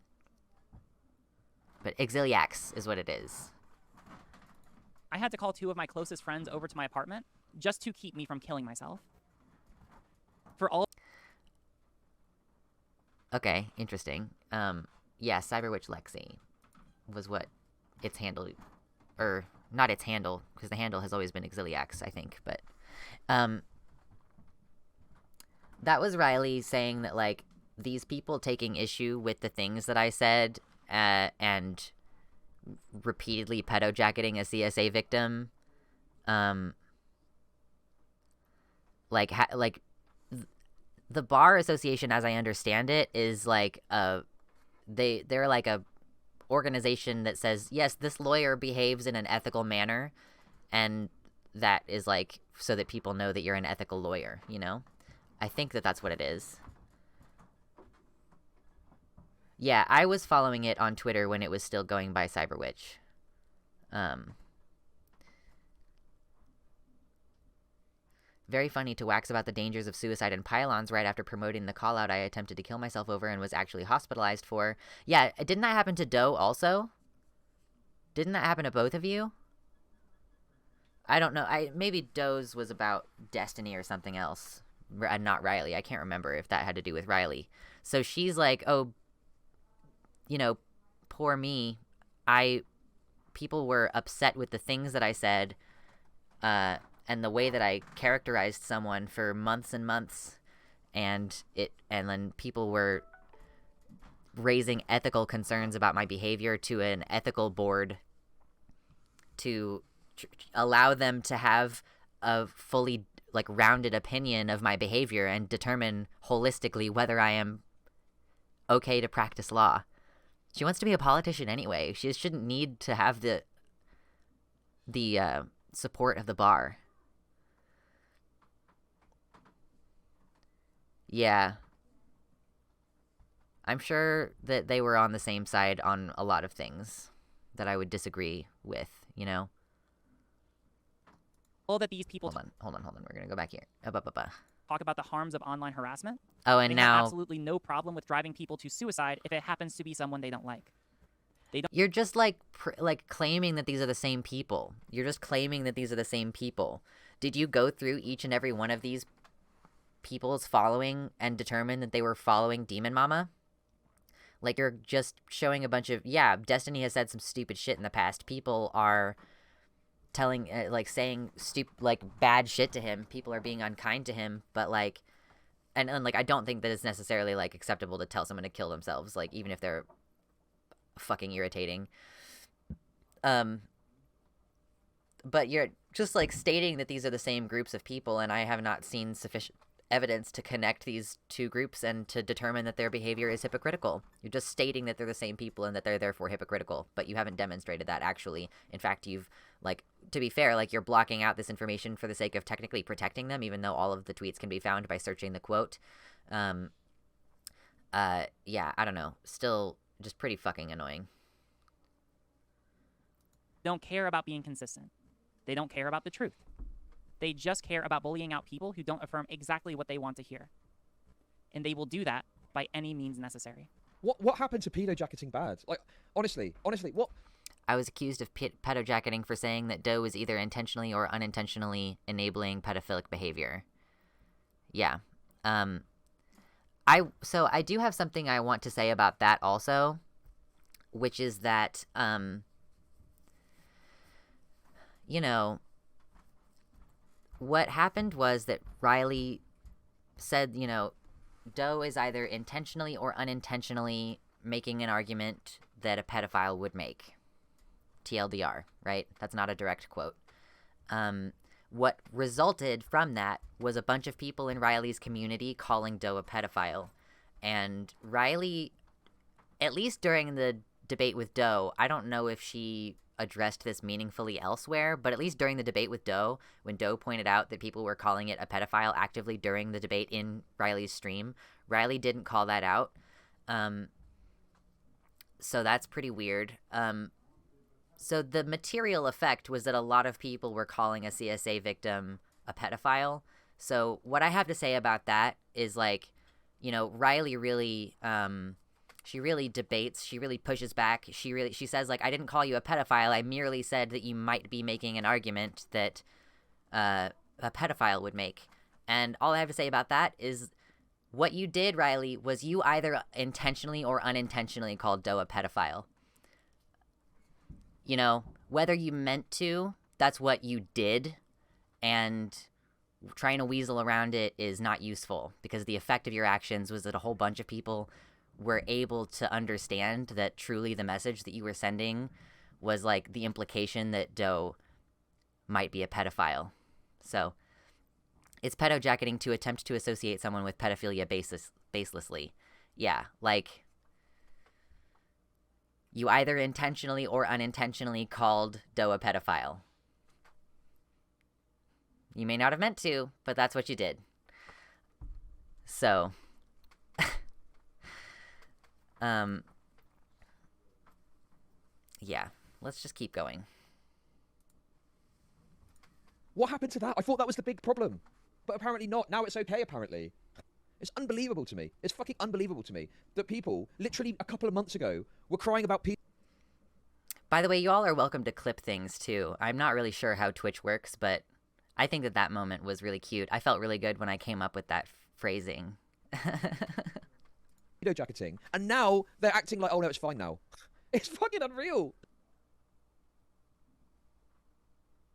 But Exiliax is what it is. I had to call 2 of my closest friends over to my apartment just to keep me from killing myself. For all... Okay, interesting. Yeah, Cyber Witch Lexi was what its handle... Or, not its handle, because the handle has always been Exiliax, I think, but... That was Riley saying that, like, these people taking issue with the things that I said... and repeatedly pedo-jacketing a CSA victim, the Bar Association, as I understand it, is like they're like a organization that says, yes, this lawyer behaves in an ethical manner, and that is like so that people know that you're an ethical lawyer, you know? I think that that's what it is. Yeah, I was following it on Twitter when it was still going by Cyberwitch. Very funny to wax about the dangers of suicide and pylons right after promoting the call-out I attempted to kill myself over and was actually hospitalized for. Yeah, didn't that happen to Doe also? Didn't that happen to both of you? I don't know. Maybe Doe's was about Destiny or something else. Not Riley. I can't remember if that had to do with Riley. So she's like, oh... you know, poor me, people were upset with the things that I said, and the way that I characterized someone for months and months, and then people were raising ethical concerns about my behavior to an ethical board to allow them to have a fully, like, rounded opinion of my behavior and determine holistically whether I am okay to practice law. She wants to be a politician anyway. She shouldn't need to have the support of the bar. Yeah. I'm sure that they were on the same side on a lot of things that I would disagree with, you know? All that these people... Hold on. We're gonna go back here. Talk about the harms of online harassment. Oh, and they now... have absolutely no problem with driving people to suicide if it happens to be someone they don't like. You're just, like, claiming that these are the same people. You're just claiming that these are the same people. Did you go through each and every one of these people's following and determine that they were following Demon Mama? Like, you're just showing a bunch of... Yeah, Destiny has said some stupid shit in the past. People are... telling, saying bad shit to him. People are being unkind to him, but, like, and I don't think that it's necessarily, like, acceptable to tell someone to kill themselves, like, even if they're fucking irritating. But you're just, like, stating that these are the same groups of people, and I have not seen sufficient evidence to connect these two groups and to determine that their behavior is hypocritical. You're just stating that they're the same people and that they're therefore hypocritical, but you haven't demonstrated that actually. In fact, you've, like, to be fair, like, you're blocking out this information for the sake of technically protecting them, even though all of the tweets can be found by searching the quote. Yeah, I don't know. Still just pretty fucking annoying. Don't care about being consistent. They don't care about the truth. They just care about bullying out people who don't affirm exactly what they want to hear. And they will do that by any means necessary. What happened to pedo-jacketing bad? Like, honestly, what? I was accused of pedo-jacketing for saying that Doe was either intentionally or unintentionally enabling pedophilic behavior. Yeah. So I do have something I want to say about that also, which is that you know, what happened was that Riley said, you know, Doe is either intentionally or unintentionally making an argument that a pedophile would make. TLDR, right? That's not a direct quote. What resulted from that was a bunch of people in Riley's community calling Doe a pedophile. And Riley, at least during the debate with Doe, I don't know if she addressed this meaningfully elsewhere, but at least during the debate with Doe, when Doe pointed out that people were calling it a pedophile actively during the debate in Riley's stream, Riley didn't call that out. So that's pretty weird. So the material effect was that a lot of people were calling a CSA victim a pedophile. So what I have to say about that is, like, you know, Riley really, she really debates, she really pushes back, she says, like, I didn't call you a pedophile, I merely said that you might be making an argument that a pedophile would make. And all I have to say about that is what you did, Riley, was you either intentionally or unintentionally called Doe a pedophile. You know, whether you meant to, that's what you did, and trying to weasel around it is not useful, because the effect of your actions was that a whole bunch of people were able to understand that truly the message that you were sending was, like, the implication that Doe might be a pedophile. So it's pedojacketing to attempt to associate someone with pedophilia baselessly. Yeah, like, you either intentionally or unintentionally called Doe a pedophile. You may not have meant to, but that's what you did. So, yeah, let's just keep going. What happened to that? I thought that was the big problem. But apparently not. Now it's okay, apparently. It's unbelievable to me. It's fucking unbelievable to me that people, literally a couple of months ago, were crying about people. By the way, you all are welcome to clip things, too. I'm not really sure how Twitch works, but I think that moment was really cute. I felt really good when I came up with that phrasing. Jacketing, and now they're acting like, oh no, it's fine now. It's fucking unreal.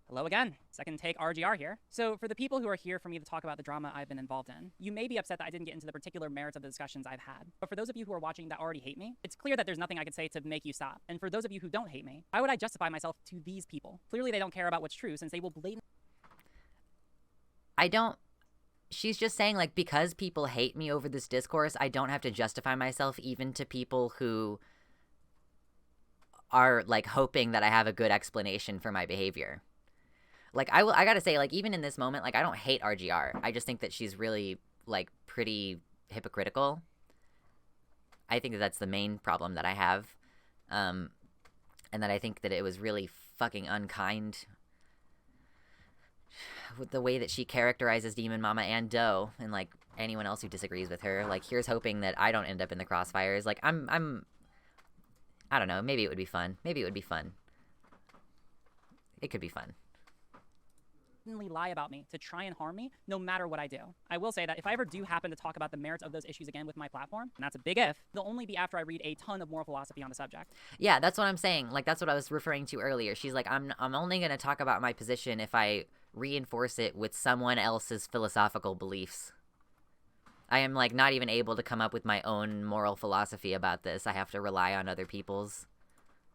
Hello again, Second Take RGR here. So for the people who are here for me to talk about the drama I've been involved in, you may be upset that I didn't get into the particular merits of the discussions I've had. But for those of you who are watching that already hate me, it's clear that there's nothing I could say to make you stop. And for those of you who don't hate me, how would I justify myself to these people? Clearly they don't care about what's true, since they will blatantly... She's just saying, like, because people hate me over this discourse, I don't have to justify myself even to people who are, like, hoping that I have a good explanation for my behavior. Like, I gotta say, like, even in this moment, like, I don't hate RGR. I just think that she's really, like, pretty hypocritical. I think that that's the main problem that I have. And that I think that it was really fucking unkind with the way that she characterizes Demon Mama and Doe, and, like, anyone else who disagrees with her. Like, here's hoping that I don't end up in the crossfires. Like, I don't know, maybe it would be fun. Maybe it would be fun. It could be fun. Lie about me to try and harm me no matter what I do. I will say that if I ever do happen to talk about the merits of those issues again with my platform, and that's a big if, they'll only be after I read a ton of moral philosophy on the subject. Yeah, that's what I'm saying. Like, that's what I was referring to earlier. She's like, I'm only going to talk about my position if I reinforce it with someone else's philosophical beliefs. I am, like, not even able to come up with my own moral philosophy about this. I have to rely on other people's.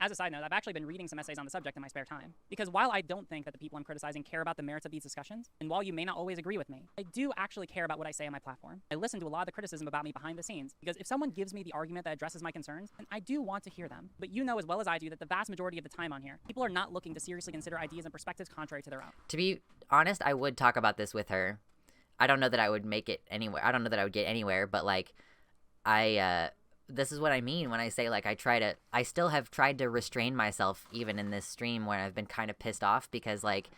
As a side note, I've actually been reading some essays on the subject in my spare time, because while I don't think that the people I'm criticizing care about the merits of these discussions, and while you may not always agree with me, I do actually care about what I say on my platform. I listen to a lot of the criticism about me behind the scenes, because if someone gives me the argument that addresses my concerns, then I do want to hear them. But you know as well as I do that the vast majority of the time on here, people are not looking to seriously consider ideas and perspectives contrary to their own. To be honest, I would talk about this with her. I don't know that I would make it anywhere. I don't know that I would get anywhere, but, like, this is what I mean when I say, like, I still have tried to restrain myself even in this stream where I've been kind of pissed off because, like,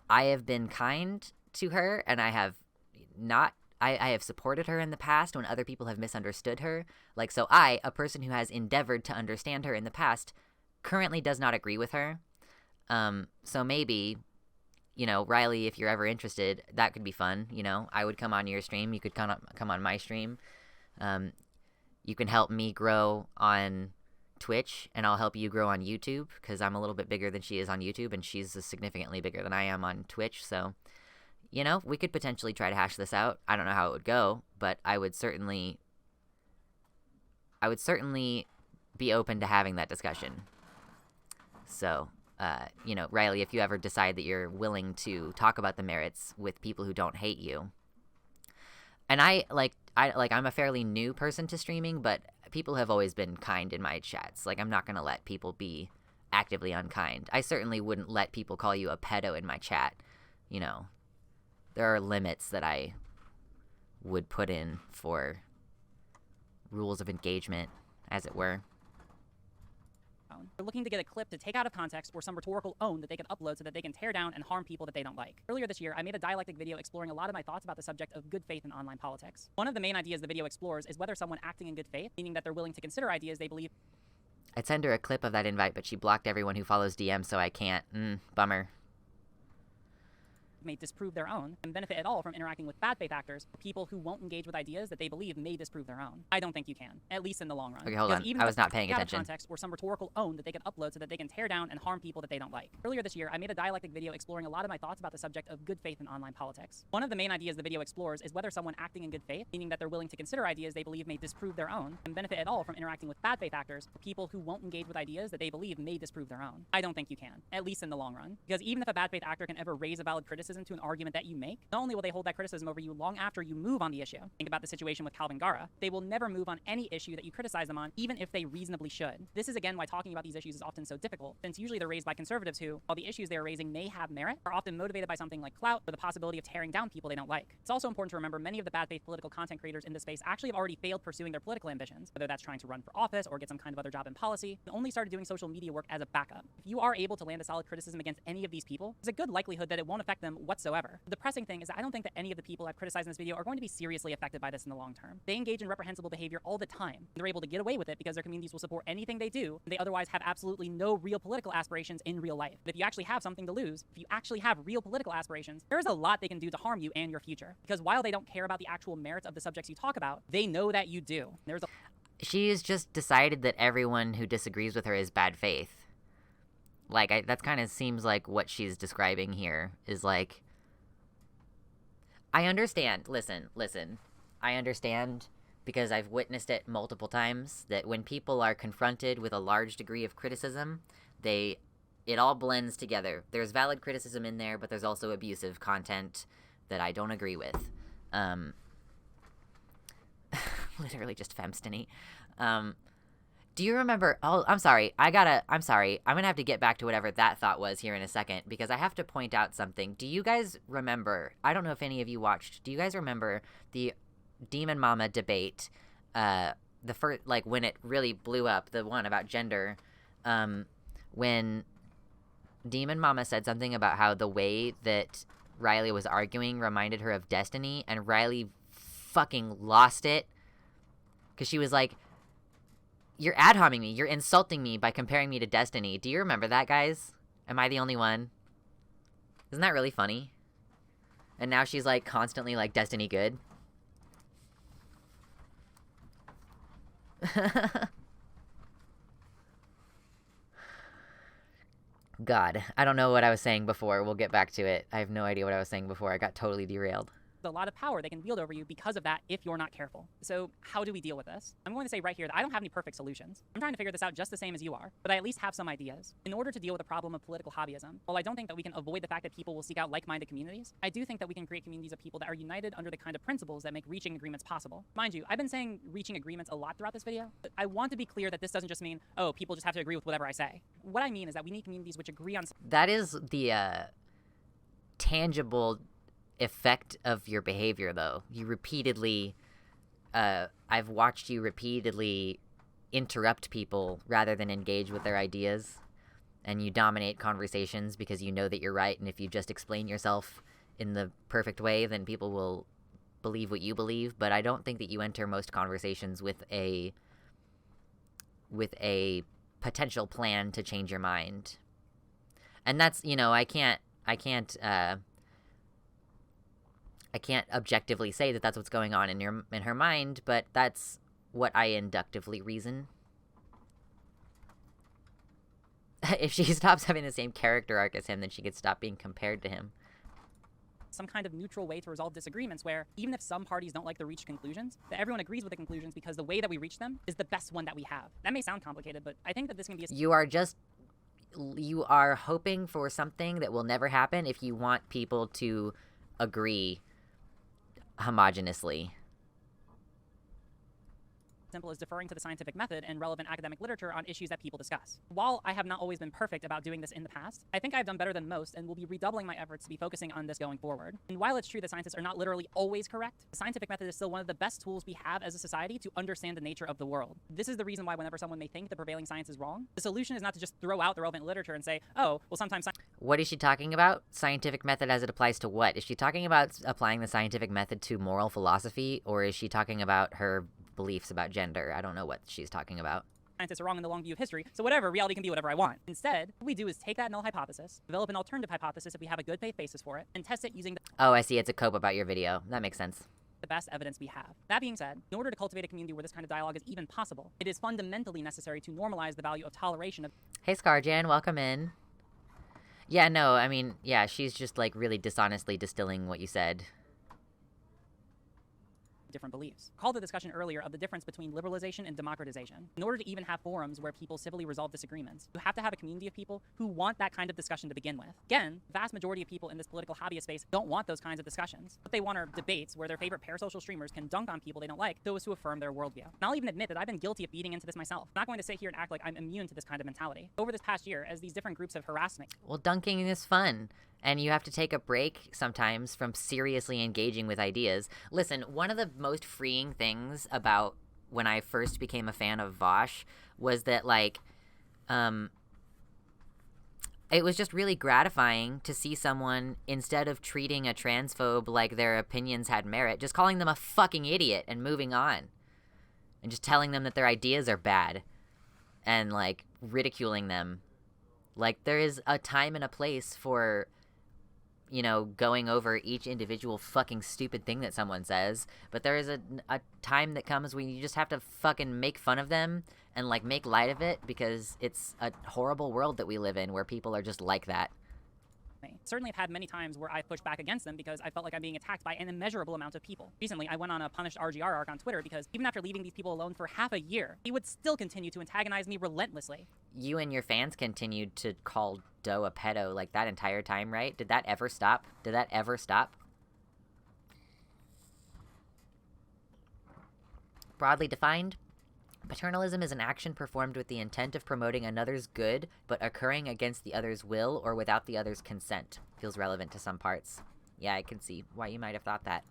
I have been kind to her and I have supported her in the past when other people have misunderstood her. Like, so I, a person who has endeavored to understand her in the past, currently does not agree with her. So maybe you know, Riley, if you're ever interested, that could be fun. You know, I would come on your stream. You could come on my stream. You can help me grow on Twitch, and I'll help you grow on YouTube, because I'm a little bit bigger than she is on YouTube, and she's significantly bigger than I am on Twitch. So, you know, we could potentially try to hash this out. I don't know how it would go, but I would certainly be open to having that discussion. So, you know, Riley, if you ever decide that you're willing to talk about the merits with people who don't hate you, and I'm a fairly new person to streaming, but people have always been kind in my chats. Like, I'm not gonna let people be actively unkind. I certainly wouldn't let people call you a pedo in my chat. You know, there are limits that I would put in for rules of engagement, as it were. They're looking to get a clip to take out of context or some rhetorical own that they can upload so that they can tear down and harm people that they don't like. Earlier this year, I made a dialectic video exploring a lot of my thoughts about the subject of good faith in online politics. One of the main ideas the video explores is whether someone acting in good faith, meaning that they're willing to consider ideas they believe. I'd send her a clip of that invite, but she blocked everyone who follows DM, so I can't. Bummer. May disprove their own and benefit at all from interacting with bad faith actors or people who won't engage with ideas that they believe may disprove their own. I don't think you can, at least in the long run. Okay, hold on. I was not paying attention. Context or some rhetorical own that they can upload so that they can tear down and harm people that they don't like. Earlier this year, I made a dialectic video exploring a lot of my thoughts about the subject of good faith in online politics. One of the main ideas the video explores is whether someone acting in good faith, meaning that they're willing to consider ideas they believe may disprove their own, and benefit at all from interacting with bad faith actors or people who won't engage with ideas that they believe may disprove their own. I don't think you can, at least in the long run. Because even if a bad faith actor can ever raise a valid criticism to an argument that you make, not only will they hold that criticism over you long after you move on the issue. Think about the situation with Kalvin Garrah. They will never move on any issue that you criticize them on, even if they reasonably should. This is again why talking about these issues is often so difficult, since usually they're raised by conservatives who, while the issues they are raising may have merit, are often motivated by something like clout or the possibility of tearing down people they don't like. It's also important to remember many of the bad faith political content creators in this space actually have already failed pursuing their political ambitions, whether that's trying to run for office or get some kind of other job in policy, and only started doing social media work as a backup. If you are able to land a solid criticism against any of these people, there's a good likelihood that it won't affect them whatsoever. The depressing thing is that I don't think that any of the people I've criticized in this video are going to be seriously affected by this in the long term. They engage in reprehensible behavior all the time, and they're able to get away with it because their communities will support anything they do, and they otherwise have absolutely no real political aspirations in real life. But if you actually have something to lose, if you actually have real political aspirations, there is a lot they can do to harm you and your future. Because while they don't care about the actual merits of the subjects you talk about, they know that you do. She has just decided that everyone who disagrees with her is bad faith. Like, that kind of seems like what she's describing here is like, I understand. Listen. I understand because I've witnessed it multiple times that when people are confronted with a large degree of criticism, it all blends together. There's valid criticism in there, but there's also abusive content that I don't agree with. Literally just femstiny. Do you remember? Oh, I'm sorry. I'm sorry. I'm going to have to get back to whatever that thought was here in a second because I have to point out something. Do you guys remember? I don't know if any of you watched. Do you guys remember the Demon Mama debate? The first, like, when it really blew up, the one about gender. When Demon Mama said something about how the way that Riley was arguing reminded her of Destiny, and Riley fucking lost it because she was like, "You're ad-homing me. You're insulting me by comparing me to Destiny." Do you remember that, guys? Am I the only one? Isn't that really funny? And now she's, like, constantly, like, Destiny good. God, I don't know what I was saying before. We'll get back to it. I have no idea what I was saying before. I got totally derailed. A lot of power they can wield over you because of that if you're not careful. So how do we deal with this? I'm going to say right here that I don't have any perfect solutions. I'm trying to figure this out just the same as you are, but I at least have some ideas. In order to deal with the problem of political hobbyism, while I don't think that we can avoid the fact that people will seek out like-minded communities, I do think that we can create communities of people that are united under the kind of principles that make reaching agreements possible. Mind you, I've been saying reaching agreements a lot throughout this video, but I want to be clear that this doesn't just mean, oh, people just have to agree with whatever I say. What I mean is that we need communities which agree on... That is the tangible effect of your behavior, though. You repeatedly I've watched you repeatedly interrupt people rather than engage with their ideas, and you dominate conversations because you know that you're right, and if you just explain yourself in the perfect way, then people will believe what you believe. But I don't think that you enter most conversations with a potential plan to change your mind. And that's, you know, I can't I can't objectively say that that's what's going on in her mind, but that's what I inductively reason. If she stops having the same character arc as him, then she could stop being compared to him. Some kind of neutral way to resolve disagreements where, even if some parties don't like the reached conclusions, that everyone agrees with the conclusions because the way that we reach them is the best one that we have. That may sound complicated, but I think that this can be a... You are hoping for something that will never happen if you want people to agree homogeneously. Simple as deferring to the scientific method and relevant academic literature on issues that people discuss. While I have not always been perfect about doing this in the past, I think I've done better than most and will be redoubling my efforts to be focusing on this going forward. And while it's true that scientists are not literally always correct, the scientific method is still one of the best tools we have as a society to understand the nature of the world. This is the reason why whenever someone may think the prevailing science is wrong, the solution is not to just throw out the relevant literature and say, oh, well, sometimes What is she talking about? Scientific method as it applies to what? Is she talking about applying the scientific method to moral philosophy, or is she talking about her beliefs about gender? I don't know what she's talking about. Scientists are wrong in the long view of history, so whatever, reality can be whatever I want. Instead, what we do is take that null hypothesis, develop an alternative hypothesis if we have a good faith basis for it, and test it using Oh, I see. It's a cope about your video. That makes sense. the best evidence we have. That being said, in order to cultivate a community where this kind of dialogue is even possible, it is fundamentally necessary to normalize the value of toleration of... Hey, Scarjan, welcome in. Yeah, no, I mean, yeah, she's just, like, really dishonestly distilling what you said. different beliefs. Called the discussion earlier of the difference between liberalization and democratization. In order to even have forums where people civilly resolve disagreements, you have to have a community of people who want that kind of discussion to begin with. Again, the vast majority of people in this political hobbyist space don't want those kinds of discussions. What they want are debates where their favorite parasocial streamers can dunk on people they don't like, those who affirm their worldview. And I'll even admit that I've been guilty of feeding into this myself. I'm not going to sit here and act like I'm immune to this kind of mentality. Over this past year, as these different groups have harassed me. Well, dunking is fun. And you have to take a break sometimes from seriously engaging with ideas. Listen, one of the most freeing things about when I first became a fan of Vosh was that, like, it was just really gratifying to see someone, instead of treating a transphobe like their opinions had merit, just calling them a fucking idiot and moving on. And just telling them that their ideas are bad. And, like, ridiculing them. Like, there is a time and a place for... you know, going over each individual fucking stupid thing that someone says, but there is a time that comes when you just have to fucking make fun of them and, like, make light of it because it's a horrible world that we live in where people are just like that. Certainly have had many times where I've pushed back against them because I felt like I'm being attacked by an immeasurable amount of people. Recently, I went on a punished RGR arc on Twitter because even after leaving these people alone for half a year, he would still continue to antagonize me relentlessly. You and your fans continued to call Doe a pedo like that entire time, right? Did that ever stop? Did that ever stop? Broadly defined, paternalism is an action performed with the intent of promoting another's good, but occurring against the other's will or without the other's consent. Feels relevant to some parts. Yeah, I can see why you might have thought that.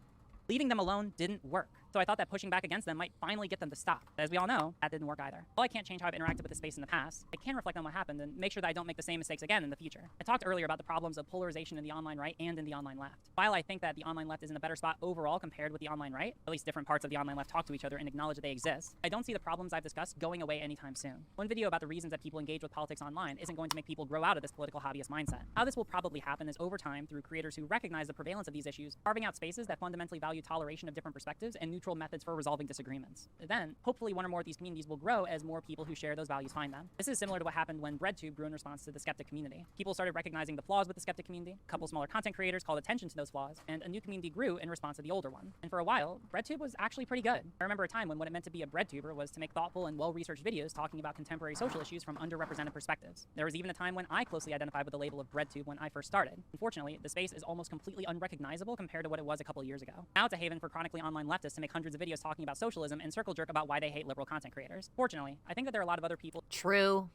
Leaving them alone didn't work, so I thought that pushing back against them might finally get them to stop. But as we all know, that didn't work either. While I can't change how I've interacted with the space in the past, I can reflect on what happened and make sure that I don't make the same mistakes again in the future. I talked earlier about the problems of polarization in the online right and in the online left. While I think that the online left is in a better spot overall compared with the online right, at least different parts of the online left talk to each other and acknowledge that they exist, I don't see the problems I've discussed going away anytime soon. One video about the reasons that people engage with politics online isn't going to make people grow out of this political hobbyist mindset. How this will probably happen is over time through creators who recognize the prevalence of these issues, carving out spaces that fundamentally value toleration of different perspectives and neutral methods for resolving disagreements. Then, hopefully one or more of these communities will grow as more people who share those values find them. This is similar to what happened when BreadTube grew in response to the skeptic community. People started recognizing the flaws with the skeptic community, a couple smaller content creators called attention to those flaws, and a new community grew in response to the older one. And for a while, BreadTube was actually pretty good. I remember a time when what it meant to be a BreadTuber was to make thoughtful and well-researched videos talking about contemporary social issues from underrepresented perspectives. There was even a time when I closely identified with the label of BreadTube when I first started. Unfortunately, the space is almost completely unrecognizable compared to what it was a couple years ago. Now it's a haven for chronically online leftists to make hundreds of videos talking about socialism and circle jerk about why they hate liberal content creators. Fortunately, I think that there are a lot of other people True.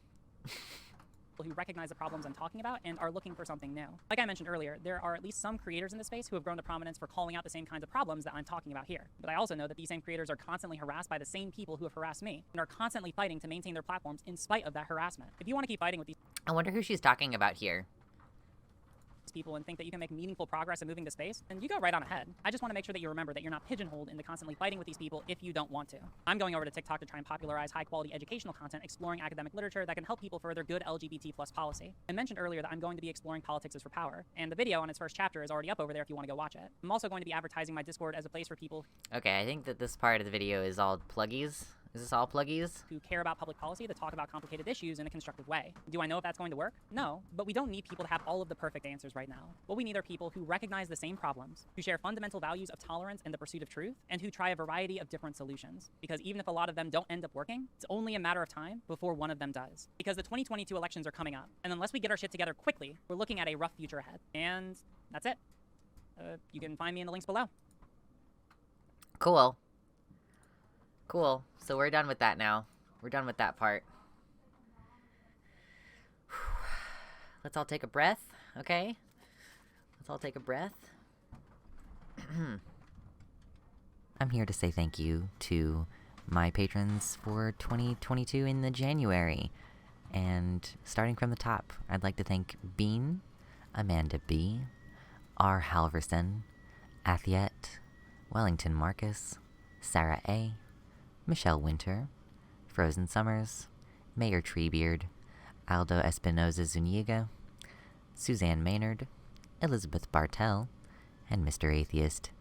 who recognize the problems I'm talking about and are looking for something new. Like I mentioned earlier, there are at least some creators in this space who have grown to prominence for calling out the same kinds of problems that I'm talking about here. But I also know that these same creators are constantly harassed by the same people who have harassed me and are constantly fighting to maintain their platforms in spite of that harassment. If you want to keep fighting with these... I wonder who she's talking about here. people and think that you can make meaningful progress in moving to space, then you go right on ahead. I just want to make sure that you remember that you're not pigeonholed into constantly fighting with these people if you don't want to. I'm going over to TikTok to try and popularize high-quality educational content exploring academic literature that can help people further good LGBT+ policy. I mentioned earlier that I'm going to be exploring politics is for power, and the video on its first chapter is already up over there if you want to go watch it. I'm also going to be advertising my Discord as a place for people Okay, I think that this part of the video is all pluggies. Is this all pluggies? who care about public policy to talk about complicated issues in a constructive way. Do I know if that's going to work? No, but we don't need people to have all of the perfect answers right now. What we need are people who recognize the same problems, who share fundamental values of tolerance and the pursuit of truth, and who try a variety of different solutions. Because even if a lot of them don't end up working, it's only a matter of time before one of them does. Because the 2022 elections are coming up, and unless we get our shit together quickly, we're looking at a rough future ahead. And that's it. You can find me in the links below. Cool. Cool. So we're done with that now. We're done with that part. Let's all take a breath, okay? Let's all take a breath. I'm here to say thank you to my patrons for 2022 in the January. And starting from the top, I'd like to thank Bean, Amanda B, R. Halverson, Athiet, Wellington Marcus, Sarah A, Michelle Winter, Frozen Summers, Mayor Treebeard, Aldo Espinoza Zuniga, Suzanne Maynard, Elizabeth Bartell, and Mr. Atheist.